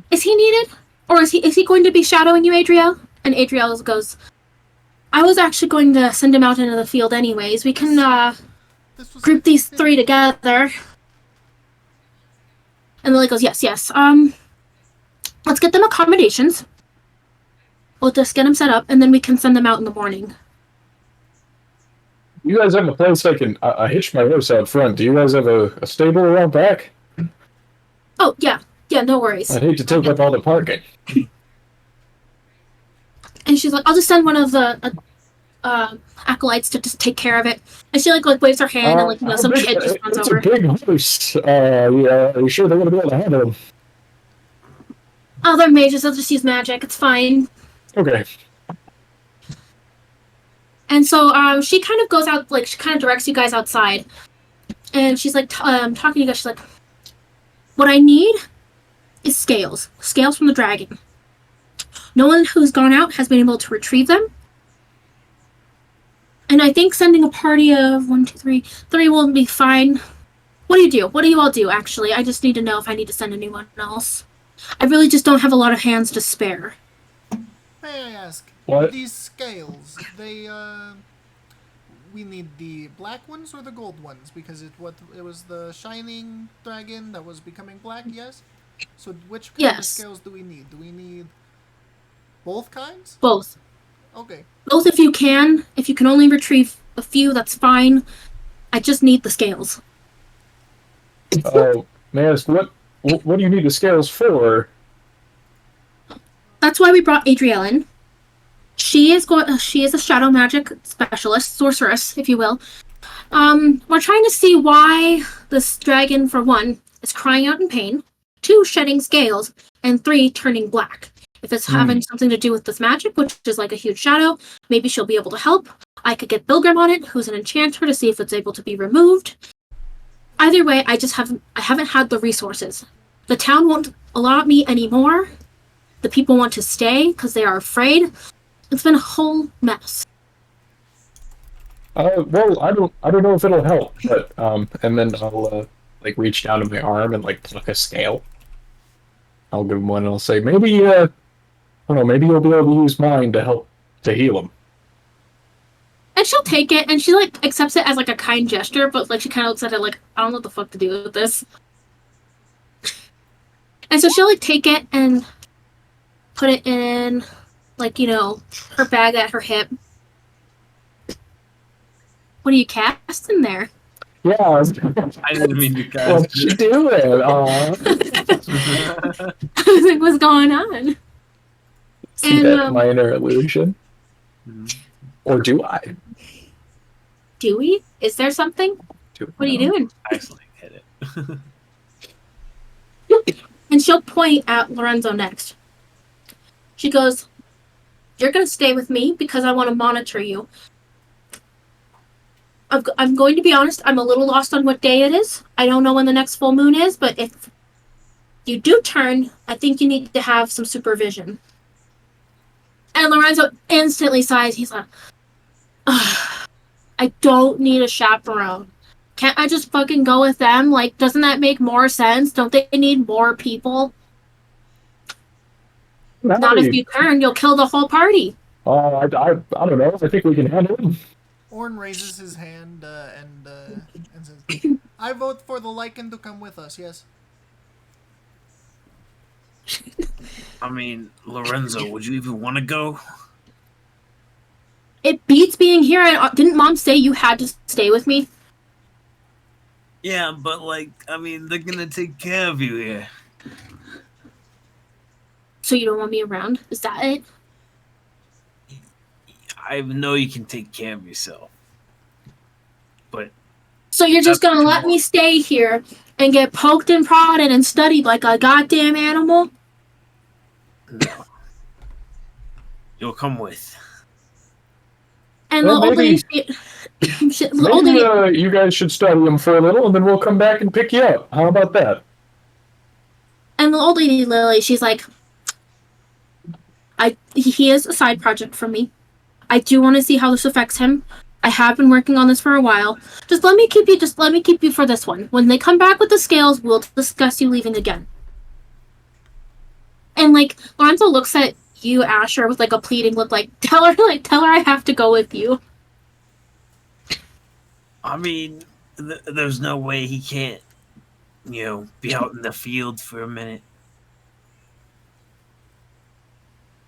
"Is he needed, or is he going to be shadowing you, Adriel?" And Adriel goes, "I was actually going to send him out into the field, anyways. We can group these three together." And Lily goes, "Yes. Let's get them accommodations. We'll just get them set up, and then we can send them out in the morning." You guys have a place I can hitch my horse out front. Do you guys have a stable around back? Oh, yeah, no worries. I'd hate to take up all the parking. And she's like, "I'll just send one of the acolytes to just take care of it." And she like waves her hand, and some kid just runs over. It's a big horse. Are you sure they're going to be able to handle him? Oh, they're mages. They'll just use magic. It's fine. Okay. And so she kind of goes out, like, she kind of directs you guys outside. And she's like, talking to you guys, she's like, "What I need is scales. Scales from the dragon. No one who's gone out has been able to retrieve them. And I think sending a party of 1, 2, 3 will be fine. What do you do? What do you all do, actually? I just need to know if I need to send anyone else. I really just don't have a lot of hands to spare." May I ask, What? these scales, we need the black ones or the gold ones? Because it was the shining dragon that was becoming black, yes? So which kind of scales do we need? Do we need both kinds? Both. Okay. Both if you can. If you can only retrieve a few, that's fine. I just need the scales. May I ask, what do you need the scales for? That's why we brought Adriel in. She is a shadow magic specialist, sorceress, if you will. We're trying to see why this dragon, for 1, is crying out in pain, 2, shedding scales, and 3, turning black. If it's having something to do with this magic, which is like a huge shadow, maybe she'll be able to help. I could get Bilgrim on it, who's an enchanter, to see if it's able to be removed. Either way, I haven't had the resources. The town won't allow me anymore. The people want to stay because they are afraid. It's been a whole mess. Well, I don't know if it'll help, but and then I'll reach down to my arm and pluck a scale. I'll give him one, and I'll say, maybe I don't know, maybe you'll be able to use mine to help to heal him. And she'll take it, and she accepts it as a kind gesture, but she kind of looks at it I don't know what the fuck to do with this. And so she'll take it and put it in her bag at her hip. What do you cast in there? Yeah, I didn't mean to cast what you doing? Aw. I was like, what's going on? See And, that minor illusion? Or do I? Do we? Is there something? What are you doing? I accidentally hit it. And she'll point at Lorenzo next. She goes, "You're going to stay with me because I want to monitor you. I'm going to be honest, I'm a little lost on what day it is. I don't know when the next full moon is, but if you do turn, I think you need to have some supervision." And Lorenzo instantly sighs. He's like, "Ugh, I don't need a chaperone. Can't I just fucking go with them? Like, doesn't that make more sense? Don't they need more people? Not if you turn, you'll kill the whole party." I don't know. I think we can handle it. Ornn raises his hand and says, "I vote for the Lycan to come with us, yes." I mean, Lorenzo, would you even want to go? It beats being here. And didn't Mom say you had to stay with me? Yeah, but I mean, they're gonna take care of you here. So you don't want me around? Is that it? I know you can take care of yourself, but So you're just That's gonna let me stay here and get poked and prodded and studied like a goddamn animal? no. You'll come with. And Well, the old maybe- lady, the old Maybe lady, you guys should study him for a little, and then we'll come back and pick you up. How about that? and the old lady Lily, she's like, he is a side project for me. I do want to see how this affects him. I have been working on this for a while. Just let me keep you for this one. When they come back with the scales, we'll discuss you leaving again. And Lorenzo looks at you, Asher, with a pleading look, tell her I have to go with you. I mean, there's no way he can't, be out in the field for a minute.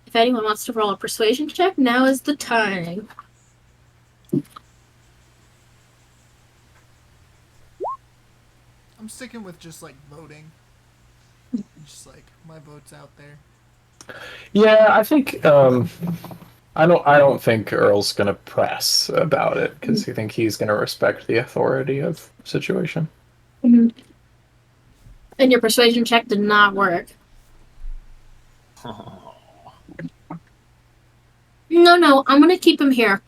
If anyone wants to roll a persuasion check, now is the time. I'm sticking with just voting. Just my vote's out there. Yeah, I think I don't think Earl's gonna press about it because I think he's gonna respect the authority of the situation. Mm-hmm. And your persuasion check did not work. No, I'm gonna keep him here.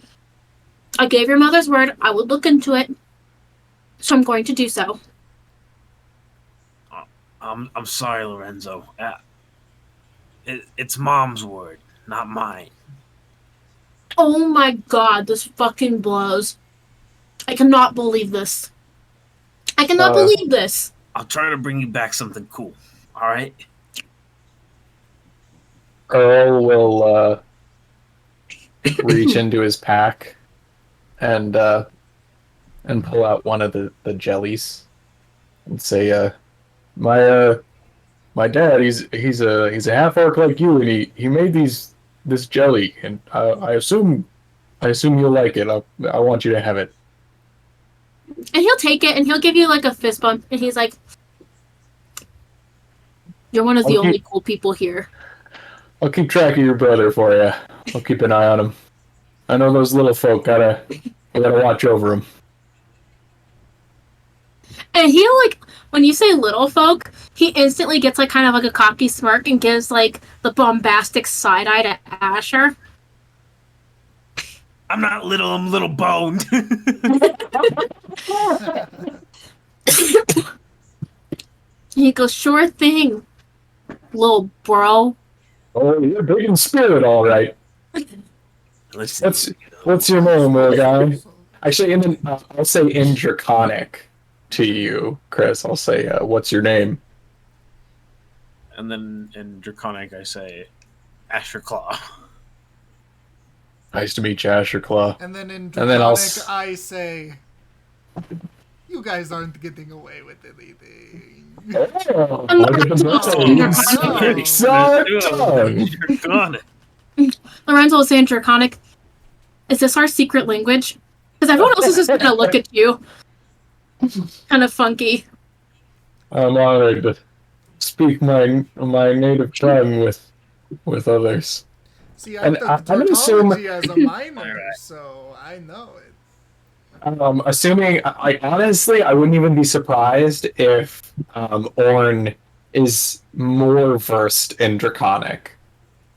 I gave your mother's word I would look into it, so I'm going to do so. I'm sorry, Lorenzo. It's Mom's word, not mine. Oh my god, this fucking blows. I cannot believe this. I cannot believe this. I'll try to bring you back something cool. All right? Earl will reach into his pack and pull out one of the jellies and say, my dad, he's a half orc like you, and he made this jelly, and I assume you'll like it. I want you to have it. And he'll take it and he'll give you a fist bump, and he's like, "You're one of the only cool people here." I'll keep track of your brother for you. I'll keep an eye on him. I know those little folk gotta watch over him. And he'll when you say little folk, he instantly gets kind of a cocky smirk and gives the bombastic side eye to Asher. I'm not little, I'm little boned. He goes, "Sure thing, little bro." Oh, you're big in spirit, all right. What's your name, little guy? Actually, I'll say in Draconic to you, Chris. I'll say, what's your name? And then in Draconic, I say, Asher Claw. Nice to meet you, Asher Claw. And then in And then Draconic, I say, "You guys aren't getting away with anything." Oh, I'm not look at talking the Draconic. Draconic. Lorenzo was saying Draconic. Is this our secret language? Because everyone else is just gonna look at you. kind of funky. I'm honored to speak my native tongue with others. See, I And took I'm gonna assume, tautology as a minor, so I know it. assuming, like honestly, I wouldn't even be surprised if Ornn is more versed in Draconic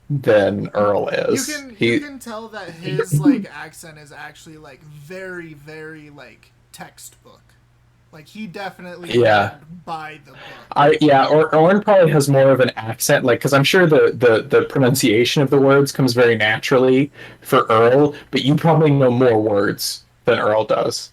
than Earl is. You can tell that his like accent is actually like very, very like textbook. Like he definitely read by the book. Ornn probably has more of an accent, like because I'm sure the pronunciation of the words comes very naturally for Earl, but you probably know more words than Earl does.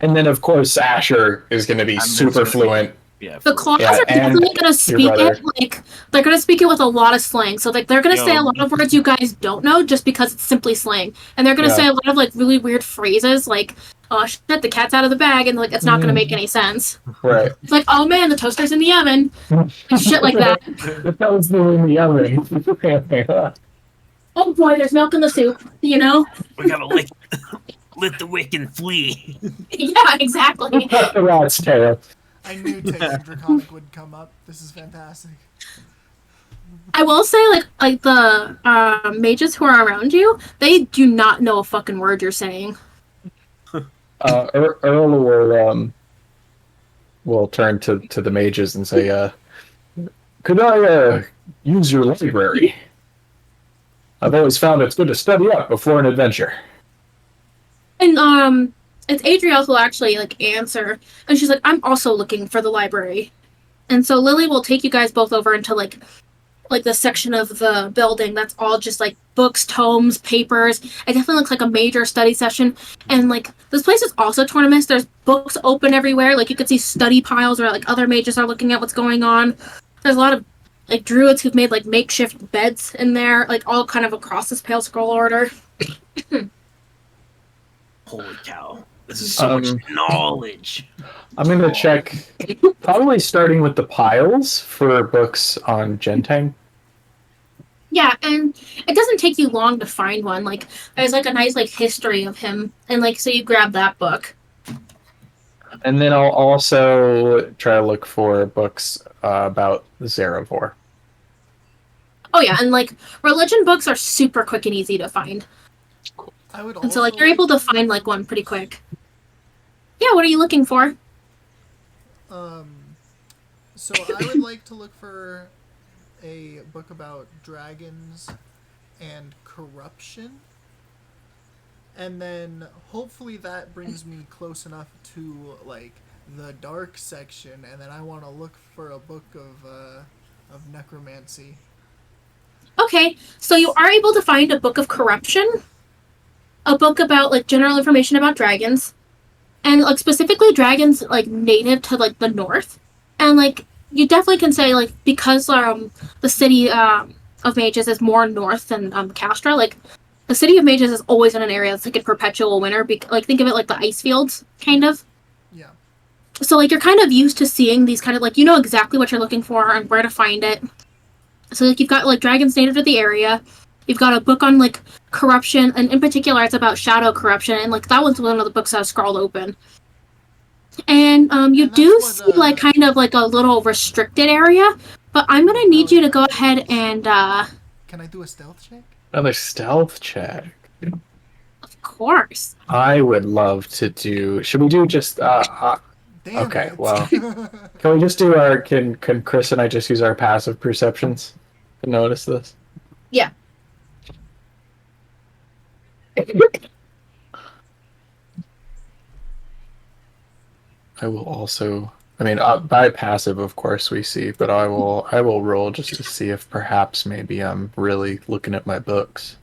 And then of course Asher is going to be super fluent. Yeah, The claws are definitely going to speak it, like, they're going to speak it with a lot of slang. So, like, they're going to say a lot of words you guys don't know just because it's simply slang. And they're going to say a lot of, like, really weird phrases, like, oh, shit, the cat's out of the bag, and, like, it's not going to make any sense. Right. It's like, oh, man, the toaster's in the oven. Like, shit like that. The toaster in the oven. Oh, boy, there's milk in the soup, you know? We gotta let the wick and flee. Yeah, exactly. The rat's tail. I knew Taste of Draconic would come up. This is fantastic. I will say, like the mages who are around you, they do not know a fucking word you're saying. Earl will turn to the mages and say, could I use your library? I've always found it's good to study up before an adventure. And it's Adriel who will actually like answer, and she's like, I'm also looking for the library. And so Lily will take you guys both over into like the section of the building that's all just like books, tomes, papers. It definitely looks like a major study session. And like this place is also tournaments. There's books open everywhere. Like you could see study piles where like other mages are looking at what's going on. There's a lot of like druids who've made like makeshift beds in there, like all kind of across this pale scroll order. Holy cow. This is so much knowledge. I'm going to check, probably starting with the piles for books on Gentang. Yeah, and it doesn't take you long to find one. Like, there's like a nice like history of him, and like so you grab that book. And then I'll also try to look for books about Zarevor. Oh yeah, and like religion books are super quick and easy to find. I would And so like you're able to find like one pretty quick. Yeah, what are you looking for? So I would like to look for a book about dragons and corruption. And then hopefully that brings me close enough to like the dark section, and then I want to look for a book of necromancy. Okay, so you are able to find a book of corruption, a book about like general information about dragons, and like specifically dragons like native to like the north. And like you definitely can say like because the city of mages is more north than Castra, like the city of mages is always in an area that's like in perpetual winter. Like think of it like the ice fields, kind of. Yeah. So like you're kind of used to seeing these kind of like you know exactly what you're looking for and where to find it. So like you've got like dragons native to the area. You've got a book on like corruption, and in particular it's about shadow corruption, and like that one's one of the books that I've scrawled open. And you do see like kind of like a little restricted area, but I'm gonna need you to go ahead and Can I do a stealth check? Another stealth check. of course. I would love to do. Should we do just? Damn okay, it. well, can we just do our? Can Chris and I just use our passive perceptions to notice this? Yeah. I will also. I mean, by passive, of course, we see, but I will roll just to see if perhaps maybe I'm really looking at my books.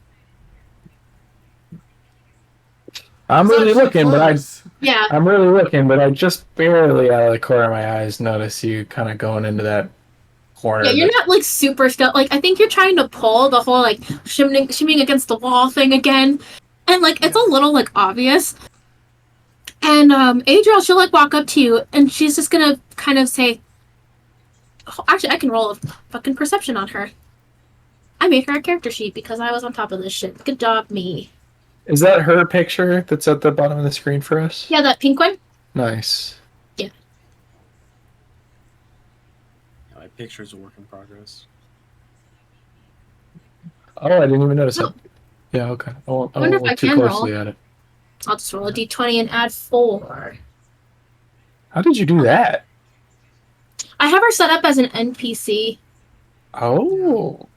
I'm really looking, but I just barely out of the corner of my eyes notice you kind of going into that corner. Yeah, you're not like super stealth. Like I think you're trying to pull the whole like shimmying against the wall thing again, and like it's a little like obvious. And Adriel, she'll like walk up to you, and she's just gonna kind of say, oh, "Actually, I can roll a fucking perception on her. I made her a character sheet because I was on top of this shit. Good job, me." Is that her picture that's at the bottom of the screen for us? Yeah, that pink one. Nice. My picture's a work in progress. Oh, I didn't even notice Oh. it. Yeah, okay. I won't wonder if I look too can closely roll. at it. I'll just roll a d20 and add 4. How did you do that? I have her set up as an NPC. Oh.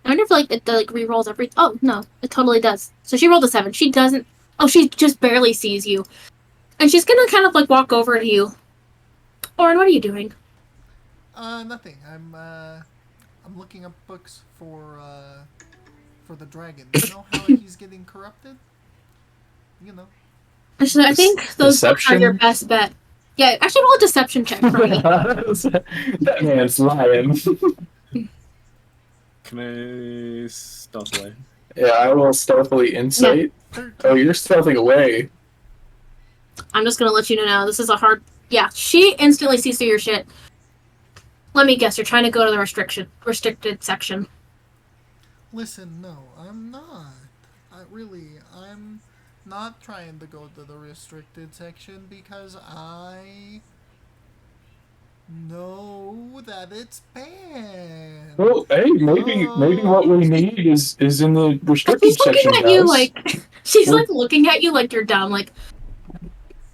I wonder if it re-rolls every. Oh no, it totally does. So she rolled a 7. She doesn't. Oh, she just barely sees you, and she's gonna kind of walk over to you. Ornn, what are you doing? Nothing. I'm looking up books for the dragon. You know how he's getting corrupted? You know. Actually, I think those books are your Deception? best bet. Yeah, actually roll a deception check for me. That man's lying. Can I stealth away? Yeah, I will stealthily insight. 13. Oh, you're stealthing away. I'm just gonna let you know now. This is a hard. Yeah, she instantly sees through your shit. Let me guess. You're trying to go to the restricted section. Listen, no, I'm not. I'm not trying to go to the restricted section because I know that it's banned. Well, hey, maybe what we need is in the restricted She's looking section, at you guys. she's looking at you like you're dumb.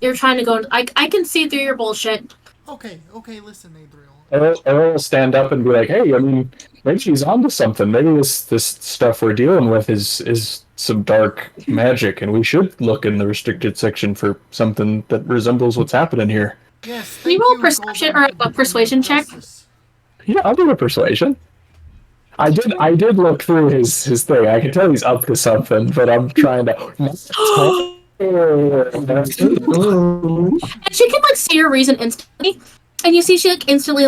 You're trying to go. I can see through your bullshit. Okay, listen, Adriel. Earl will stand up and be like, "Hey, I mean, maybe she's onto something. Maybe this stuff we're dealing with is some dark magic, and we should look in the restricted section for something that resembles what's happening here." Yes, Can you thank roll you, perception Golden or a persuasion check? Justice. Yeah, I'll do a persuasion. I did look through his thing. I can tell he's up to something, but I'm trying to. And she can see your reason instantly, and you see she instantly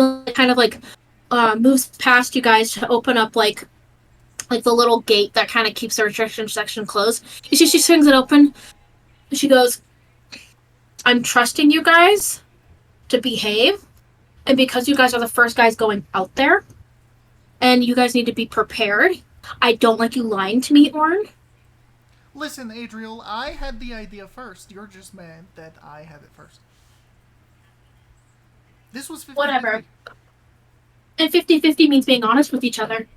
moves past you guys to open up the little gate that kind of keeps the restriction section closed. You see she swings it open, and she goes, "I'm trusting you guys to behave, and because you guys are the first guys going out there, and you guys need to be prepared. I don't like you lying to me, Ornn." Listen, Adriel, I had the idea first. You're just mad that I had it first. This was 50-50. Whatever. And 50-50 means being honest with each other.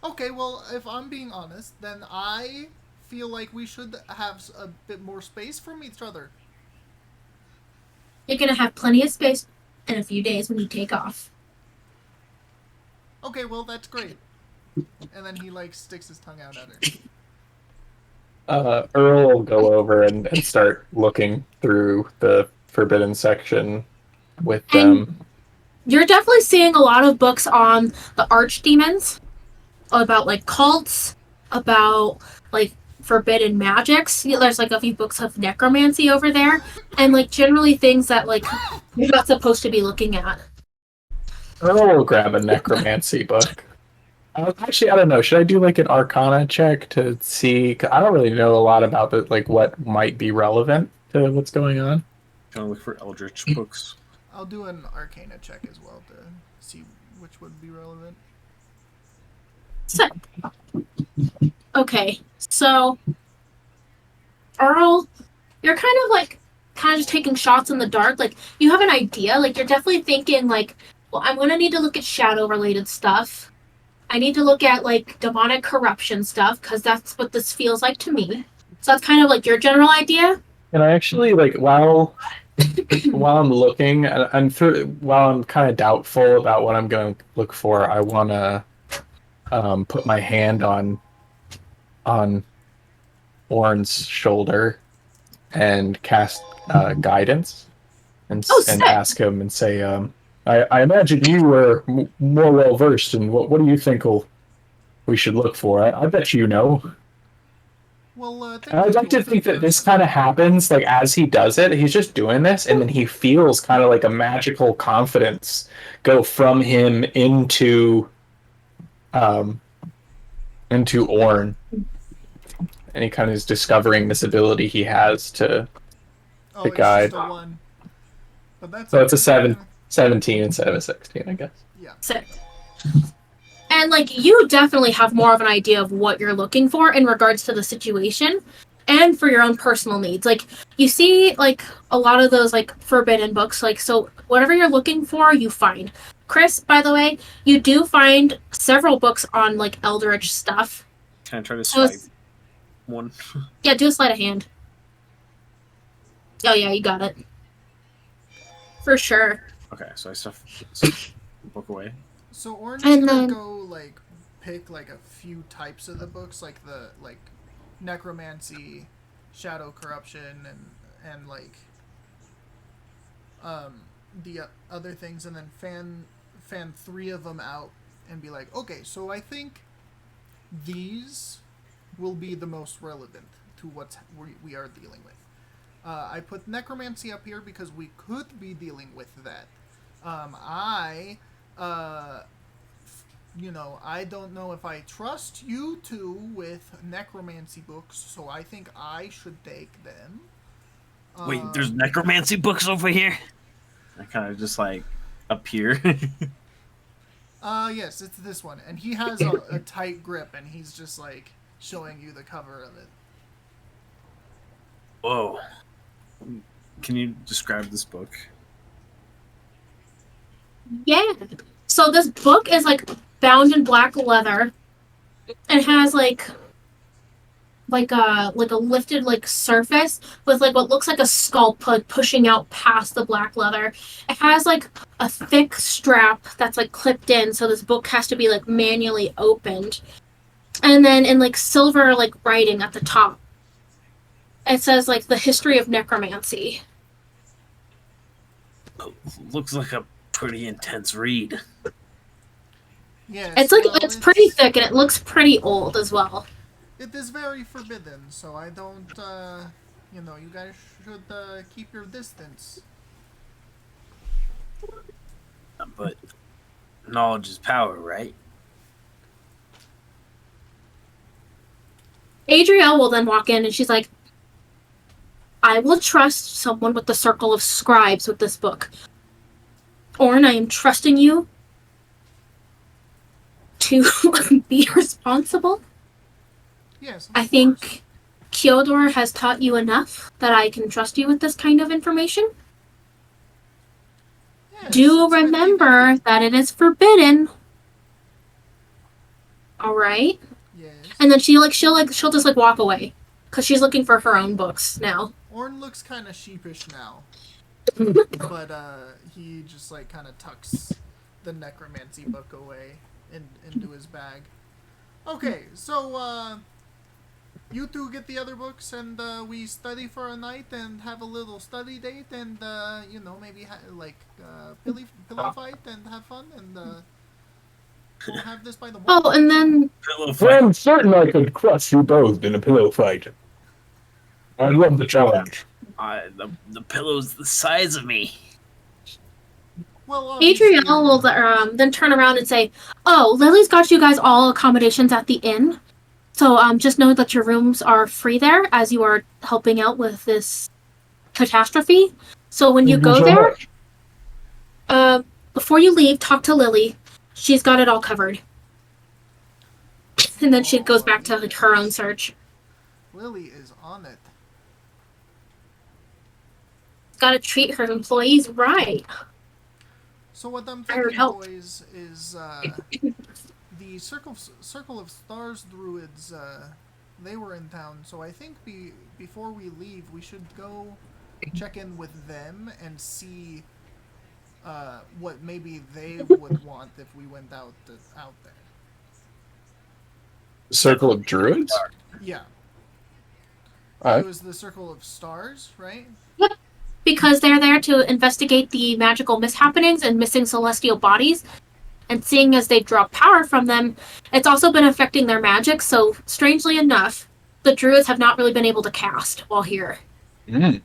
Okay, well, if I'm being honest, then I feel like we should have a bit more space from each other. You're gonna have plenty of space in a few days when you take off. Okay, well, that's great. And then he, sticks his tongue out at her. Earl will go over and start looking through the forbidden section with them. You're definitely seeing a lot of books on the archdemons, about cults, about forbidden magics. There's a few books of necromancy over there, and generally things that you're not supposed to be looking at. Earl will grab a necromancy book. Actually, I don't know. Should I do an Arcana check to see? 'Cause I don't really know a lot about what might be relevant to what's going on. Gonna look for Eldritch books. I'll do an Arcana check as well to see which would be relevant. So, okay, so Earl, you're kind of just taking shots in the dark. You have an idea. You're definitely thinking well, I'm gonna need to look at shadow related stuff. I need to look at demonic corruption stuff because that's what this feels like to me. So that's kind of your general idea. And I actually while I'm looking and while I'm kind of doubtful about what I'm going to look for, I want to put my hand on Ornn's shoulder and cast guidance and ask him and say, I imagine you were more well versed in what do you think we should look for? I bet you know. Well, I'd like to think that this kind of happens as he does it. He's just doing this, and then he feels kind of a magical confidence go from him into Ornn, and he kind of is discovering this ability he has to guide. It's just a 1. But that's So it's a 17 instead of a 16, I guess. Yeah. Sick. And you definitely have more of an idea of what you're looking for in regards to the situation. and for your own personal needs. Like, you see, like, a lot of those, like, forbidden books, like, so whatever you're looking for, you find. Chris, by the way, you do find several books on, like, Eldritch stuff. Can I try to So swipe it's- one? yeah, do a sleight of hand. Oh, yeah, you got it. For sure. Okay, so I stuff the book away. So Ornn's And gonna then- go like pick like a few types of the books, like the necromancy, shadow corruption, and like the other things, and then fan 3 of them out and be like, okay, so I think these will be the most relevant to what we are dealing with. I put necromancy up here because we could be dealing with that. I don't know if I trust you two with necromancy books, so I think I should take them. Wait, there's necromancy books over here? I kind of just like appear. Yes, it's this one, and he has a tight grip, and he's just like showing you the cover of it. Whoa. Can you describe this book? Yeah. So this book is like bound in black leather and has like a lifted like surface with like what looks like a skull pushing out past the black leather. It has like a thick strap that's like clipped in, so this book has to be like manually opened. And then in like silver like writing at the top, it says like the history of necromancy. Looks like a pretty intense read. Yes, It's like well, it's pretty thick and it looks pretty old as well. It is very forbidden, so I don't, you guys should keep your distance. But knowledge is power, right? Adrielle will then walk in and she's like, I will trust someone with the circle of scribes with this book. Ornn, I am trusting you to be responsible. Yes, of I course. think Kyodor has taught you enough that I can trust you with this kind of information. Yes, Do it's remember that it is forbidden. All right? Yes. And then she'll just like walk away cuz she's looking for her own books now. Ornn looks kind of sheepish now, but he just like kind of tucks the necromancy book away into his bag. Okay, so you two get the other books, and we study for a night and have a little study date, and maybe pillow fight and have fun, and we'll have this by the wall. Oh, and then Pillow Well, fight. I'm certain I could crush you both in a pillow fight. I love the challenge. The pillow's the size of me. Well, obviously- Adrielle will then turn around and say, "Oh, Lily's got you guys all accommodations at the inn. So just know that your rooms are free there as you are helping out with this catastrophe. So when you Thank go so there, much. before you leave, talk to Lily. She's got it all covered." And then she goes back to like, her own search. Lily is on it. Got to treat her employees right. So what I'm I heard thinking, help. boys, is the Circle of Stars druids. They were in town, so I think before we leave, we should go check in with them and see what maybe they would want if we went out there. Circle of Druids? Yeah, Alright. it was the Circle of Stars, right? Because they're there to investigate the magical mishappenings and missing celestial bodies. And seeing as they draw power from them, it's also been affecting their magic, so strangely enough, the druids have not really been able to cast while here. Mm.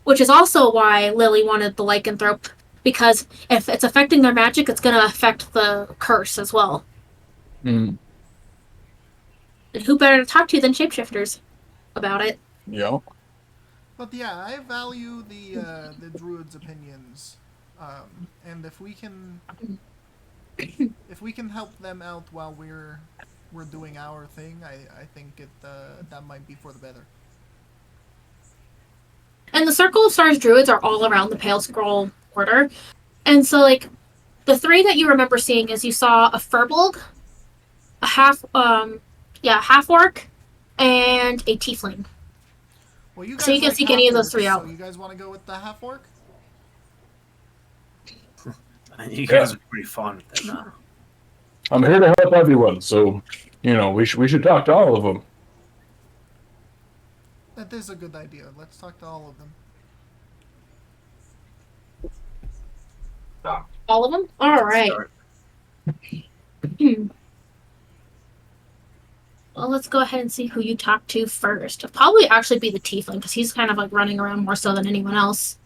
Which is also why Lily wanted the lycanthrope, because if it's affecting their magic, it's going to affect the curse as well. Mm. And who better to talk to than shapeshifters about it? Yeah. But yeah, I value the druids' opinions, and if we can help them out while we're we're doing our thing, I think that might be for the better. And the Circle of Stars druids are all around the Pale Scroll Order. And so, like, the three that you remember seeing is you saw a Furbolg, a half orc, and a tiefling. Well, you guys So you can like seek any of those half-orcs, three out. So you guys want to go with the half orc? You guys are pretty fond of them, huh? I'm here to help everyone, so we should talk to all of them. That is a good idea. Let's talk to all of them. All of them? All right. Start. Well, let's go ahead and see who you talk to first. It'll probably actually be the tiefling, because he's kind of like running around more so than anyone else.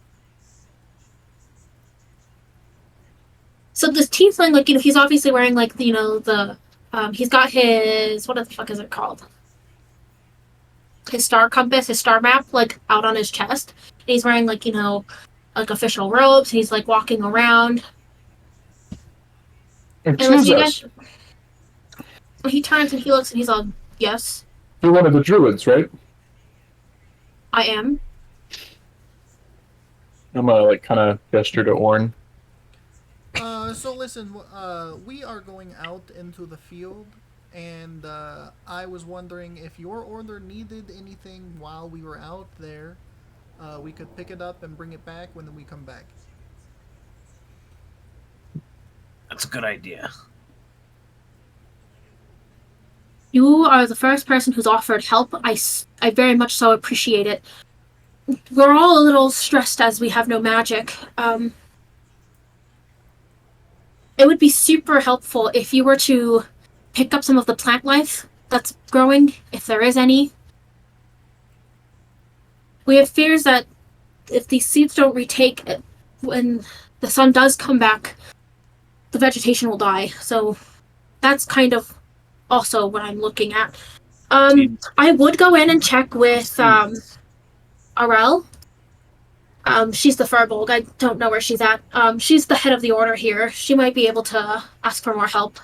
So this tiefling, like, he's obviously wearing, like, he's got his, what the fuck is it called? His star compass, his star map, like, out on his chest. And he's wearing, like, like, official robes. He's, like, walking around. Excuse us. He turns and he looks and he's all, yes, You're one of the druids, right? I am. I'm gonna, like, kind of gesture to Ornn. So listen, we are going out into the field, and I was wondering if your order needed anything while we were out there. We could pick it up and bring it back when we come back. That's a good idea. You are the first person who's offered help. I very much so appreciate it. We're all a little stressed as we have no magic. It would be super helpful if you were to pick up some of the plant life that's growing, if there is any. We have fears that if these seeds don't retake, when the sun does come back, the vegetation will die. So that's kind of also what I'm looking at. I would go in and check with Earl. She's the Furbolg. I don't know where she's at. She's the head of the order here. She might be able to ask for more help.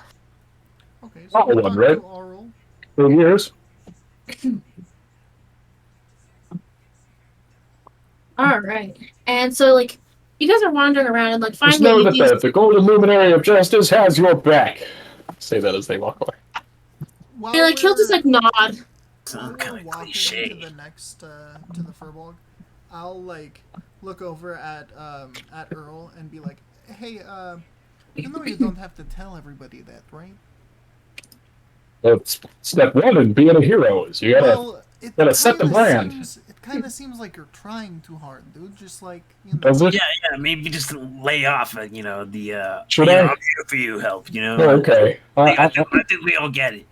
Okay, so Not we'll one, talk right? to Earl. 2 years. All right. And so, like, you guys are wandering around and, like, Just finally know that the Golden Luminary of Justice has your back. Say that as they walk away. While and, like, he'll just, like, nod. while Sounds we're kind of walking cliche. to the next to the Furbolg, I'll like look over at Earl and be like, "Hey, you know you don't have to tell everybody that, right?" That's step one in being a hero is you gotta set the kinda brand. it kind of seems like you're trying too hard, dude. Just like Does it? Yeah, maybe just lay off, the Should I? I'm here for you help, Oh, okay. I think we all get it.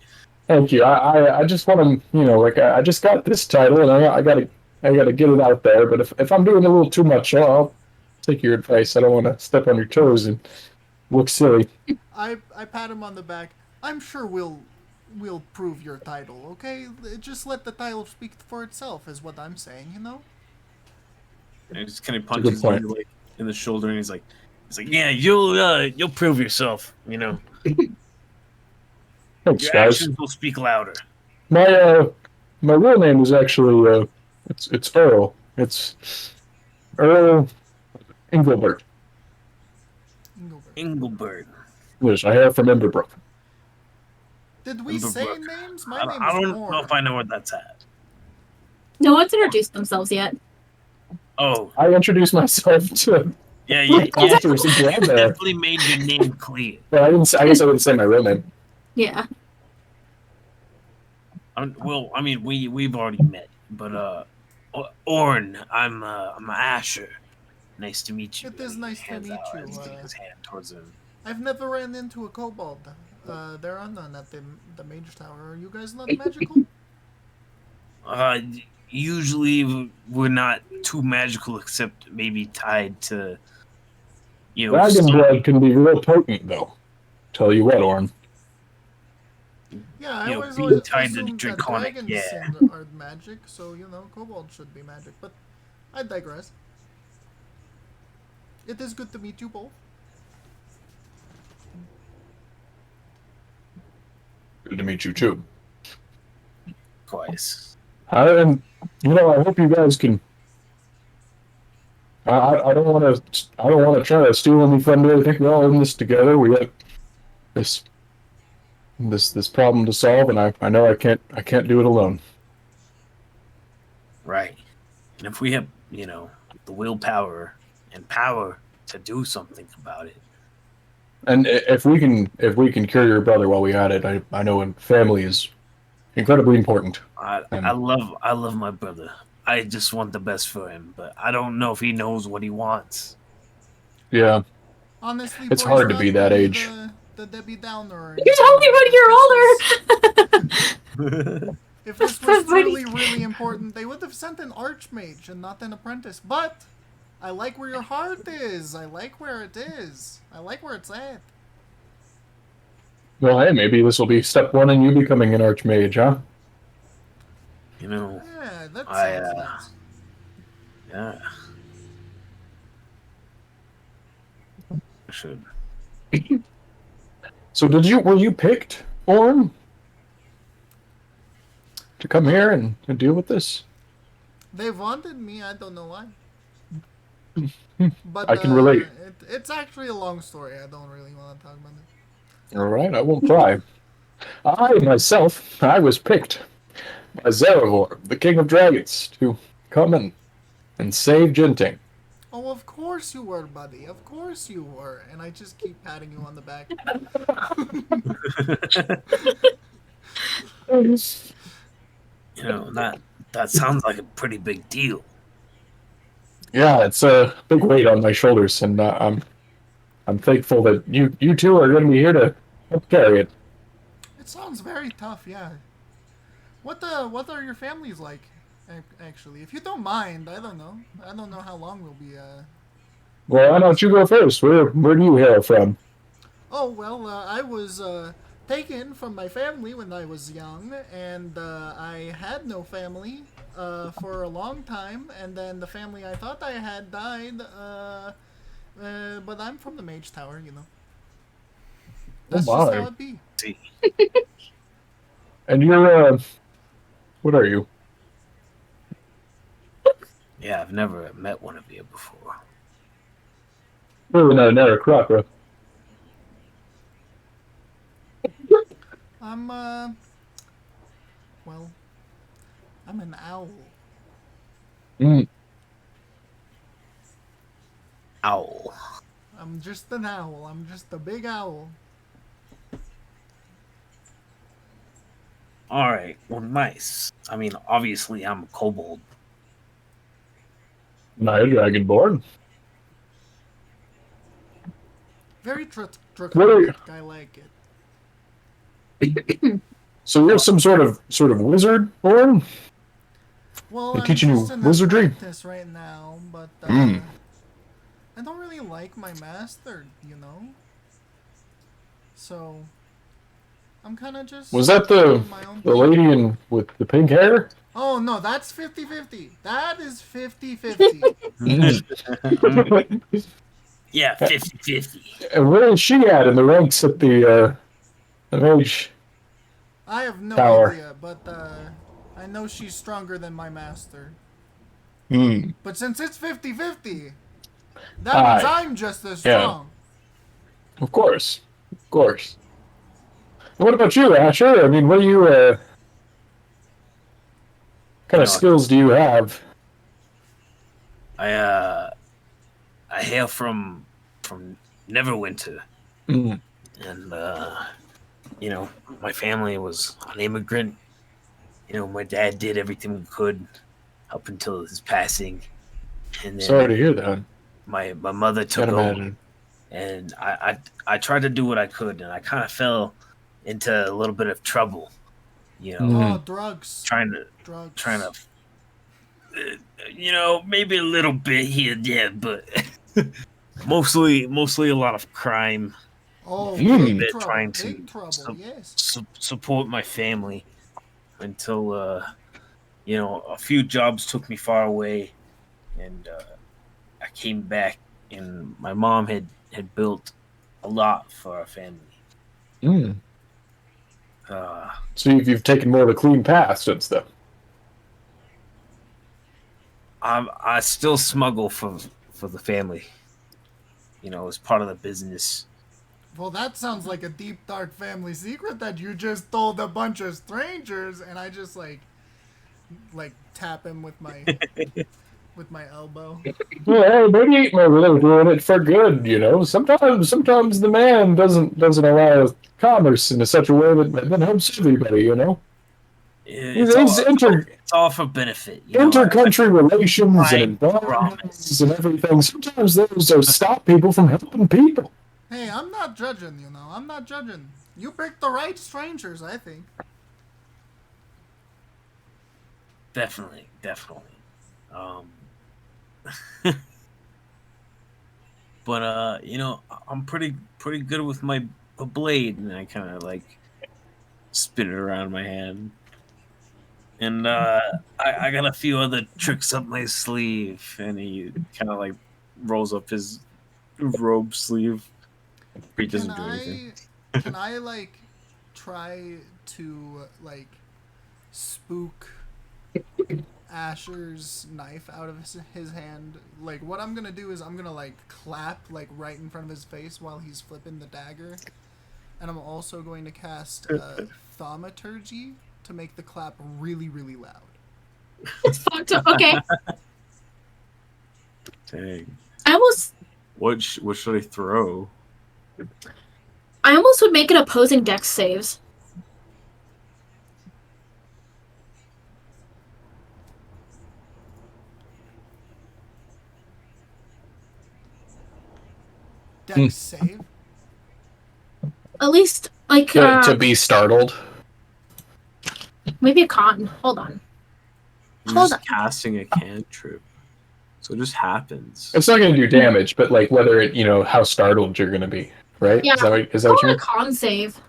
Thank you. I just want to, like I just got this title and I gotta get it out there. But if I'm doing a little too much, I'll take your advice. I don't want to step on your toes and look silly. I pat him on the back. I'm sure we'll prove your title, okay? Just let the title speak for itself, is what I'm saying. And he just kind of a good punches point. you like in the shoulder, and he's like, yeah, you'll prove yourself. Thanks, Your guys. actions will speak louder. My real name is actually it's Earl. It's Earl Engelbert. Engelbert. Yes, I hail from Emberbrook. Did we say Emberbrook. names? My I name don't is know Ornn. if I know where that's at. No one's introduced themselves yet. Oh, I introduced myself to yeah, you officers and grab there. definitely made your name clear. Well, I guess I wouldn't say my real name. Yeah. Well, I mean, we've already met, but Ornn, I'm Asher. Nice to meet you. It is nice to Hands meet out, you, he's giving his hand towards him. I've never ran into a kobold. There are none at the Mage Tower. Are you guys not magical? Usually we're not too magical, except maybe tied to, Dragon blood can be real potent, though. Tell you what, Ornn. Yeah, I always being tied to assumed that draconic, dragons yeah. are magic, so kobold should be magic. But I digress. It is good to meet you both. Good to meet you too. Twice. And I hope you guys can. I don't want to. I don't want to try to steal any thunder. I think we're all in this together. We have this problem to solve, and I know I can't do it alone. Right. And if we have, the willpower and power to do something about it. And if we can cure your brother while we at it, I know family is incredibly important. I love my brother. I just want the best for him, but I don't know if he knows what he wants. Yeah, Honestly, it's boys, hard to not be that really age. The Debbie Downer. He's only 1 year older. If this was really, really important, they would have sent an archmage and not an apprentice. But I like where your heart is. I like where it is. I like where it's at. Well, hey, maybe this will be step one in you becoming an archmage, huh? Yeah, that I sounds nice. yeah. I should. So were you picked, Ornn, to come here and deal with this? They wanted me. I don't know why. But I can relate. It's actually a long story. I don't really want to talk about it. All right, I won't pry. I was picked by Zarahor, the King of Dragons, to come and save Jinting. Oh, of course you were, buddy. Of course you were. And I just keep patting you on the back. That sounds like a pretty big deal. Yeah, it's a big weight on my shoulders, and I'm thankful that you two are going to be here to help carry it. It sounds very tough, yeah. What are your families like, actually? If you don't mind, I don't know. I don't know how long we'll be. Well, why don't you go first? Where do you hail from? Oh well, I was taken from my family when I was young, and I had no family for a long time, and then the family I thought I had died. But I'm from the Mage Tower, That's just how it be. See. And you're what are you? Yeah, I've never met one of you before. Really not an Aarakocra. I'm well, I'm an owl. Owl. I'm just an owl. I'm just a big owl. All right. Well, nice. I mean, obviously, I'm a kobold. Not a dragonborn. Very draconic. I like it. So you're some sort of wizard, Ornn? Well, They're I'm teaching you just an wizardry? apprentice right now, but I don't really like my master, So I'm kind of just. Was that doing my own the thing. lady with the pink hair? Oh no, that's 50-50. That is 50-50. Yeah, 50-50. And where is she at in the ranks at the mage? I have no Tower. idea, but I know she's stronger than my master. Hmm. But since it's 50-50, that means I'm just as strong. Of course. What about you, Asher? I mean, what do you kind of skills do you have? I hail from Neverwinter, Mm. and my family was an immigrant. My dad did everything we could up until his passing, and then Sorry to hear that. my mother took Can't over, imagine. and I tried to do what I could, and I kind of fell into a little bit of trouble. Oh, drugs. Trying to maybe a little bit here and there, but mostly a lot of crime. Oh, Mm. big trouble. Trying to Big trouble, yes. support my family until a few jobs took me far away, and I came back, and my mom had built a lot for our family. Mm. So you've taken more of a clean path since then. I still smuggle for the family. You know, as part of the business. Well, that sounds like a deep, dark family secret that you just told a bunch of strangers, and I just like tap him with my elbow. Well, maybe they're doing it for good. You know, sometimes the man doesn't allow commerce in such a way that helps everybody. You know. It's all for benefit. You know? Inter-country relations I and environments promise. and everything. Sometimes those stop people from helping people. Hey, I'm not judging, you know. I'm not judging. You picked the right strangers, I think. Definitely. But you know, I'm pretty good with my blade, and I kind of like spin it around my hand. And I got a few other tricks up my sleeve, and he kind of like rolls up his robe sleeve. He doesn't do anything. Can I like try to like spook Asher's knife out of his hand? Like, what I'm gonna do is I'm gonna like clap like right in front of his face while he's flipping the dagger, and I'm also going to cast thaumaturgy to make the clap really, really loud. It's fucked up. Okay. Dang. What should I throw? I almost would make it opposing dex saves. Dex save? At least, like, To be startled. maybe a con. Hold on. I'm Hold just casting a cantrip, so it just happens. It's not going to do damage, but like whether it, how startled you're going to be, right? Yeah. Is that what you a mean? con save.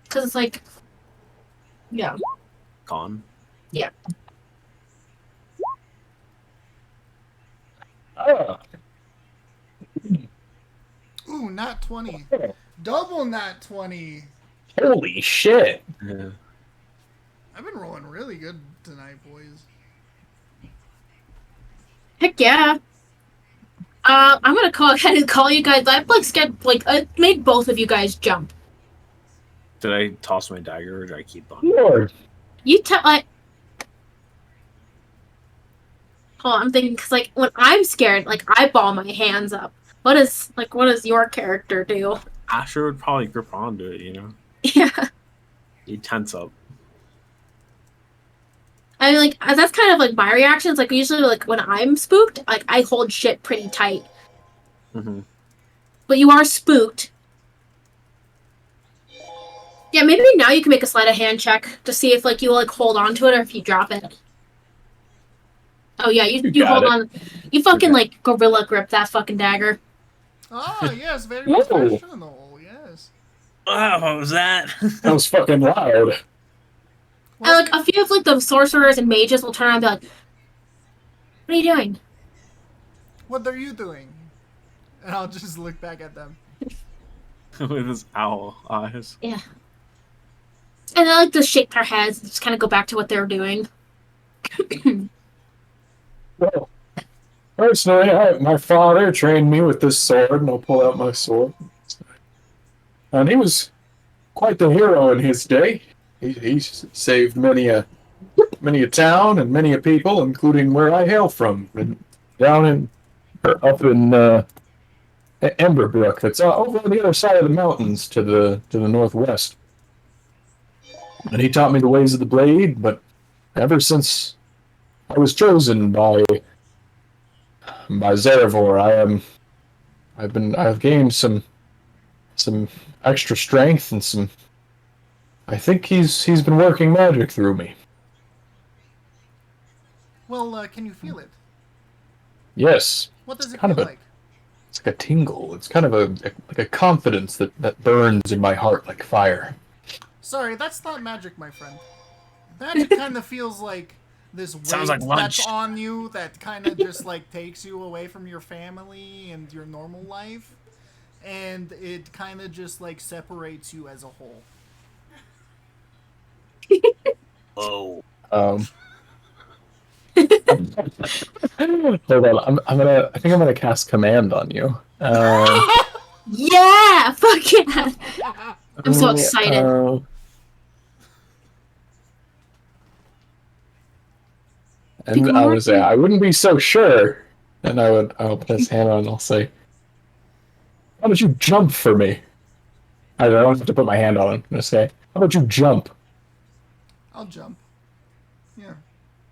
Because it's like, yeah. Con. Yeah. Oh. Ooh, nat 20. Double nat 20. Holy shit! Yeah. I've been rolling really good tonight, boys. Heck yeah. I'm gonna go ahead and call you guys. I've like scared, I made both of you guys jump. Did I toss my dagger or did I keep on? Lord. You tell Hold on, I'm thinking because like when I'm scared, like I ball my hands up. What does your character do? Asher would probably grip onto it, you know? Yeah. You tense up. I mean, like that's kind of like my reactions. Like usually, like when I'm spooked, like I hold shit pretty tight. Mm-hmm. But you are spooked. Yeah, maybe now you can make a sleight of hand check to see if like you like hold on to it or if you drop it. Oh yeah, you got hold it. on. You fucking like gorilla grip that fucking dagger. Oh, yes, very Whoa. professional, yes. Oh, what was that? That was fucking loud. And like a few of like the sorcerers and mages will turn around and be like, "What are you doing?" What are you doing? And I'll just look back at them. With his owl eyes. Yeah. And they like just shake their heads and just kind of go back to what they were doing. Well, personally, my father trained me with this sword, and I'll pull out my sword. And he was quite the hero in his day. He saved many a town and many a people, including where I hail from, and up in Emberbrook. That's over on the other side of the mountains to the northwest. And he taught me the ways of the blade. But ever since I was chosen by Zarevor, I've gained some extra strength and some. I think he's been working magic through me. Well, can you feel it? Yes. What does it kind feel of like? It's like a tingle. It's kind of like a confidence that burns in my heart like fire. Sorry, that's not magic, my friend. Magic kind of feels like this weight Sounds like lunch. that's on you that kind of just like takes you away from your family and your normal life, and it kind of just like separates you as a whole. Hold on, I think I'm gonna cast command on you. Yeah! Fuck yeah! I'm so excited. And I would say I wouldn't be so sure. And I'll put his hand on and I'll say, "How about you jump for me?" I don't have to put my hand on him. I'm gonna say, "How about you jump?" I'll jump. Yeah.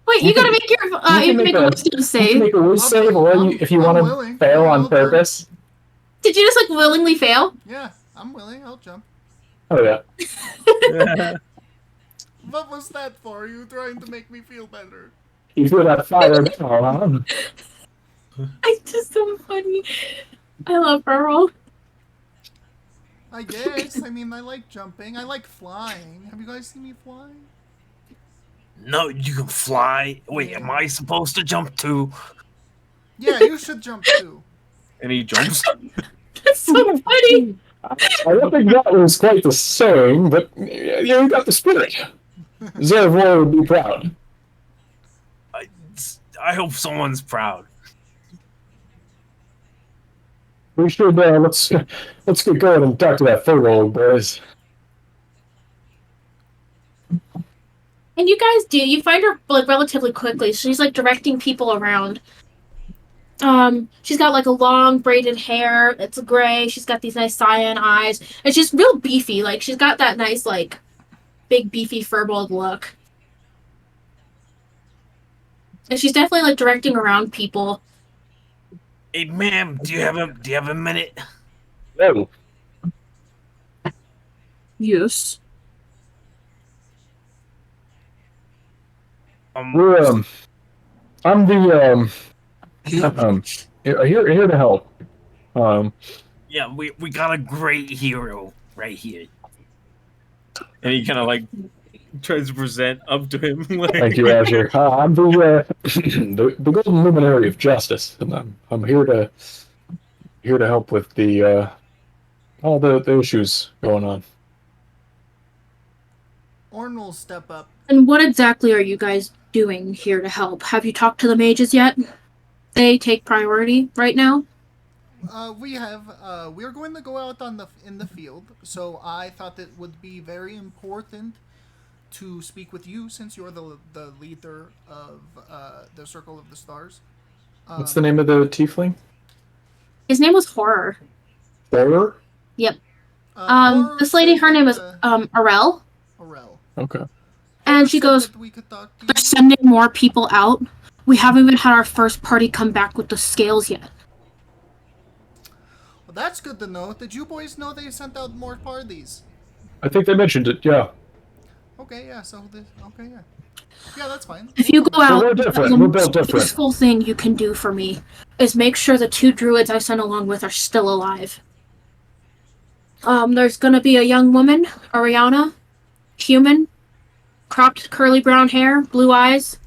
Wait, you gotta make your. You can make a wisdom You can save. make a wisdom save, or if you want to fail on purpose. Did you just like willingly fail? Yeah, I'm willing. I'll jump. Oh yeah. What was that for? You trying to make me feel better? You feel that fire now, huh? It's just so funny. I love Earl. I guess. I mean, I like jumping. I like flying. Have you guys seen me fly? No, you can fly. Wait, am I supposed to jump too? Yeah, you should jump too. And he jumps. That's so funny. I don't think that was quite the saying, but you got the spirit. Zervor would be proud. I hope someone's proud. We should let's get going and talk to that photo, boys. And you guys do. You find her like relatively quickly. She's like directing people around. She's got like a long braided hair. It's gray. She's got these nice cyan eyes, and she's real beefy. Like she's got that nice like big beefy furbolg look. And she's definitely like directing around people. Hey, ma'am, do you have a minute? No. Yes. I'm the here to help. Yeah, we got a great hero right here. And he kind of like tries to present up to him. Like, Thank you, Azure. I'm the golden luminary of justice, and I'm here to help with the all the issues going on. Ornn will step up. And what exactly are you guys doing here to help? Have you talked to the mages yet? They take priority right now. We're going to go out in the field, so I thought it would be very important to speak with you since you're the leader of the Circle of the Stars. What's the name of the tiefling? His name was Horror. Horror? Yep. Horror This lady, her said name is that, Earl. Aurel. Okay. And she Said goes, that we could talk to they're you. sending more people out. We haven't even had our first party come back with the scales yet. Well, that's good to know. Did you boys know they sent out more parties? I think they mentioned it. Yeah. Okay, yeah. Okay, yeah. Yeah, that's fine. If you go out, we're different. the We're most built different. useful thing you can do for me is make sure the 2 druids I sent along with are still alive. There's gonna be a young woman, Ariana, human, cropped curly brown hair, blue eyes.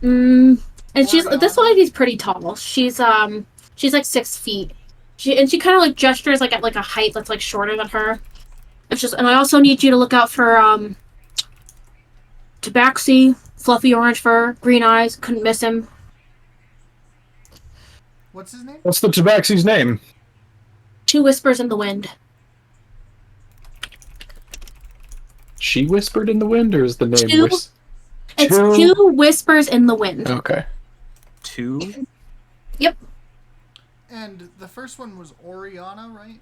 And this lady's pretty tall. She's like 6 feet. She kind of like gestures like at like a height that's like shorter than her. And I also need you to look out for Tabaxi, fluffy orange fur, green eyes, couldn't miss him. What's his name? What's the Tabaxi's name? 2 whispers in the wind. She whispered in the wind, or is the name Two? It's 2 whispers in the wind. Okay. 2? Yep. And the first one was Oriana, right?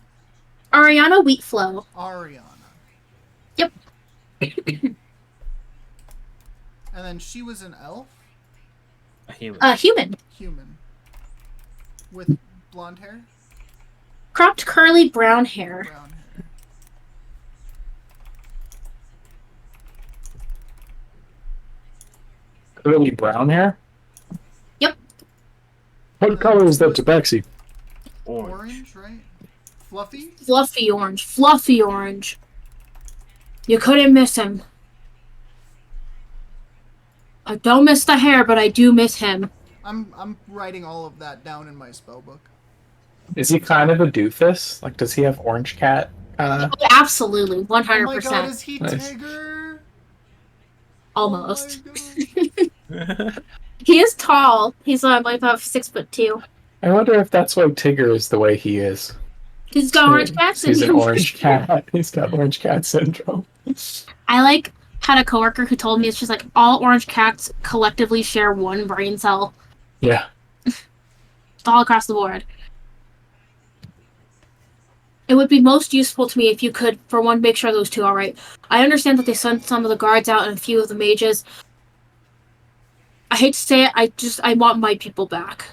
Ariana Wheatflow. Ariana. Yep. And then she was an elf? A human. Human. Human. With blonde hair? Cropped curly brown hair. Brown hair. Curly brown hair? Yep. What color is that Tabaxi? Orange, right? Fluffy? Fluffy orange. Fluffy orange. You couldn't miss him. I don't miss the hair, but I do miss him. I'm writing all of that down in my spell book. Is he kind of a doofus? Like, does he have orange cat? Absolutely, 100%. Oh my god, is he Nice. Tigger? almost. Oh my God. He is tall. He's like about 6'2". I wonder if that's why Tigger is the way he is. He's got orange cat He's an syndrome. orange cat. He's got orange cat syndrome. I had a coworker who told me it's just like all orange cats collectively share one brain cell. Yeah. It's all across the board. It would be most useful to me if you could, for one, make sure those two are right. I understand that they sent some of the guards out and a few of the mages. I hate to say it, I want my people back.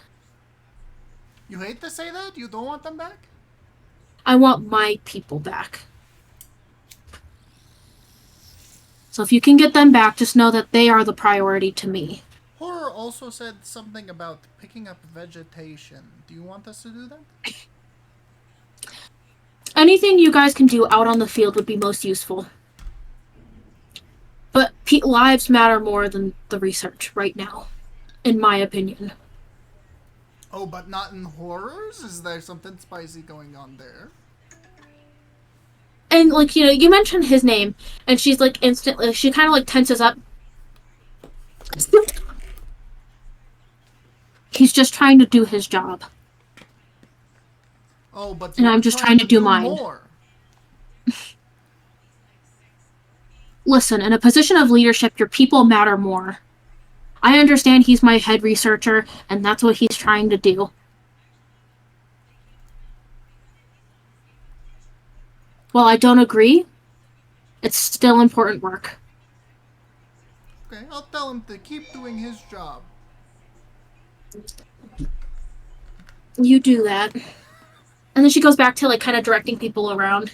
You hate to say that? You don't want them back? I want my people back. So if you can get them back, just know that they are the priority to me. Horror also said something about picking up vegetation. Do you want us to do that? Anything you guys can do out on the field would be most useful. But lives matter more than the research right now, in my opinion. Oh, but not in horrors? Is there something spicy going on there? And, you mentioned his name, and she's, instantly, she kind of, tenses up. He's just trying to do his job. Oh, but and I'm just trying to do mine. More. Listen, in a position of leadership, your people matter more. I understand he's my head researcher, and that's what he's trying to do. While I don't agree, it's still important work. Okay, I'll tell him to keep doing his job. You do that. And then she goes back to, kind of directing people around.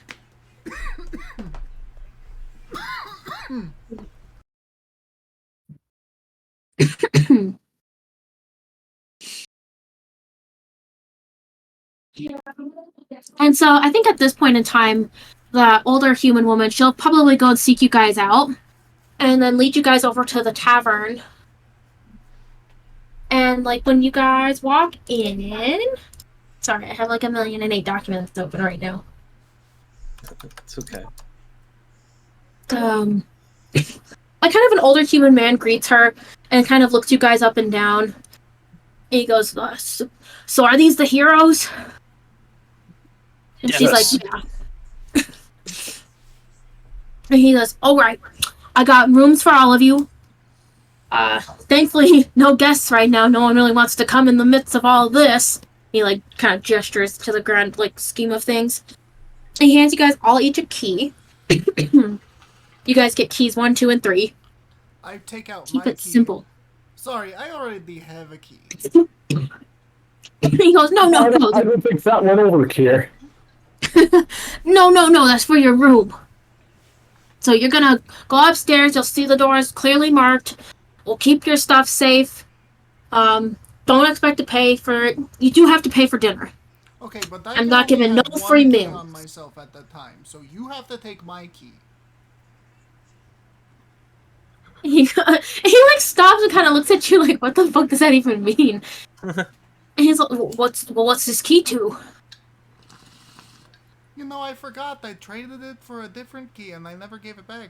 And so I think at this point in time, the older human woman, she'll probably go and seek you guys out and then lead you guys over to the tavern. And when you guys walk in, sorry, I have 1,008 documents open right now. It's okay. Kind of an older human man greets her and kind of looks you guys up and down. And he goes, so are these the heroes? And Yes. she's like, yeah. And he goes, all right, I got rooms for all of you. Thankfully, no guests right now. No one really wants to come in the midst of all of this. He, kind of gestures to the grand, scheme of things. And he hands you guys all each a key. You guys get keys 1, 2, and 3. I take out Keep my it key. simple. Sorry, I already have a key. He goes, no. I don't think that went over here. No, that's for your room. So you're gonna go upstairs, you'll see the doors clearly marked. We'll keep your stuff safe. Don't expect to pay for it. You do have to pay for dinner. Okay, but I'm not giving no one free key meal. on myself at the time, so you have to take my key. He stops and kind of looks at you like, what the fuck does that even mean? And he's like, what's this key to? You know, I forgot. I traded it for a different key, and I never gave it back.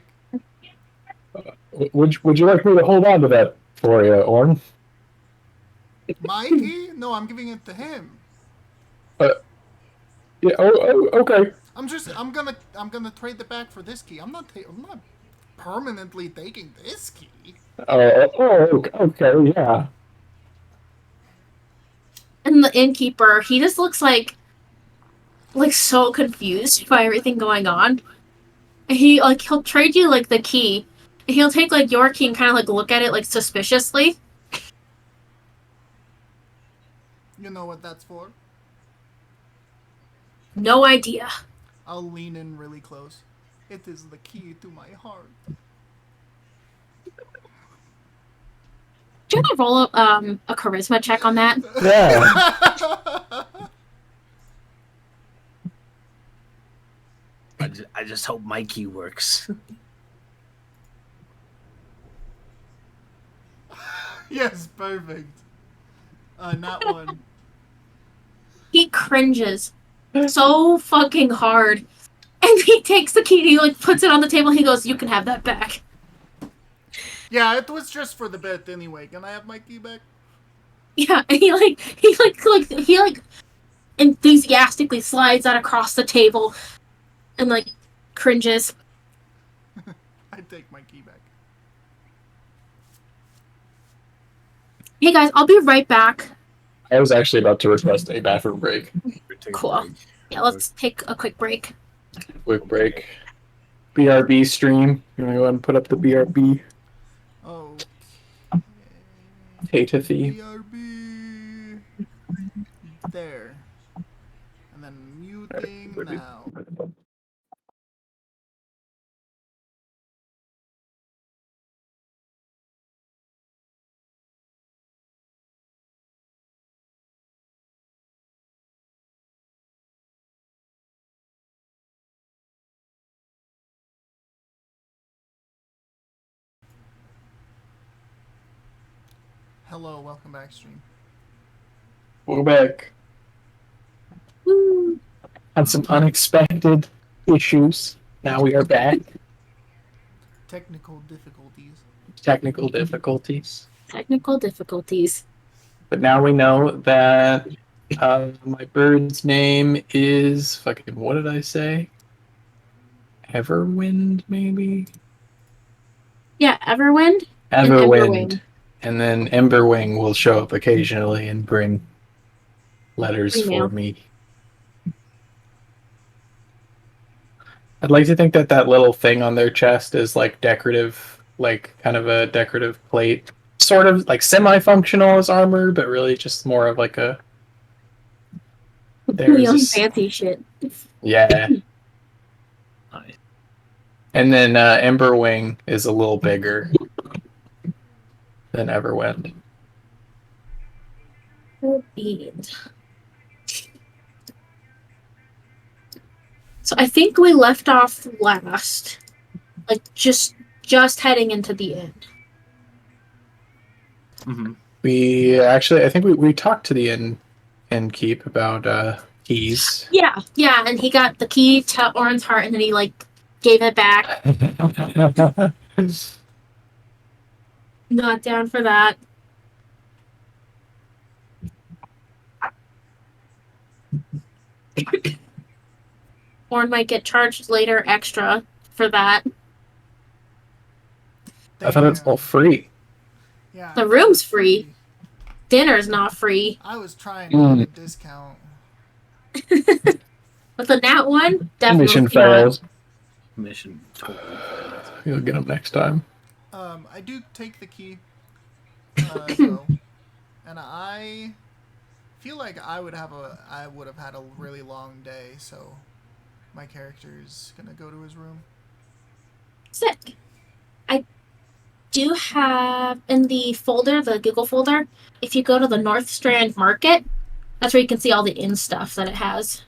Would you like me to hold on to that for you, Ornn? My key? No, I'm giving it to him. Yeah. Okay. I'm gonna trade it back for this key. I'm not permanently taking this key. Okay. Yeah. And the innkeeper, he just looks like so confused by everything going on. And he'll trade you the key. And he'll take your key and kind of look at it suspiciously. You know what that's for? No idea. I'll lean in really close. It is the key to my heart. Do you want to roll a charisma check on that? Yeah. I just hope my key works. Yes, perfect. Not one. He cringes so fucking hard. And he takes the key and he puts it on the table. He goes, you can have that back. Yeah, it was just for the bit anyway. Can I have my key back? Yeah, and he enthusiastically slides that across the table and like cringes. I take my key back. Hey guys, I'll be right back. I was actually about to request a bathroom break. Take a Cool. break. Yeah, let's take a quick break. Quick break. BRB stream. You want to go ahead and put up the BRB? Oh. Tatithy. BRB. There. And then muting now. Hello, welcome back, stream. We're back. Woo. Had some unexpected issues. Now we are back. Technical difficulties. Technical difficulties. Technical difficulties. But now we know that my bird's name is fucking. What did I say? Everwind, maybe. Yeah, Everwind. And Everwind. And then Emberwing will show up occasionally and bring letters Email. for me. I'd like to think that that little thing on their chest is like decorative, like kind of a decorative plate. Sort of like semi-functional as armor, but really just more of like a... Really There's fancy shit. yeah. Nice. And then Emberwing is a little bigger than Everwind. So I think we left off last, like just heading into the end. Mm-hmm. We actually, I think we talked to the innkeep about keys. Yeah, and he got the key to Ornn's heart, and then he like gave it back. Not down for that. Ornn might get charged later extra for that. I thought it's all free. Yeah. The room's free. Dinner's not free. I was trying to get a discount. But the nat one, definitely Mission not. fails. Mission totally failed. You'll get them next time. I do take the key, though, and I feel like I would have had a really long day, so my character's gonna go to his room. Sick. I do have in the folder, the Google folder, if you go to the North Strand Market, that's where you can see all the inn stuff that it has.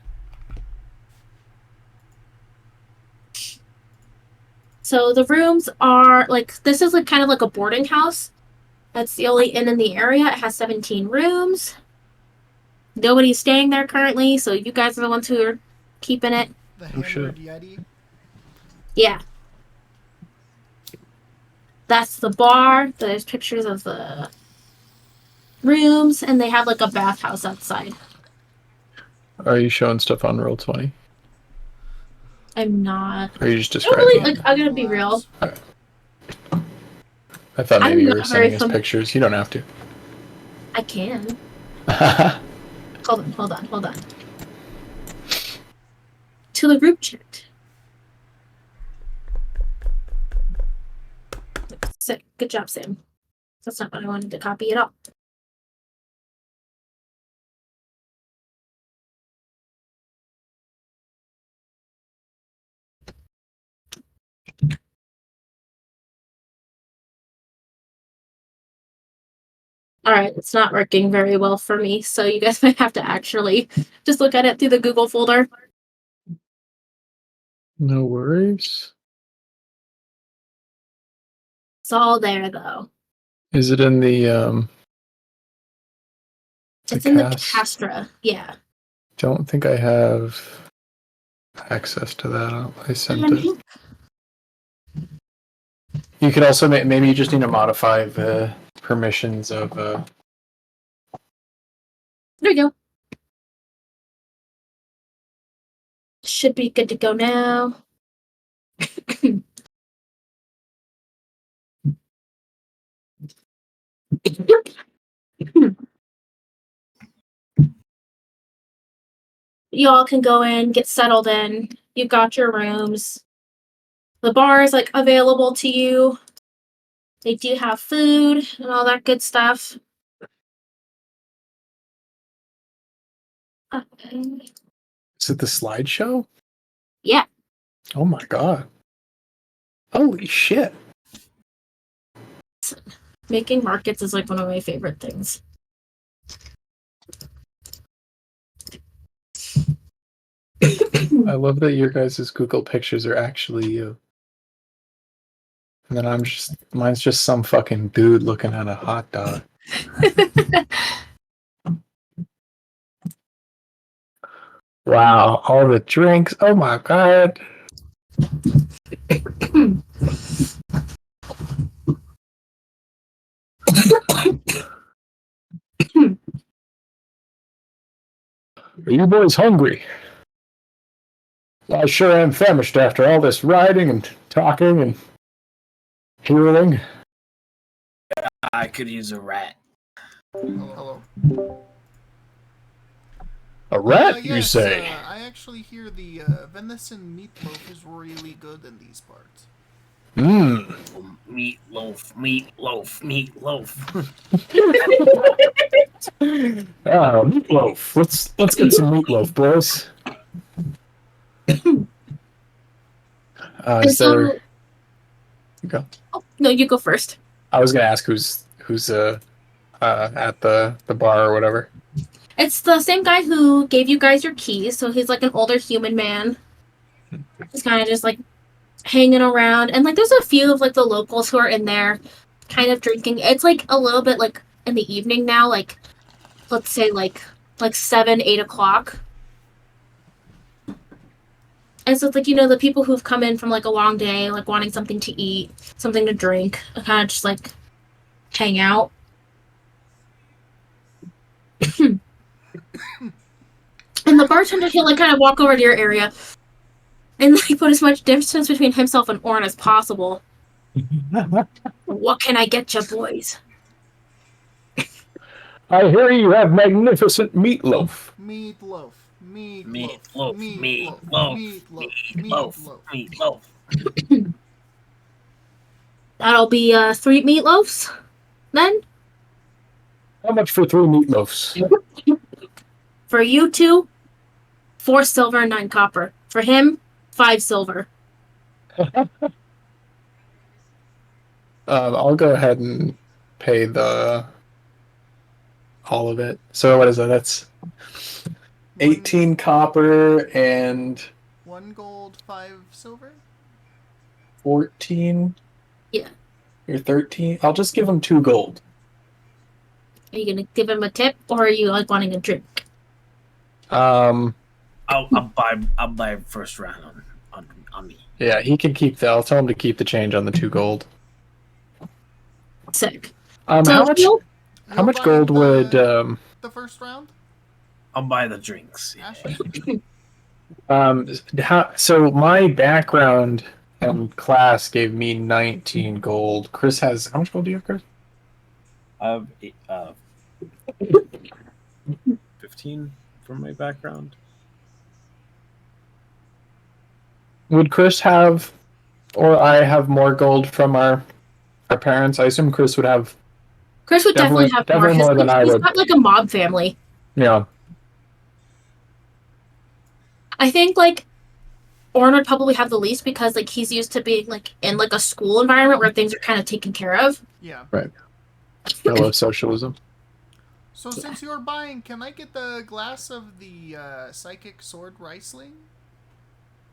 So the rooms are like, this is like kind of like a boarding house. That's the only inn in the area. It has 17 rooms. Nobody's staying there currently, so you guys are the ones who are keeping it. The Oh, shit. Hammered Yeti. Yeah. That's the bar. There's pictures of the rooms, and they have like a bathhouse outside. Are you showing stuff on Roll20? I'm not. Or are you just I describing really, it? like, I'm gonna be real. I thought I'm maybe you not were very sending us pictures. You don't have to. I can. Hold on. To the group chat. Sick. Good job, Sam. That's not what I wanted to copy at all. Alright, it's not working very well for me, so you guys might have to actually just look at it through the Google folder. No worries. It's all there, though. Is it in the It's in the cast? Castra, yeah. Don't think I have access to that. I sent it. You could also maybe you just need to modify the permissions of. There you go. Should be good to go now. You all can go in, get settled in. You've got your rooms. The bar is like available to you. They do have food and all that good stuff. Is it the slideshow? Yeah. Oh my god! Holy shit! Making markets is like one of my favorite things. I love that your guys' Google pictures are actually you. And then mine's just some fucking dude looking at a hot dog. Wow, all the drinks. Oh my god. Are you boys hungry? I sure am famished after all this riding and talking and healing. I could use a rat. Hello. A rat, you Yes, say? I actually hear the venison meatloaf is really good in these parts. Mmm. Meatloaf, meatloaf, meatloaf. Meatloaf. Let's get some meatloaf, boys. Is there? You go. Oh, no, you go first. I was gonna ask who's at the bar or whatever. It's the same guy who gave you guys your keys, so he's like an older human man. He's kind of just like hanging around, and like there's a few of like the locals who are in there kind of drinking. It's like a little bit like in the evening now, like let's say like 7-8 o'clock. And so it's like, you know, the people who've come in from like a long day, like wanting something to eat, something to drink, kind of just like hang out. And the bartender, he'll like kind of walk over to your area and like put as much distance between himself and Ornn as possible. What can I get you, boys? I hear you have magnificent meatloaf. Meatloaf. Meatloaf, meatloaf. That'll be 3 meatloafs then. How much for 3 meatloafs? For you two, 4 silver and 9 copper. For him, 5 silver. I'll go ahead and pay all of it. So what is that? That's 18 copper and 1 gold, 5 silver. 14. Yeah. You're 13. I'll just give him 2 gold. Are you gonna give him a tip, or are you like wanting a drink? I'll buy first round on me. Yeah, he can keep that. I'll tell him to keep the change on the 2 gold. Sick. How much? Phil, How much gold would? The first round? I'll buy the drinks. Ashley? So my background and class gave me 19 gold. Chris has how much gold do you have, Chris? I have 15 from my background. Would Chris have, or I have more gold from our parents? I assume Chris would have. Chris would definitely have definitely more than I He's would. got like a mob family. Yeah. I think like Ornn would probably have the least because like he's used to being like in like a school environment where things are kind of taken care of. Yeah. Right. I love socialism. So since you're buying, can I get the glass of the psychic sword Riesling?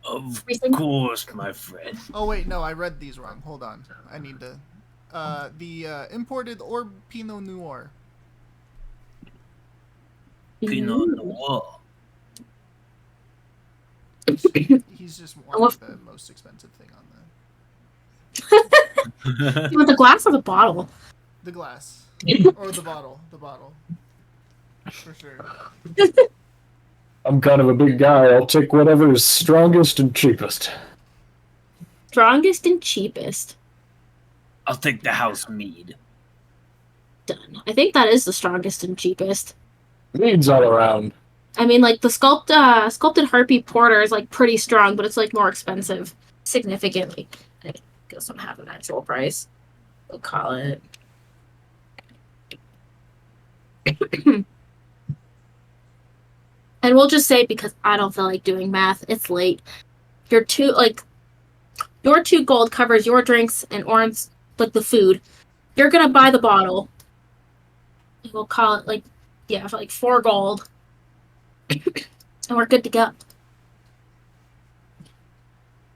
Of Riesling? course, my friend. Oh wait, no, I read these wrong. Hold on. I need to... the imported Orb Pinot Noir. Pinot Noir. He's just wanting the most expensive thing on You want the glass or the bottle? The glass. Or the bottle. The bottle. For sure. I'm kind of a big guy. I'll take whatever is strongest and cheapest. Strongest and cheapest. I'll take the house mead. Done. I think that is the strongest and cheapest. Needs all around. I mean, like, the sculpted harpy porter is, like, pretty strong, but it's, like, more expensive. Significantly. I guess I don't have an actual price. We'll call it. And we'll just say, because I don't feel like doing math, it's late. Your 2 gold covers your drinks and Ornn's, like, the food. You're gonna buy the bottle. And we'll call it, like, yeah, for, like, 4 gold. And we're good to go.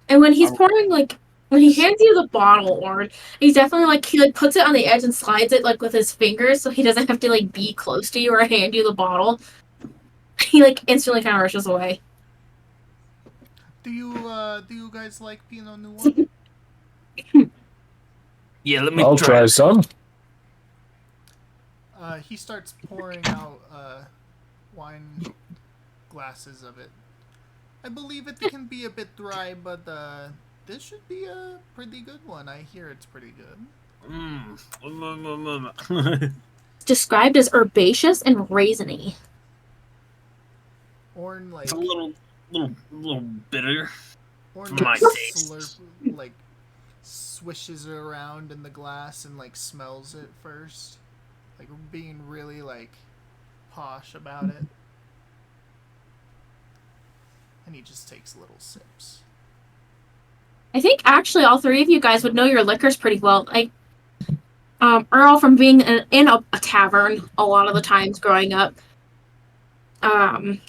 And when he's pouring, like, when he hands you the bottle, Ornn, he's definitely, like, he, like, puts it on the edge and slides it, like, with his fingers so he doesn't have to, like, be close to you or hand you the bottle. He, like, instantly kind of rushes away. Do you guys like Pinot Noir? Yeah, let me I'll try some. He starts pouring out wine glasses of it. I believe it can be a bit dry, but this should be a pretty good one. I hear it's pretty good. Described as herbaceous and raisiny. Ornn, like, It's a little bitter. Ornn, for my like, taste. like, swishes it around in the glass and, like, smells it first. Like, being really, like, posh about it. And he just takes little sips. I think actually all 3 of you guys would know your liquors pretty well. Like, Earl from being in a tavern a lot of the times growing up.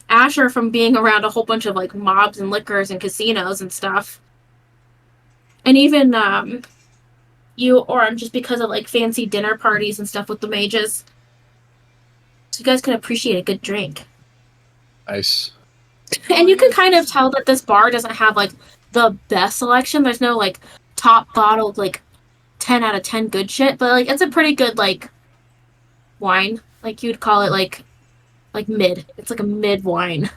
Asher from being around a whole bunch of, like, mobs and liquors and casinos and stuff. And even you, Ornn, just because of, like, fancy dinner parties and stuff with the mages. So you guys can appreciate a good drink. Nice. And you can kind of tell that this bar doesn't have, like, the best selection. There's no, like, top bottled, like, 10 out of 10 good shit. But, like, it's a pretty good, like, wine. Like, you'd call it, like mid. It's like a mid wine.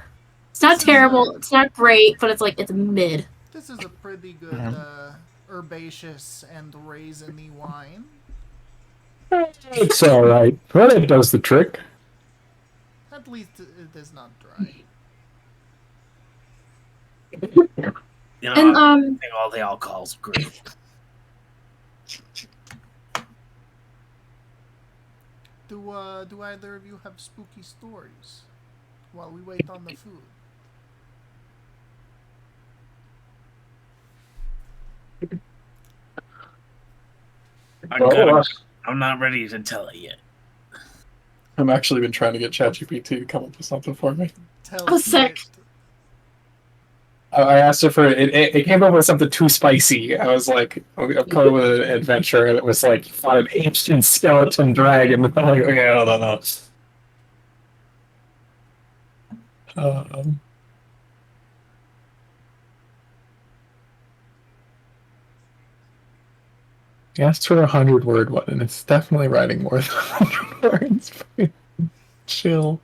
It's not terrible. It's not great, but it's, like, it's mid. This is a pretty good herbaceous and raisiny wine. It's all right. Well, it does the trick. At least it is not dry. You know, And, I think all the alcohol's great. Do either of you have spooky stories while we wait on the food? I'm not ready to tell it yet. I've actually been trying to get ChatGPT to come up with something for me. Tell Oh, sick. it. I asked her for it. It came up with something too spicy. I was like, I'm coming with an adventure, and it was like, fought an ancient skeleton dragon. I'm like, okay, hold on. I asked for 100-word one, and it's definitely writing more than 100 words. Chill.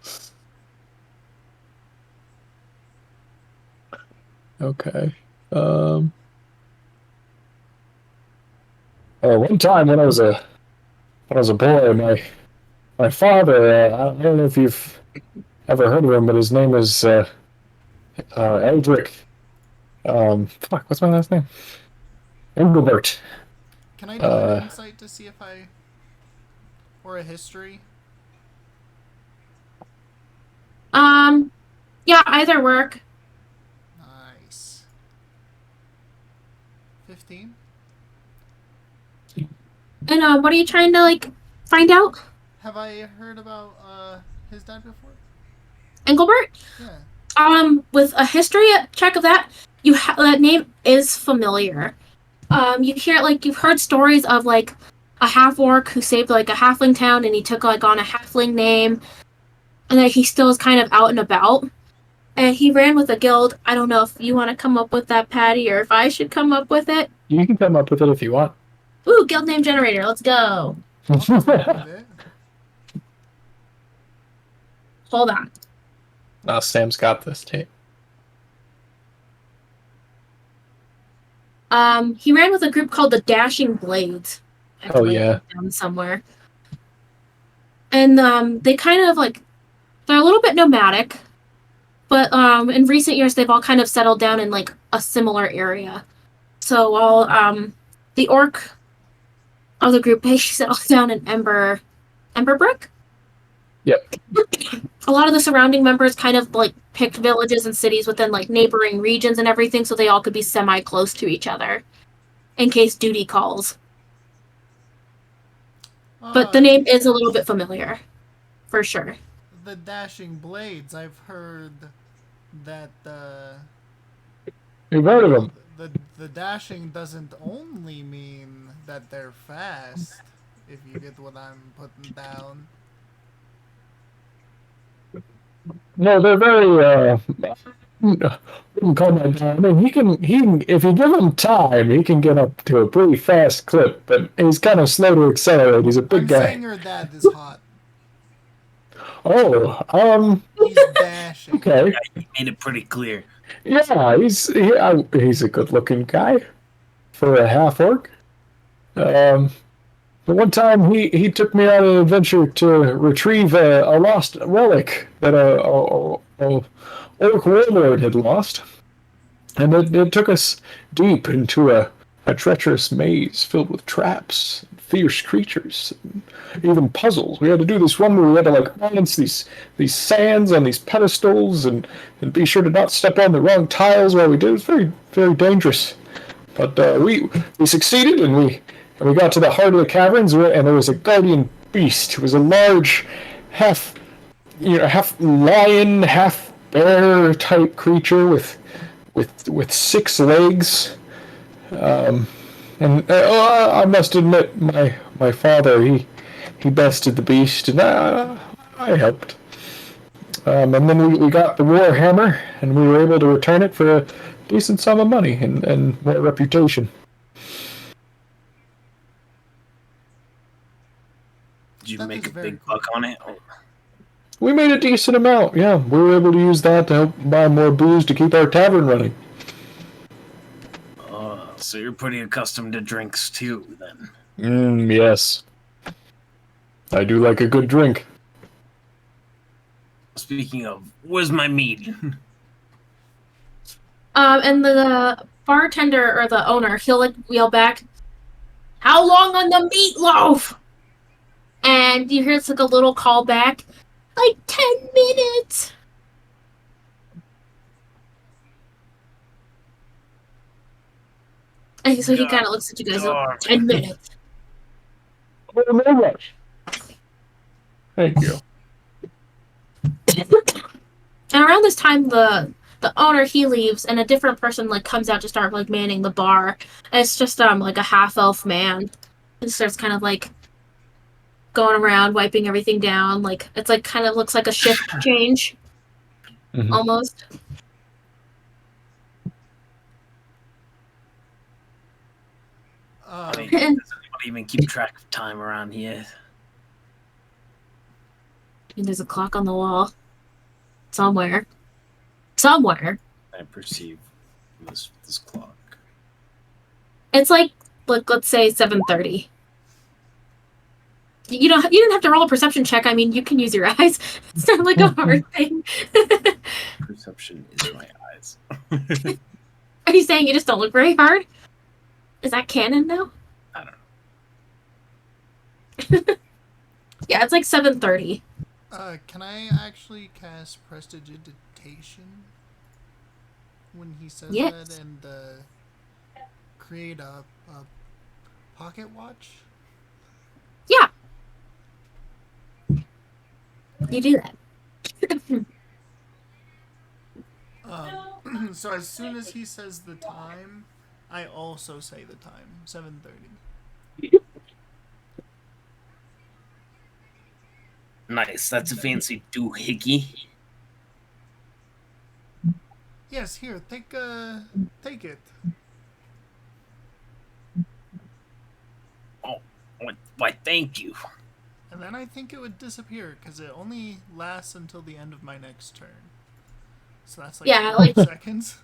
Okay. One time when I was a boy, my father, I don't know if you've ever heard of him, but his name is Eldrick. What's my last name? Engelbert. Can I do an insight to see if I... Or a history? Yeah, either work. Nice. 15? And, what are you trying to, like, find out? Have I heard about his dad before? Engelbert? Yeah. With a history check of that, that name is familiar. You hear, like, you've heard stories of, like, a half-orc who saved, like, a halfling town, and he took, like, on a halfling name, and that he still is kind of out and about. And he ran with a guild. I don't know if you want to come up with that, Patty, or if I should come up with it. You can come up with it if you want. Ooh, guild name generator. Let's go. I'll come up with it. Hold on. Sam's got this tape. He ran with a group called the Dashing Blades. I have to Oh, write yeah. that down somewhere. And they kind of like they're a little bit nomadic, but in recent years they've all kind of settled down in like a similar area. So while the orc of the group they settled down in Emberbrook. Yep. A lot of the surrounding members kind of like picked villages and cities within like neighboring regions and everything, so they all could be semi-close to each other in case duty calls. But the name is a little bit familiar, for sure. The Dashing Blades. I've heard that You've heard of them? the dashing doesn't only mean that they're fast. If you get what I'm putting down. No, they're very. Wouldn't call my dad. I mean, he can. If you give him time, he can get up to a pretty fast clip. But he's kind of slow to accelerate. He's a big I'm guy. saying your dad is hot. Oh, He's dashing. okay. Yeah, he made it pretty clear. Yeah, he's a good-looking guy for a half orc. But one time he took me on an adventure to retrieve a lost relic that a orc warlord had lost, and it took us deep into a treacherous maze filled with traps, fierce creatures, and even puzzles. We had to do this one where we had to like balance these sands on these pedestals and be sure to not step on the wrong tiles while we did. It was very, very dangerous. But we succeeded, and we got to the heart of the caverns, and there was a guardian beast. It was a large, half lion, half bear type creature with 6 legs. And I must admit, my father he bested the beast, and I helped. And then we got the war hammer, and we were able to return it for a decent sum of money and more reputation. Did you That make is a very big cool. buck on it? We made a decent amount, yeah. We were able to use that to help buy more booze to keep our tavern running. So you're pretty accustomed to drinks too, then. Yes. I do like a good drink. Speaking of, where's my meat? And the bartender or the owner, he'll like yell back, "How long on the meatloaf?" And you hear it's like a little call back, like 10 minutes. And so he kind of looks at you guys, like, 10 minutes. Oh, no rush. Thank you. And around this time, the owner he leaves, and a different person like comes out to start like manning the bar. And it's just like a half elf man. He starts kind of like going around wiping everything down. Like it's like kind of looks like a shift change, almost. I mean, does anyone even keep track of time around here? And there's a clock on the wall. Somewhere. Somewhere. I perceive this clock. It's like let's say 7:30. You didn't have to roll a perception check. I mean, you can use your eyes. It's not like a hard thing. Perception is my eyes. Are you saying you just don't look very hard? Is that canon now? I don't know. Yeah, it's like 7:30. Can I actually cast Prestidigitation when he says Yes. that and create a pocket watch? Yeah. You do that. So as soon as he says the time, I also say the time, 7:30. Nice. That's a fancy doohickey. Yes, here, take it. Why, thank you. And then I think it would disappear because it only lasts until the end of my next turn. So that's like Yeah, 5 seconds.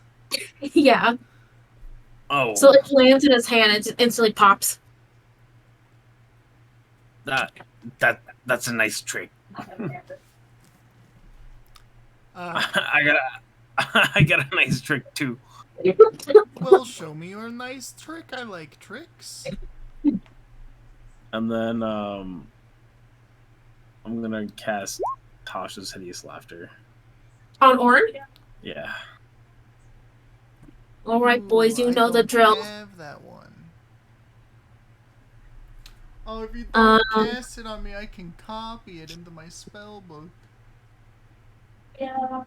Yeah. Oh, So it lands in his hand and it instantly pops. that's a nice trick. I got a nice trick too. Well, show me your nice trick. I like tricks. And then I'm gonna cast Tasha's Hideous Laughter. On Ornn? Yeah. Alright, boys, you I know the don't drill. have that one. Oh, if you don't cast it on me, I can copy it into my spell book. Yeah.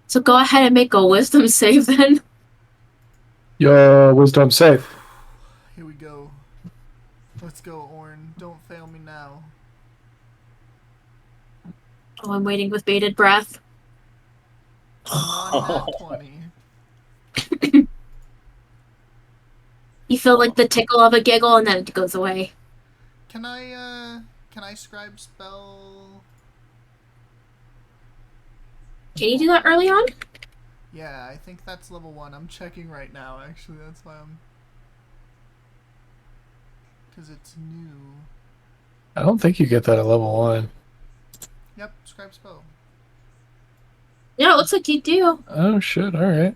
So go ahead and make a wisdom save then. Your wisdom save. Here we go. Let's go, Ornn. Don't fail me now. Oh, I'm waiting with bated breath. On that 20. You feel like the tickle of a giggle and then it goes away. Can I scribe spell? Can you do that early on? Yeah, I think that's level 1. I'm checking right now, actually. That's why I'm... Because it's new. I don't think you get that at level 1. Yep, scribe spell. Yeah, it looks like you do. Oh shit! All right.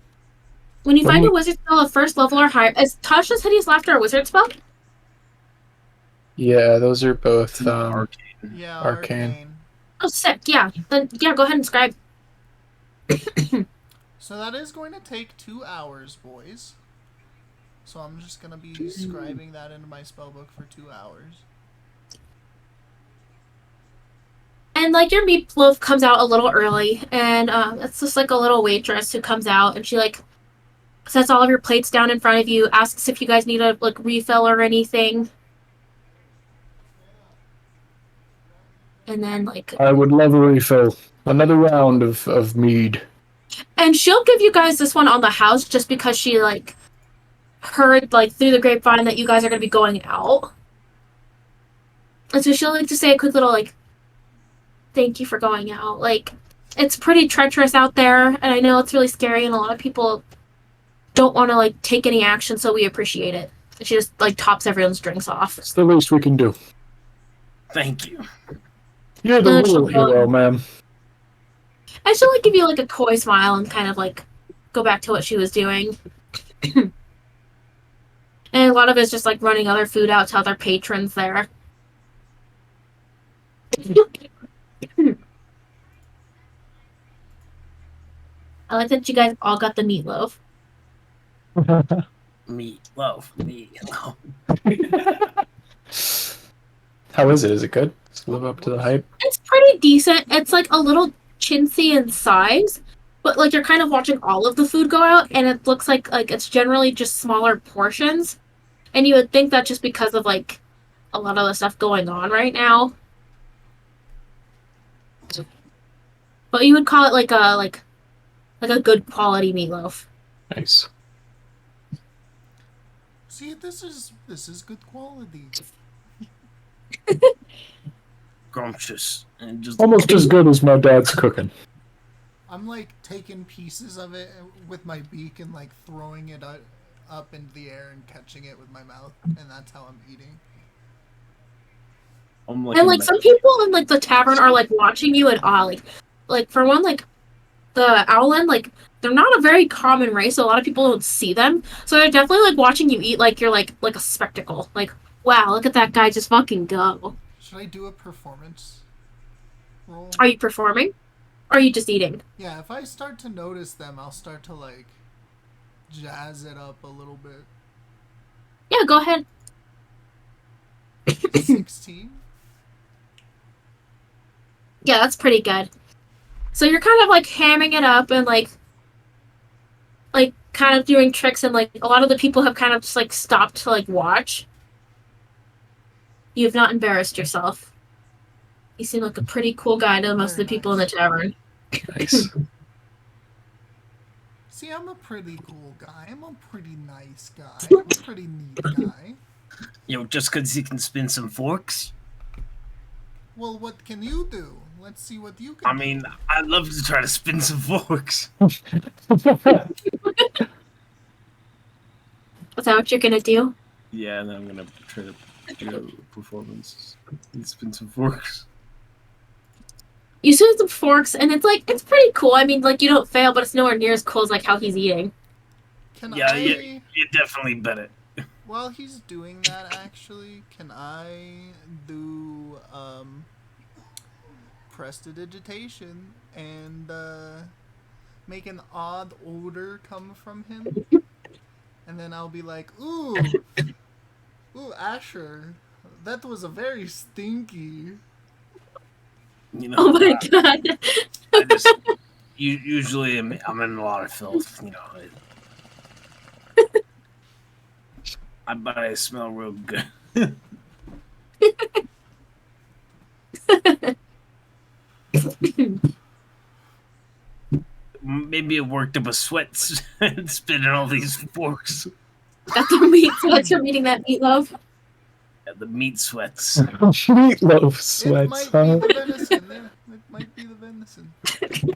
When you What find do a wizard spell of first level or higher, is Tasha's Hideous Laughter a wizard spell? Yeah, those are both Yeah, Arcane. Oh, sick. Yeah. Then, yeah, go ahead and scribe. So that is going to take 2 hours, boys. So I'm just going to be scribing that into my spellbook for 2 hours. And, like, your meatloaf comes out a little early, and it's just, like, a little waitress who comes out, and she, like, sets all of your plates down in front of you, asks if you guys need a, like, refill or anything. And then, like... I would love a refill. Another round of mead. And she'll give you guys this one on the house just because she, like, heard, like, through the grapevine that you guys are going to be going out. And so she'll, like, to say a quick little, like, thank you for going out. Like, it's pretty treacherous out there, and I know it's really scary, and a lot of people don't want to, like, take any action, so we appreciate it. She just, like, tops everyone's drinks off. It's the least we can do. Thank you. You're the real hero, man. And she'll, like, give you, like, a coy smile and kind of, like, go back to what she was doing. And a lot of it's just, like, running other food out to other patrons there. I like that you guys all got the meatloaf. Meatloaf. How is it? Is it good? Does it live up to the hype? It's pretty decent. It's, like, a little chintzy in size, but, like, you're kind of watching all of the food go out, and it looks like it's generally just smaller portions. And you would think that just because of, like, a lot of the stuff going on right now. But you would call it, like a good quality meatloaf. Nice. See, this is good quality. Scrumptious. And just Almost as good as my dad's cooking. I'm like taking pieces of it with my beak and like throwing it up into the air and catching it with my mouth, and that's how I'm eating. And like some people in like the tavern are like watching you in awe. Like for one, like the Owlin, like they're not a very common race, so a lot of people don't see them. So they're definitely like watching you eat like you're like a spectacle. Like, wow, look at that guy just fucking go. Should I do a performance roll? Are you performing? Or are you just eating? Yeah, if I start to notice them, I'll start to like jazz it up a little bit. Yeah, go ahead. 16? Yeah, that's pretty good. So you're kind of like hamming it up and like kind of doing tricks, and like a lot of the people have kind of just like stopped to like watch. You've not embarrassed yourself. You seem like a pretty cool guy to most of the people in the tavern. Nice. See, I'm a pretty cool guy. I'm a pretty nice guy. I'm a pretty neat guy. Just because he can spin some forks. Well, what can you do? Let's see what you can I mean, I'd love to try to spin some forks. Is that what you're gonna do? Yeah, and then I'm gonna try to do a performance and spin some forks. You spin some forks, and it's pretty cool. I mean, like, you don't fail, but it's nowhere near as cool as like how he's eating. Can Yeah, I... you definitely bet it. While he's doing that, actually, can I do prestidigitation and make an odd odor come from him? And then I'll be like, ooh, Asher, that was a very stinky. Oh my god! I just usually I'm in a lot of filth. But I smell real good. Maybe it worked up a sweat spinning all these forks. Got the meat sweats from eating that meatloaf. Yeah, the meat sweats. Meatloaf sweats, It might huh? be the venison. Yeah, it might be the venison.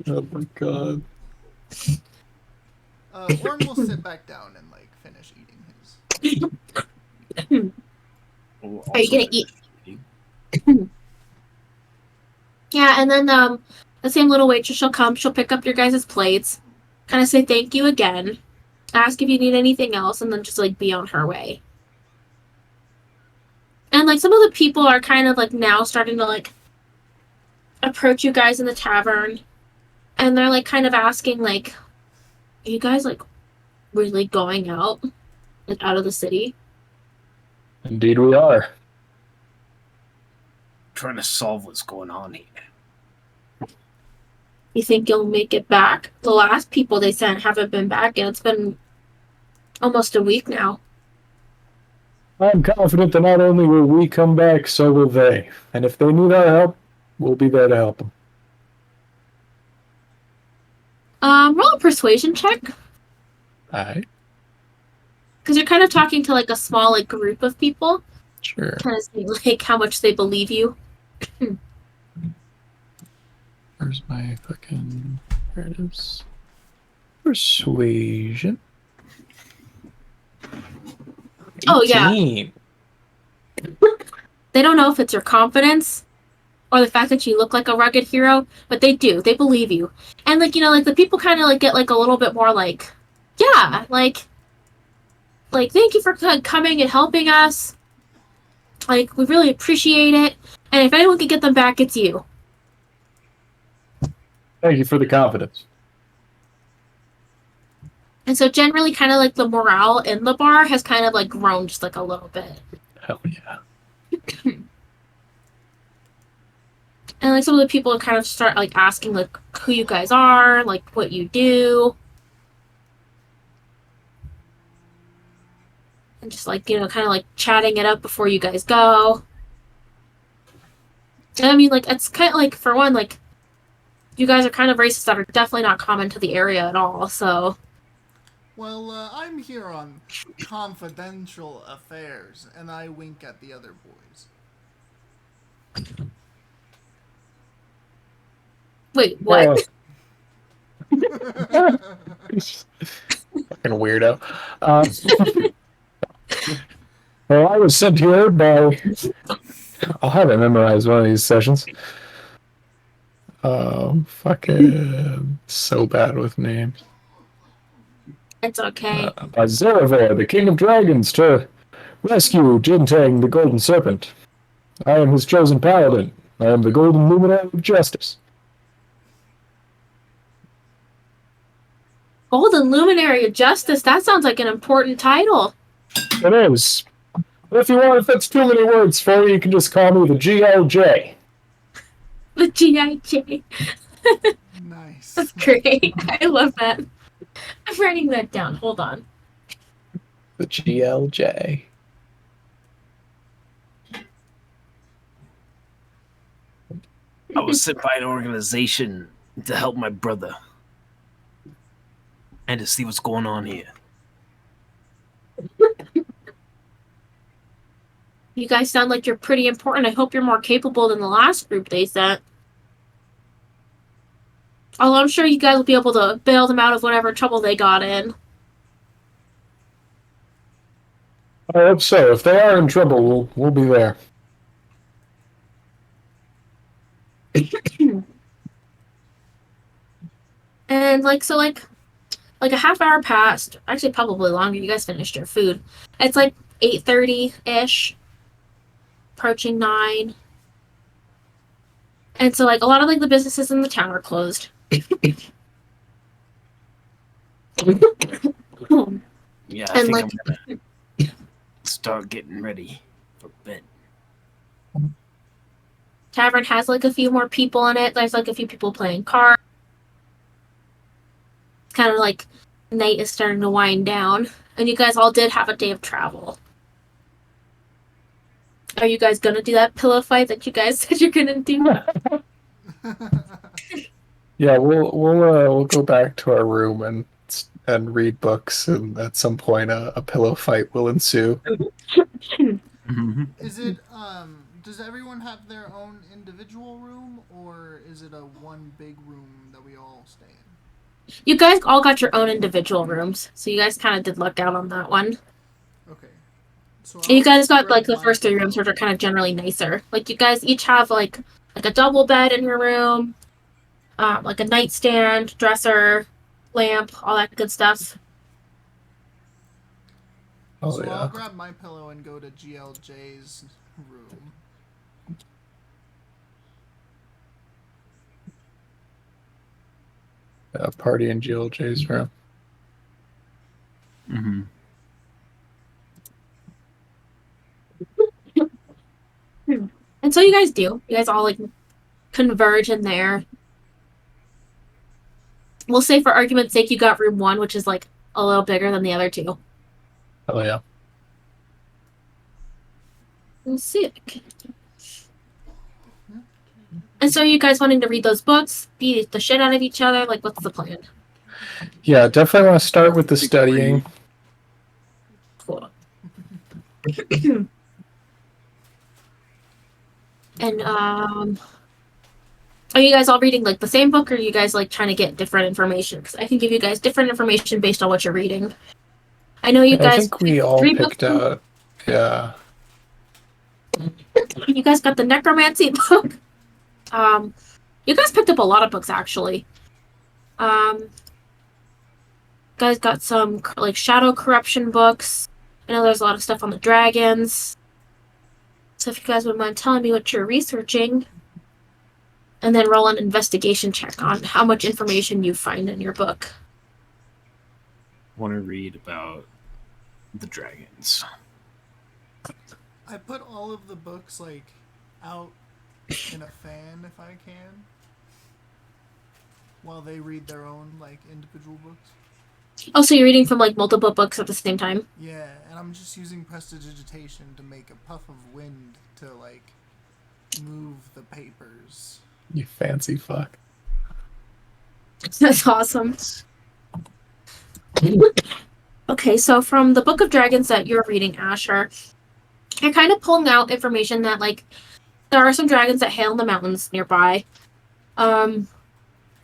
Oh my god. Ornn will sit back down and like finish eating his. Are you gonna eat? Yeah, and then the same little waitress, she'll come, she'll pick up your guys' plates, kind of say thank you again, ask if you need anything else, and then just like be on her way. And like some of the people are kind of like now starting to like approach you guys in the tavern, and they're like kind of asking like, are you guys like really going out, like out of the city? Indeed we are. Trying to solve what's going on here. You think you'll make it back? The last people they sent haven't been back, and it's been almost a week now. I'm confident that not only will we come back, so will they. And if they need our help, we'll be there to help them. Roll a persuasion check. Alright, Because you're kind of talking to like a small like group of people, sure. kind of see like how much they believe you. Where's my fucking... There it is. Persuasion. Oh, yeah. 18. They don't know if it's your confidence or the fact that you look like a rugged hero, but they do. They believe you. And like, like the people kind of like get like a little bit more like, yeah, like thank you for coming and helping us. Like, we really appreciate it. And if anyone can get them back, it's you. Thank you for the confidence. And so generally kind of like the morale in the bar has kind of like grown just like a little bit. Hell yeah. And like some of the people kind of start like asking like who you guys are, like what you do. And just like, kind of like chatting it up before you guys go. And I mean, like, it's kind of like, for one, like, you guys are kind of races that are definitely not common to the area at all, so. Well, I'm here on confidential affairs, and I wink at the other boys. Wait, what? Fucking weirdo. Well, I was sent here by... I'll have it memorized one of these sessions. Fucking so bad with names. It's okay. By Zarevor, the King of Dragons, to rescue Jintang, the Golden Serpent. I am his chosen paladin. I am the Golden Luminary of Justice. Golden Luminary of Justice, that sounds like an important title. It is. But if that's too many words for you, you can just call me the GLJ. The GIJ. Nice. That's great. I love that. I'm writing that down. Hold on. The GLJ. I was sent by an organization to help my brother and to see what's going on here. You guys sound like you're pretty important. I hope you're more capable than the last group they sent. Although I'm sure you guys will be able to bail them out of whatever trouble they got in. I hope so. If they are in trouble, we'll be there. And like a half hour passed. Actually, probably longer. You guys finished your food. It's like 8:30-ish, approaching 9. And so like a lot of like the businesses in the town are closed. Yeah, I And, think like- I'm gonna start getting ready for bed. Tavern has like a few more people in it. There's like a few people playing cards. It's kind of like night is starting to wind down, and you guys all did have a day of travel. Are you guys gonna do that pillow fight that you guys said you're gonna do? Yeah, we'll go back to our room and read books, and at some point a pillow fight will ensue. Is it does everyone have their own individual room, or is it a one big room that we all stay in? You guys all got your own individual rooms, so you guys kind of did luck out on that one. Okay. So And you guys got grab like the my first 3 rooms, which are kind of generally nicer. Like you guys each have like a double bed in your room, like a nightstand, dresser, lamp, all that good stuff. Oh so I'll yeah. grab my pillow and go to GLJ's room. Party in GLJ's room. Mm-hmm. And so you guys do. You guys all like converge in there. We'll say for argument's sake you got room 1, which is like a little bigger than the other 2. Oh yeah. Let's see. And so you guys wanting to read those books, beat the shit out of each other? Like, what's the plan? Yeah, definitely want to start with the studying. Cool. And are you guys all reading like the same book, or are you guys like trying to get different information? Because I can give you guys different information based on what you're reading. I know you I guys. think we all 3 picked books. out. Yeah. You guys got the necromancy book. You guys picked up a lot of books actually. Guys got some like shadow corruption books. I know there's a lot of stuff on the dragons. So if you guys would mind telling me what you're researching, and then roll an investigation check on how much information you find in your book. Want to read about the dragons. I put all of the books like out in a fan if I can, while they read their own like individual books. Oh, so you're reading from like multiple books at the same time? Yeah, and I'm just using prestidigitation to make a puff of wind to like move the papers. You fancy fuck. That's awesome. Okay, so from the Book of Dragons that you're reading, Asher, you're kind of pulling out information that like there are some dragons that hail in the mountains nearby.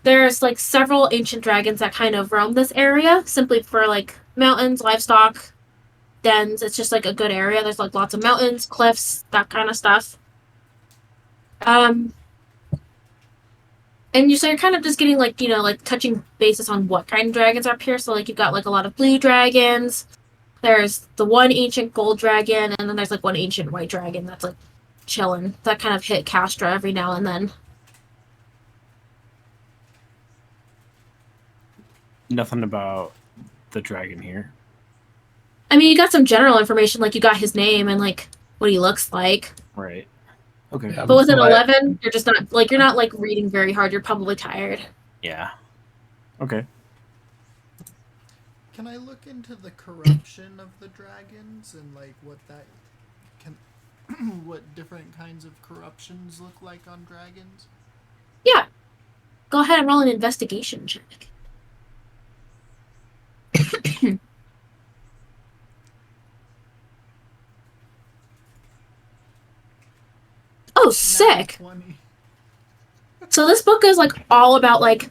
There's like several ancient dragons that kind of roam this area simply for like mountains, livestock, dens. It's just like a good area. There's like lots of mountains, cliffs, that kind of stuff. And so you're kind of just getting like, you know, like touching basis on what kind of dragons are up here. So like you've got like a lot of blue dragons. There's the one ancient gold dragon, and then there's like one ancient white dragon that's like chilling. That kind of hit Castra every now and then. Nothing about the dragon here. I mean, you got some general information, like you got his name and like what he looks like. Right. Okay. Yeah, But with an my- 11, you're just not like you're not like reading very hard. You're probably tired. Yeah. Okay. Can I look into the corruption of the dragons and like what that can, what different kinds of corruptions look like on dragons? Yeah. Go ahead and roll an investigation check. Oh, sick. 20. So this book is like all about like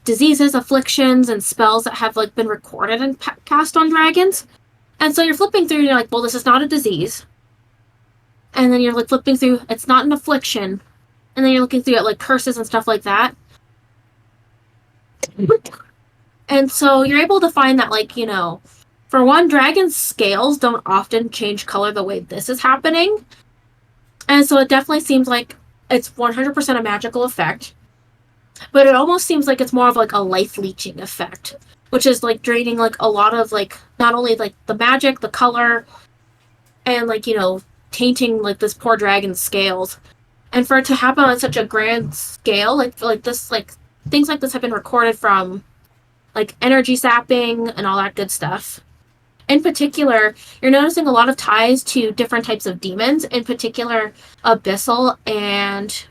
diseases, afflictions, and spells that have like been recorded and cast on dragons. And so you're flipping through and you're like, well, this is not a disease. And then you're like flipping through, it's not an affliction. And then you're looking through at like curses and stuff like that. And so you're able to find that, like, you know, for one, dragon's scales don't often change color the way this is happening. And so it definitely seems like it's 100% a magical effect. But it almost seems like it's more of like a life leeching effect, which is like draining like a lot of like, not only like the magic, the color, and like, you know, tainting like this poor dragon's scales. And for it to happen on such a grand scale, like this, like things like this have been recorded from like energy sapping and all that good stuff. In particular, you're noticing a lot of ties to different types of demons, in particular abyssal and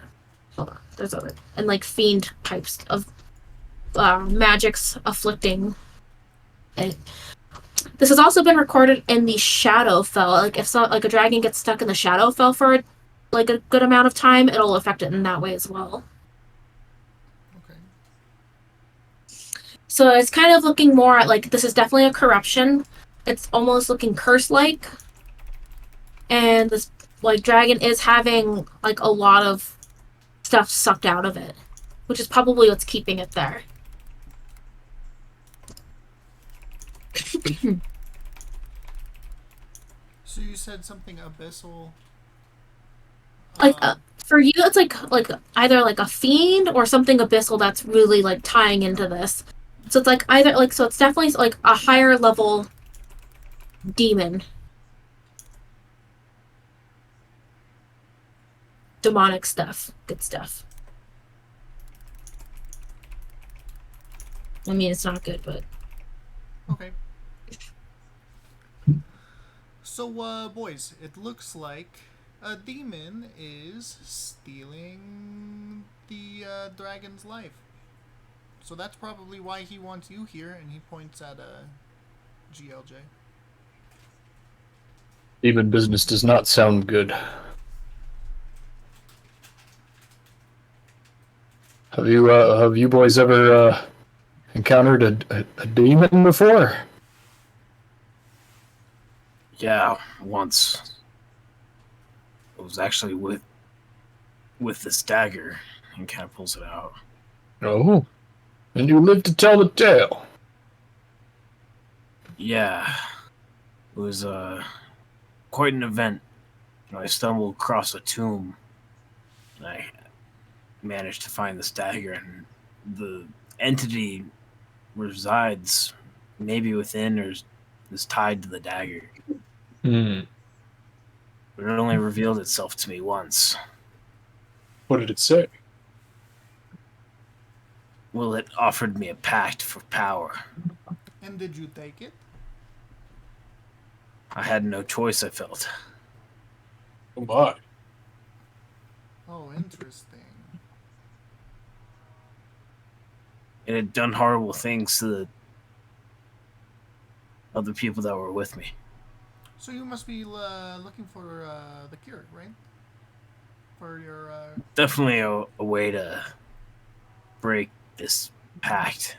there's other and like fiend types of magics afflicting it. This has also been recorded in the Shadowfell. Like if like a dragon gets stuck in the Shadowfell for like a good amount of time, it'll affect it in that way as well. Okay. So it's kind of looking more at like this is definitely a corruption. It's almost looking curse-like, and this like dragon is having like a lot of stuff sucked out of it, which is probably what's keeping it there. So you said something abyssal. Like for you, it's like either like a fiend or something abyssal that's really like tying into this. So it's like either like so it's definitely like a higher level demon, demonic stuff, good stuff. I mean, it's not good, but Okay. So, boys, it looks like a demon is stealing the dragon's life. So that's probably why he wants you here, and he points at GLJ. Demon business does not sound good. Have you boys ever encountered a demon before? Yeah, once. It was actually with this dagger, and kind of pulls it out. Oh, and you live to tell the tale. Yeah, it was quite an event. I stumbled across a tomb, and I managed to find this dagger, and the entity resides maybe within or is tied to the dagger. Hmm. But it only revealed itself to me once. What did it say? Well, it offered me a pact for power. And did you take it? I had no choice, I felt. Oh my. Oh, interesting. It had done horrible things to the other people that were with me. So you must be looking for the cure, right? For your... Definitely a way to break this pact.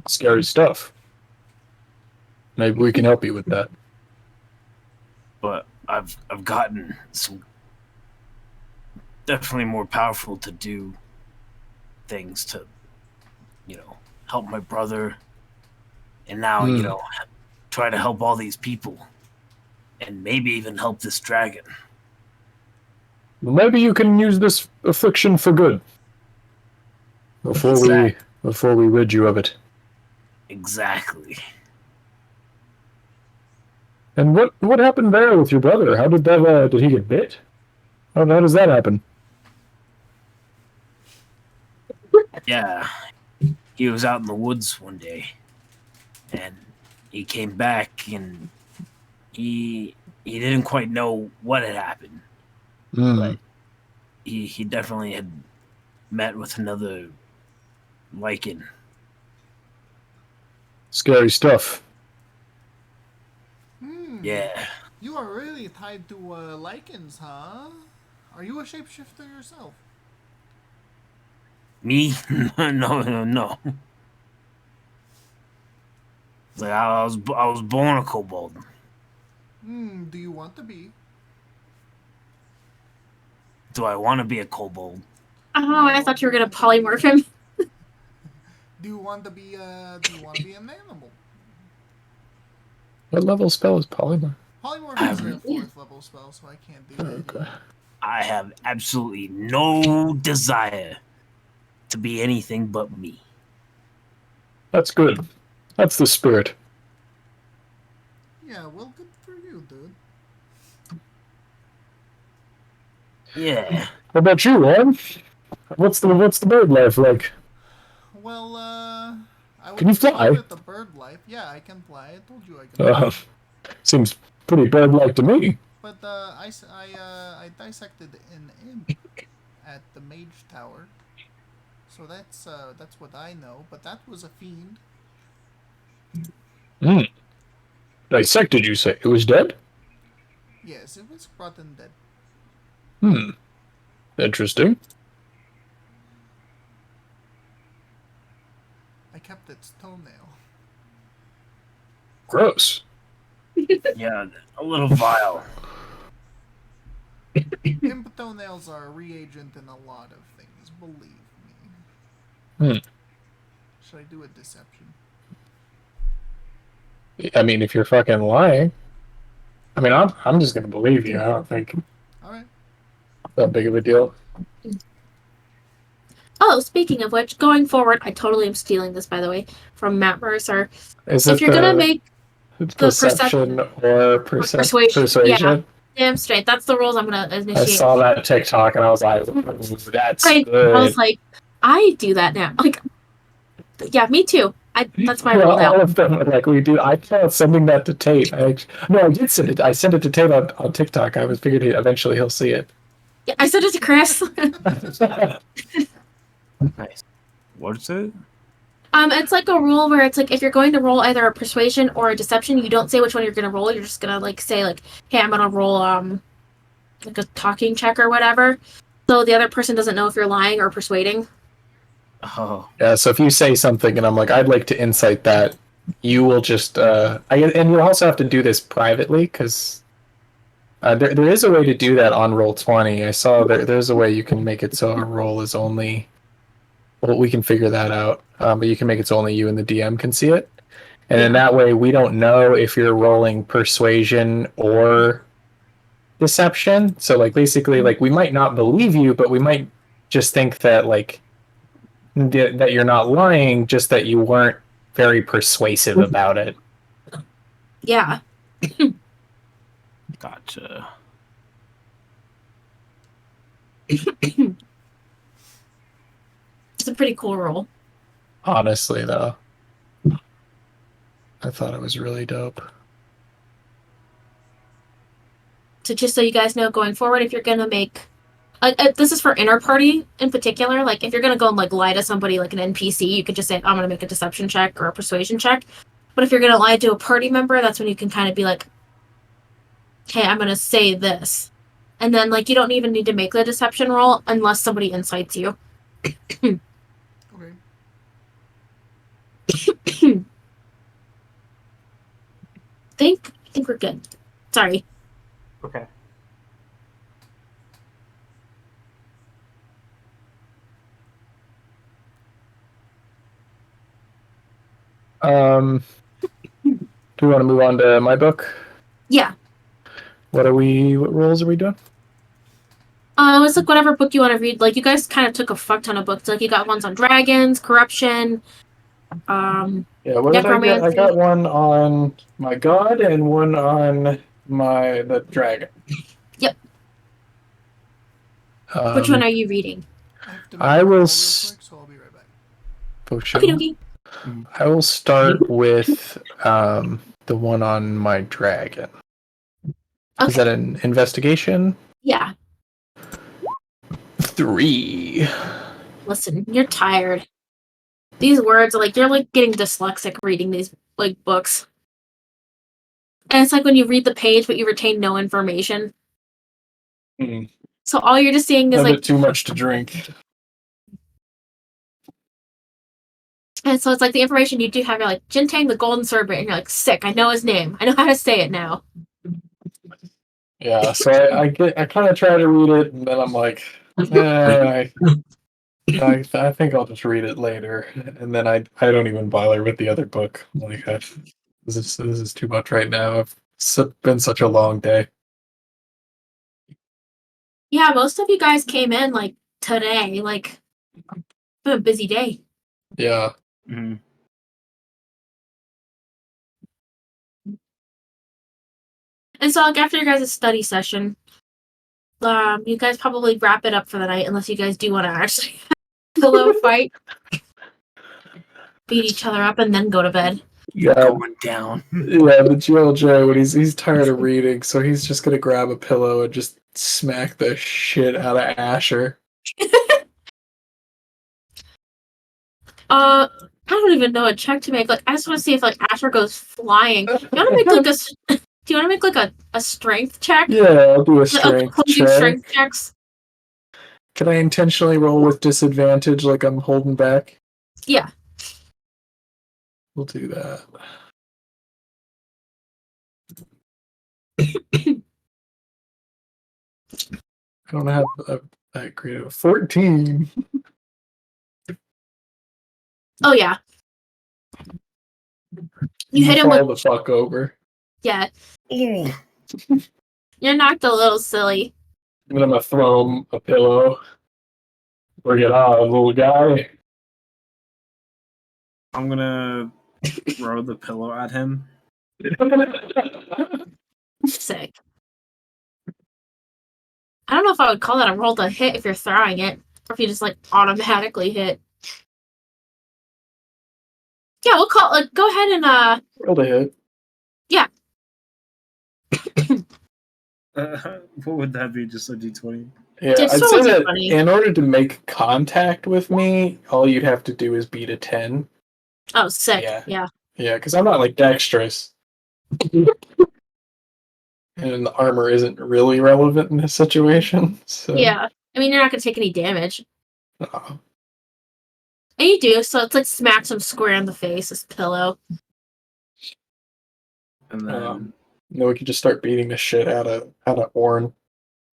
Scary stuff. Maybe we can help you with that. But I've gotten some definitely more powerful to do things to, help my brother, and now, try to help all these people, and maybe even help this dragon. Well, maybe you can use this affliction for good. Before we rid you of it. Exactly. And what happened there with your brother? How did that? Did he get bit? How does that happen? Yeah, he was out in the woods one day, and he came back, and he didn't quite know what had happened, but he definitely had met with another lichen. Scary stuff. Yeah. You are really tied to lichens, huh? Are you a shapeshifter yourself? Me? No. Like I was born a kobold. Do you want to be? Do I want to be a kobold? Oh, I thought you were gonna polymorph him. Do you want to be an animal? What level spell is polymorph? Polymorph is a 4th level spell, so I can't do it. Okay. I have absolutely no desire to be anything but me. That's good. That's the spirit. Yeah, well, good for you, dude. Yeah. What about you, Ornn? What's the bird life like? Well, I Can you fly? With the bird life. Yeah, I can fly. I told you I can fly. Seems pretty bird-like to me. But I dissected an imp at the mage tower. So that's what I know. But that was a fiend. Dissected, you say? It was dead? Yes, it was rotten dead. Interesting. I kept its toenail. Gross. Yeah, a little vile. Imp toenails are a reagent in a lot of things, believe me. Should I do a deception? I mean, if you're fucking lying, I mean, I'm just gonna believe you. I don't think Alright. that big of a deal. Oh, speaking of which, going forward, I totally am stealing this, by the way, from Matt Mercer. Is If it you're gonna make deception or persuasion? yeah, damn straight, that's the rules I'm gonna initiate. I saw that TikTok and I was like, ooh, that's I good. was like, I do that now. Like, yeah, me too. That's my well, rule now. all of them, like we do. I thought sending that to Tate. I did send it. I sent it to Tate on TikTok. I was figured eventually he'll see it. Yeah, I sent it to Chris. Nice. What's it? It's like a rule where it's like if you're going to roll either a persuasion or a deception, you don't say which one you're gonna roll. You're just gonna like say like, hey, I'm gonna roll like a talking check or whatever. So the other person doesn't know if you're lying or persuading. Oh. Yeah. So if you say something and I'm like, I'd like to insight that, you will just and you also have to do this privately because there is a way to do that on Roll20. I saw there's a way you can make it so a roll is only. Well, we can figure that out, but you can make it so only you and the DM can see it. And then that way we don't know if you're rolling persuasion or deception. So like basically like we might not believe you, but we might just think that like that you're not lying, just that you weren't very persuasive about it. Yeah. Gotcha. It's a pretty cool role. Honestly though. I thought it was really dope. So just so you guys know, going forward, if you're gonna make, this is for inner party in particular. Like if you're gonna go and like lie to somebody like an NPC, you could just say, I'm gonna make a deception check or a persuasion check. But if you're gonna lie to a party member, that's when you can kind of be like, hey, I'm gonna say this, and then like you don't even need to make the deception roll unless somebody incites you. Okay. I think we're good. Sorry. Okay. Do we want to move on to my book? Yeah. What rules are we doing? It's like whatever book you want to read. Like you guys kind of took a fuck ton of books. Like you got ones on dragons, corruption. Yeah, what did I get? I necromancy. got one on my god and one on the dragon. Yep. Which one are you reading? I have to make I a roll will real quick, so I'll be right back. Potion. Okie dokie. I will start with the one on my dragon. Is that an investigation? Yeah. 3. Listen, you're tired. these words, like, you're, like, getting dyslexic reading these, like, books. And it's like when you read the page, but you retain no information. Mm. So all you're just seeing is, A like, bit too much to drink. and so it's like the information you do have, you're like, Jintang the Golden Serpent, and you're like, sick, I know his name. I know how to say it now. Yeah, so I kind of try to read it, and then I'm like, I think I'll just read it later, and then I don't even bother with the other book. Like, this is too much right now. It's been such a long day. Yeah, most of you guys came in, like, today. Like, it's been a busy day. Yeah. Mm-hmm. And so, like, after your guys' study session, you guys probably wrap it up for the night, unless you guys do want to actually have a pillow fight. Beat each other up and then go to bed. Yeah, Going down. yeah, the GLJ, when he's tired of reading, so he's just gonna grab a pillow and just smack the shit out of Asher. I don't even know a check to make. Like, I just want to see if, like, Asher goes flying. Do you want to make, like, do you want to make, like, a strength check? Yeah, I'll do a strength Opposing check. strength checks? Can I intentionally roll with disadvantage like I'm holding back? Yeah. We'll do that. I don't have that great of a 14. Oh, yeah. You hit him fall with... the fuck over. Yeah. Ooh. You're knocked a little silly. And then I'm gonna throw him a pillow. Bring it on, little guy. I'm gonna throw the pillow at him. Sick. I don't know if I would call that a roll to hit if you're throwing it, or if you just, like, automatically hit. Yeah, we'll call, like, go ahead and, Roll to hit. yeah. What would that be? Just a d20? Yeah, Just I'd roll say a that d20. in order to make contact with me, all you'd have to do is beat a 10. Oh, sick. Yeah. Yeah. Yeah, because I'm not, like, dexterous. And the armor isn't really relevant in this situation. So. Yeah. I mean, you're not going to take any damage. Uh, And you do, so it's like smacks him square in the face, this pillow. And then, then we could just start beating the shit out of Ornn.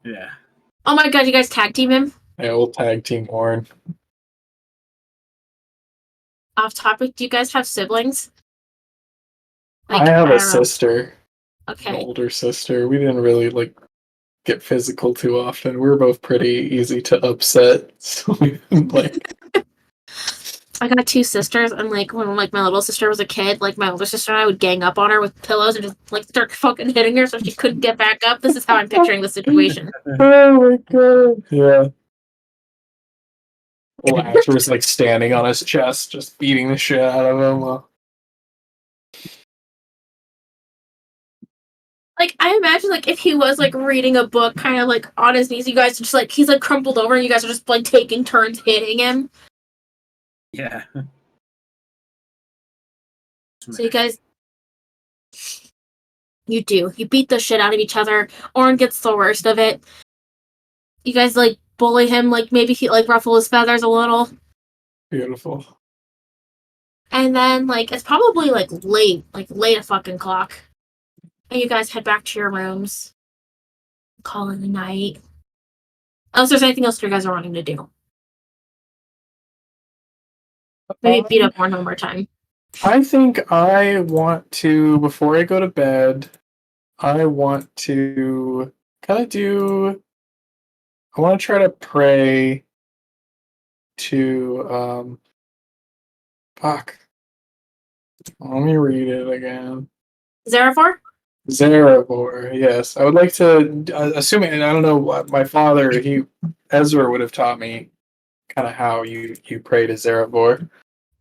yeah. Oh my god, you guys tag team him? Yeah, we'll tag team Ornn. Off topic, do you guys have siblings? I have a don't know. sister. An Okay. older sister. We didn't really, like, get physical too often. We were both pretty easy to upset. So we didn't, like... I got two sisters, and, like, when, like, my little sister was a kid, like, my older sister and I would gang up on her with pillows and just, like, start fucking hitting her so she couldn't get back up. This is how I'm picturing the situation. Oh my god. Yeah. Well, Asher was, like, standing on his chest, just beating the shit out of him. Like, I imagine, like, if he was, like, reading a book kind of, like, on his knees, you guys are just, like, he's, like, crumpled over and you guys are just, like, taking turns hitting him. Yeah. So you guys... You do. You beat the shit out of each other. Ornn gets the worst of it. You guys, like, bully him, like, maybe he, like, ruffle his feathers a little. Beautiful. And then, like, it's probably, like, late a fucking clock. And you guys head back to your rooms. Call it a night. Unless there's anything else you guys are wanting to do. Maybe beat up Ornn one more time. I think I want to, before I go to bed, I want to kind of do... I want to try to pray to... Fuck. Let me read it again. Zerafor? Zerabor, yes. I would like to, assuming, and I don't know what my father, Ezra would have taught me kind of how you pray to Zerabor.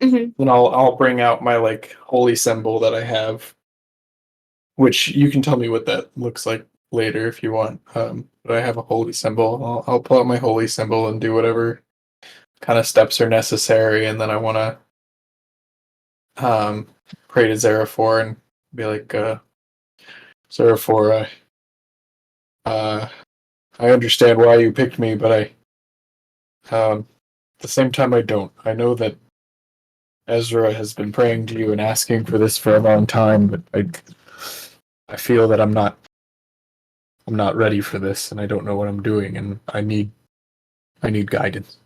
Mm-hmm. Then I'll bring out my, like, holy symbol that I have, which you can tell me what that looks like later if you want. But I have a holy symbol. I'll pull out my holy symbol and do whatever kind of steps are necessary, and then I want to pray to Zeraphor and be like, Zeraphor, I understand why you picked me, but at the same time, I don't. I know that Ezra has been praying to you and asking for this for a long time, but I feel that I'm not ready for this, and I don't know what I'm doing, and I need guidance.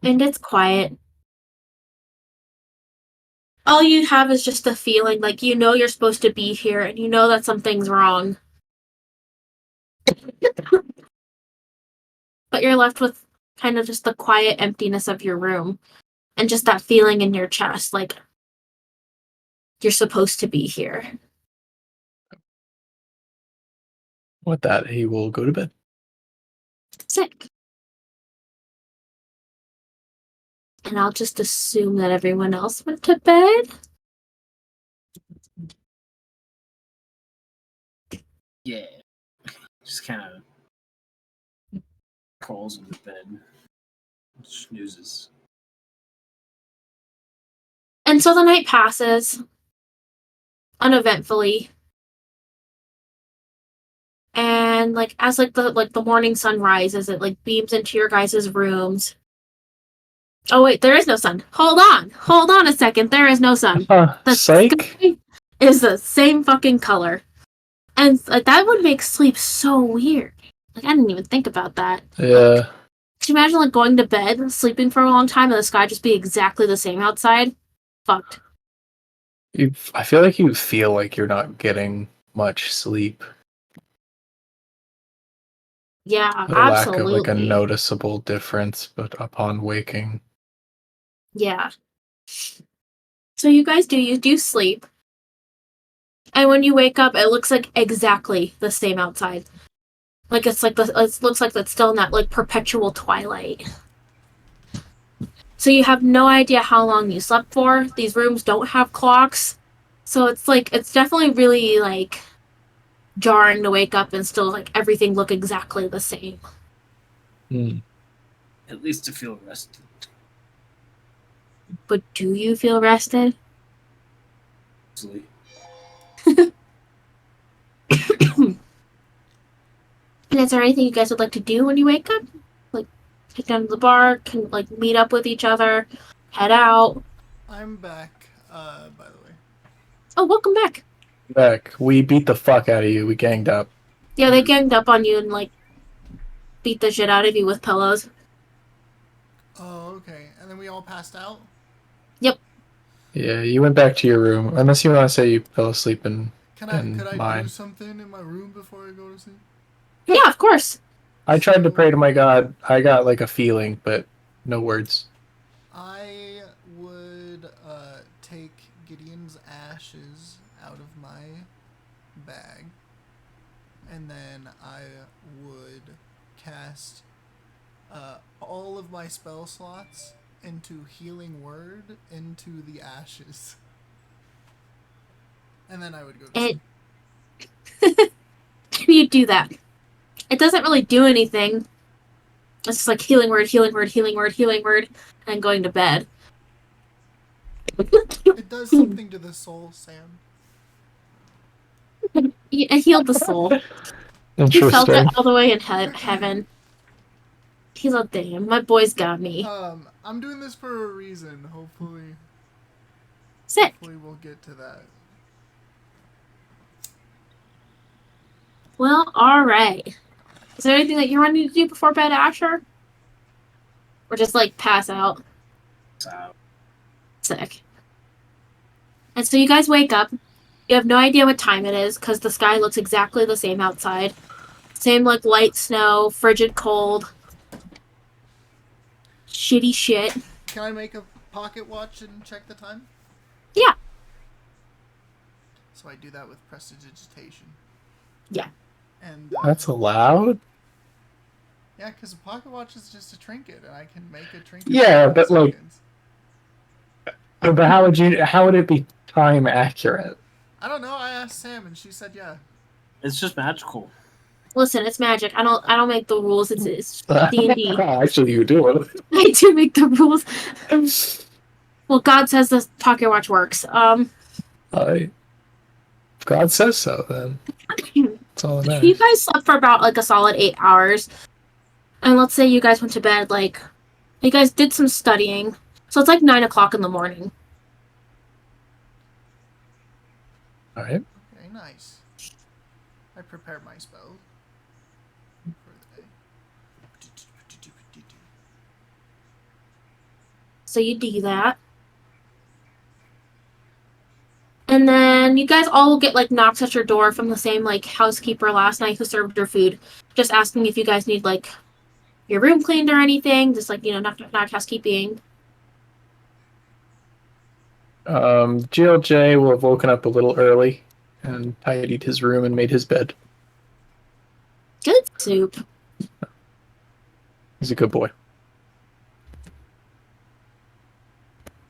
And it's quiet. All you have is just a feeling like you know you're supposed to be here and you know that something's wrong. But you're left with kind of just the quiet emptiness of your room and just that feeling in your chest like you're supposed to be here. With that, he will go to bed. Sick. And I'll just assume that everyone else went to bed. Yeah. Just kind of crawls into bed. Snoozes. And so the night passes uneventfully. And as the morning sun rises, it beams into your guys' rooms. Oh wait, there is no sun. Hold on a second. There is no sun. The Psych? sky is the same fucking color, and that would make sleep so weird. I didn't even think about that. Yeah. Could you imagine going to bed, sleeping for a long time, and the sky just be exactly the same outside? Fucked. I feel like you feel like you're not getting much sleep. Yeah, A absolutely. lack of a noticeable difference, but upon waking. Yeah. So you guys you do sleep. And when you wake up, it looks like exactly the same outside. It looks like it's still in that perpetual twilight. So you have no idea how long you slept for. These rooms don't have clocks. So it's definitely really jarring to wake up and still everything look exactly the same. At least to feel rested. But do you feel rested? Sleep. And is there anything you guys would like to do when you wake up? Take down to the bar, can meet up with each other, head out. I'm back, by the way. Oh, welcome back. Back. We beat the fuck out of you. We ganged up. Yeah, they ganged up on you and beat the shit out of you with pillows. Oh, okay. And then we all passed out? Yep. Yeah, you went back to your room. Unless you want to say you fell asleep in Could I mine. do something in my room before I go to sleep? Yeah, of course. I tried to pray to my god. I got a feeling, but no words. I would take Gideon's ashes out of my bag, and then I would cast all of my spell slots into Healing Word into the ashes. And then I would go to sleep. You do that. It doesn't really do anything. It's just Healing Word, Healing Word, Healing Word, Healing Word, and going to bed. It does something to the soul, Sam. It healed the soul. Interesting. He felt it all the way in heaven. He's like, damn, my boy's got me. I'm doing this for a reason. Hopefully Sick. we'll get to that. Well, alright. Is there anything that you're wanting to do before bed, Asher? Or just pass out? So, Sick. And so you guys wake up. You have no idea what time it is because the sky looks exactly the same outside. Same light snow, frigid cold. Shitty shit. Can I make a pocket watch and check the time? Yeah. So I do that with prestidigitation. Yeah. And That's allowed? yeah, because a pocket watch is just a trinket, and I can make a trinket. Yeah, in but, seconds. But how would it be time accurate? I don't know. I asked Sam, and she said yeah. it's just magical. Listen, it's magic. I don't make the rules. It's D&D. Actually, you do. I do make the rules. Well, God says the Pocket Watch works. God says so, then. That's all that matters. You guys slept for about like a solid 8 hours. And let's say you guys went to bed, like, you guys did some studying. So it's like 9 o'clock in the morning. All right. Okay, nice. I prepared my spell for the day. So you do that. And then you guys all will get like knocks at your door from the same like housekeeper last night who served your food. Just asking if you guys need like your room cleaned or anything. Just like, knock housekeeping. GLJ will have woken up a little early and tidied his room and made his bed. Good soup. He's a good boy.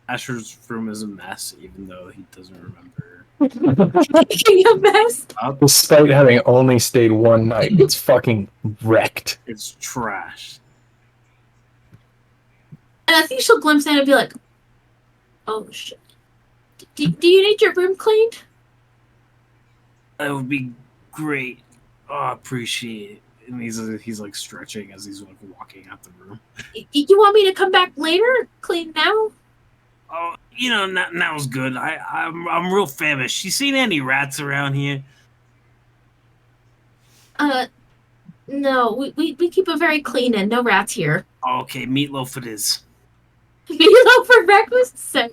Asher's room is a mess, even though he doesn't remember. Making a mess. Despite having only stayed one night, it's fucking wrecked. It's trash. And I think she'll glimpse in and be like, oh shit. Do you need your room cleaned? That would be great. Oh, I appreciate it. And he's like stretching as he's like walking out the room. You want me to come back later? Clean now? Oh, that was good. I'm real famished. You seen any rats around here? No. We keep it very clean and no rats here. Oh, okay, meatloaf it is. Meatloaf for breakfast? Sick.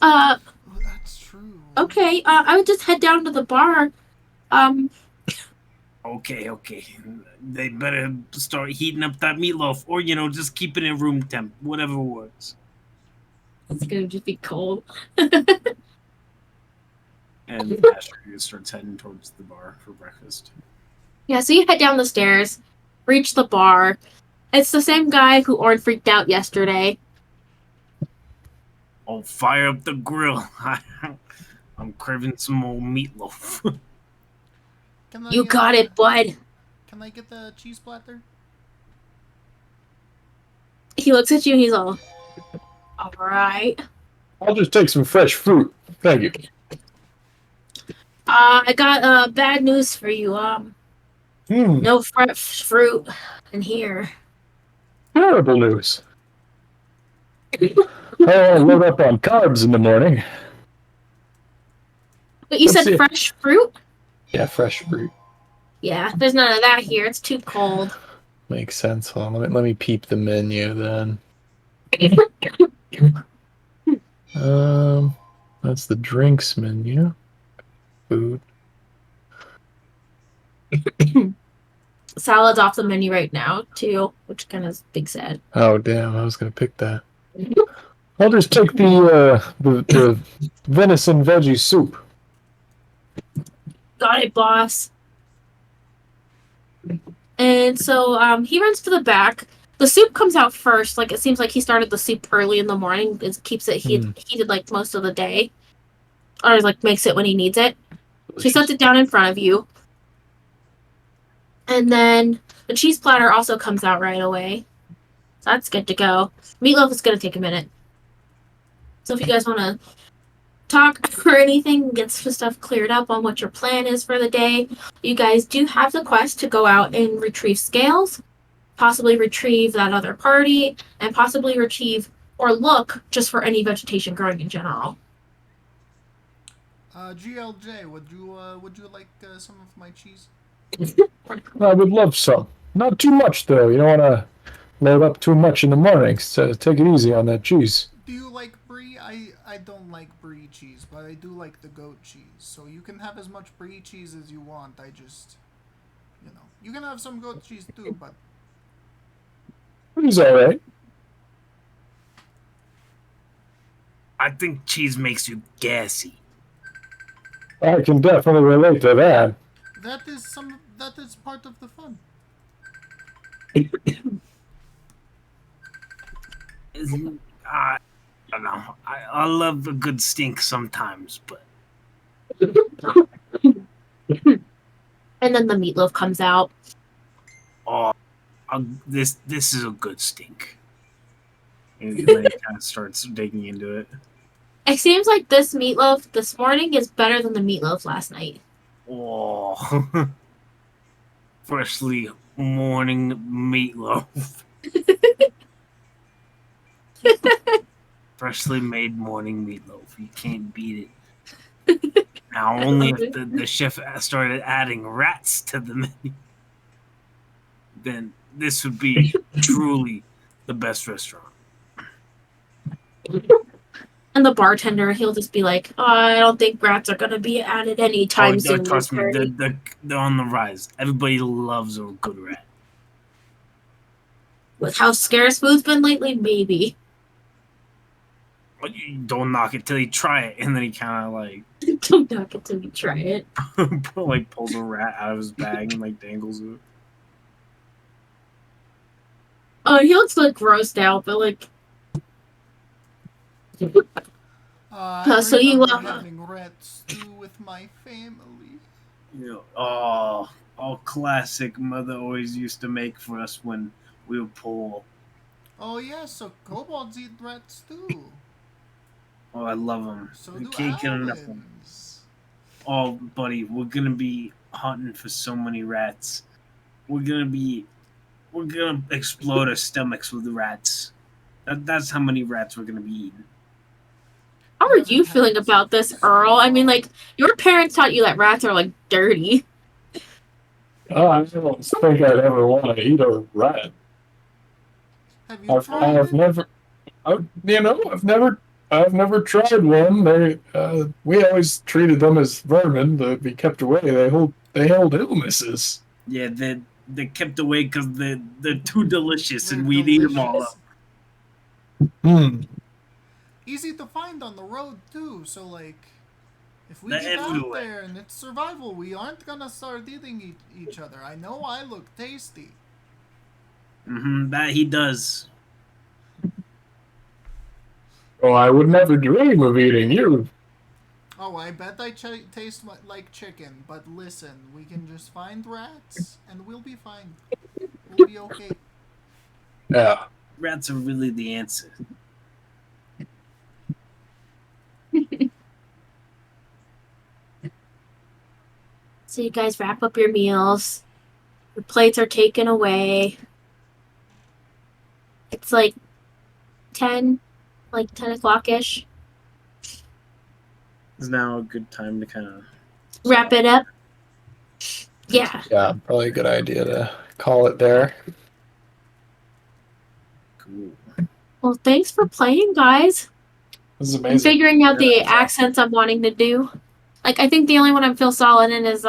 Oh, that's true. Okay, I would just head down to the bar. Okay. They better start heating up that meatloaf, or just keep it in room temp, whatever works. It's gonna just be cold. And Asher starts heading towards the bar for breakfast. Yeah, so you head down the stairs, reach the bar. It's the same guy who Ornn freaked out yesterday. Oh, fire up the grill. I'm craving some old meatloaf. You got it, bud. Can I get the cheese platter? He looks at you and he's all, alright. I'll just take some fresh fruit. Thank you. I got bad news for you. No fresh fruit in here. Terrible news. I'll load up on carbs in the morning. But you Let's said see. fresh fruit? Yeah, fresh fruit. Yeah, there's none of that here. It's too cold. Makes sense. Hold on, let me peep the menu then. That's the drinks menu. Food. Salad's off the menu right now, too, which kind of is big sad. Oh damn! I was gonna pick that. I'll just take the venison veggie soup. Got it, boss. And so he runs to the back. The soup comes out first. Like, it seems like he started the soup early in the morning. It keeps it heated like most of the day. Or like makes it when he needs it. So he sets it down in front of you. And then the cheese platter also comes out right away. So that's good to go. Meatloaf is going to take a minute. So if you guys want to talk or anything, get some stuff cleared up on what your plan is for the day, you guys do have the quest to go out and retrieve scales, possibly retrieve that other party, and possibly retrieve or look just for any vegetation growing in general. GLJ, would you like some of my cheese? I would love some. Not too much though. You don't want to load up too much in the morning. So take it easy on that cheese. Do you like brie? I don't like brie cheese, but I do like the goat cheese. So you can have as much brie cheese as you want. I just, you can have some goat cheese too, but It's all right. I think cheese makes you gassy. I can definitely relate to that. that is part of the fun. I don't know. I love a good stink sometimes, but And And then the meatloaf comes out. Oh, this is a good stink. And then he kind of starts digging into it. It seems like this meatloaf this morning is better than the meatloaf last night. Oh, freshly morning meatloaf. Freshly made morning meatloaf. You can't beat it. Now, only if the chef started adding rats to the menu, then this would be truly the best restaurant. And the bartender, he'll just be like, "Oh, I don't think rats are gonna be added anytime soon." Trust me, they're on the rise. Everybody loves a good rat. With how scarce food's been lately, maybe. But you don't knock it till you try it, and then he kind of like Don't knock it till you try it. like pulls a rat out of his bag and like dangles it. Oh, he looks like grossed out, but like. I So you remember having rat stew with my family. You know, all classic. Mother always used to make for us when we were poor. Oh yes, so kobolds eat rat stew. Oh, I love them. So We do can't get enough of them. owlins. Oh, buddy, we're gonna be hunting for so many rats. We're gonna explode our stomachs with rats. That's how many rats we're gonna be eating. How are you feeling about this, Earl? I mean, like, your parents taught you that rats are, like, dirty. Oh, I don't think I'd ever want to eat a rat. Have you tried I've it? never, I've never tried one. We always treated them as vermin to be kept away. They held illnesses. Yeah, they're kept away because they're too delicious, They're and we'd eat them all delicious. up. Hmm. Easy to find on the road too, so like, if we They're get out everywhere. there and it's survival, we aren't gonna start eating each other. I know I look tasty. That he does. Oh, I would never dream of eating you. Oh, I bet I taste like chicken, but listen, we can just find rats and we'll be fine. We'll be okay. Yeah. Rats are really the answer. So you guys wrap up your meals. Your plates are taken away. It's like 10 o'clock-ish. Is now a good time to kind of Wrap it up. Yeah. Yeah, probably a good idea to call it there. cool. Well, thanks for playing, guys. This is I'm amazing. figuring out the Yeah, that's accents I'm wanting to do. Like, I think the only one I feel solid in is,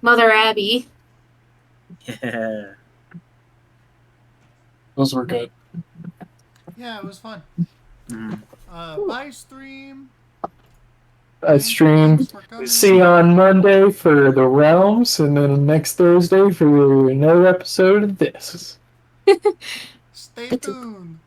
Mother Abby. Yeah. Those were good. Yeah, it was fun. Mhm. Bye, stream. I stream. Thanks for coming. See you on Monday for the Realms, and then next Thursday for another episode of this. Stay It's a- tuned.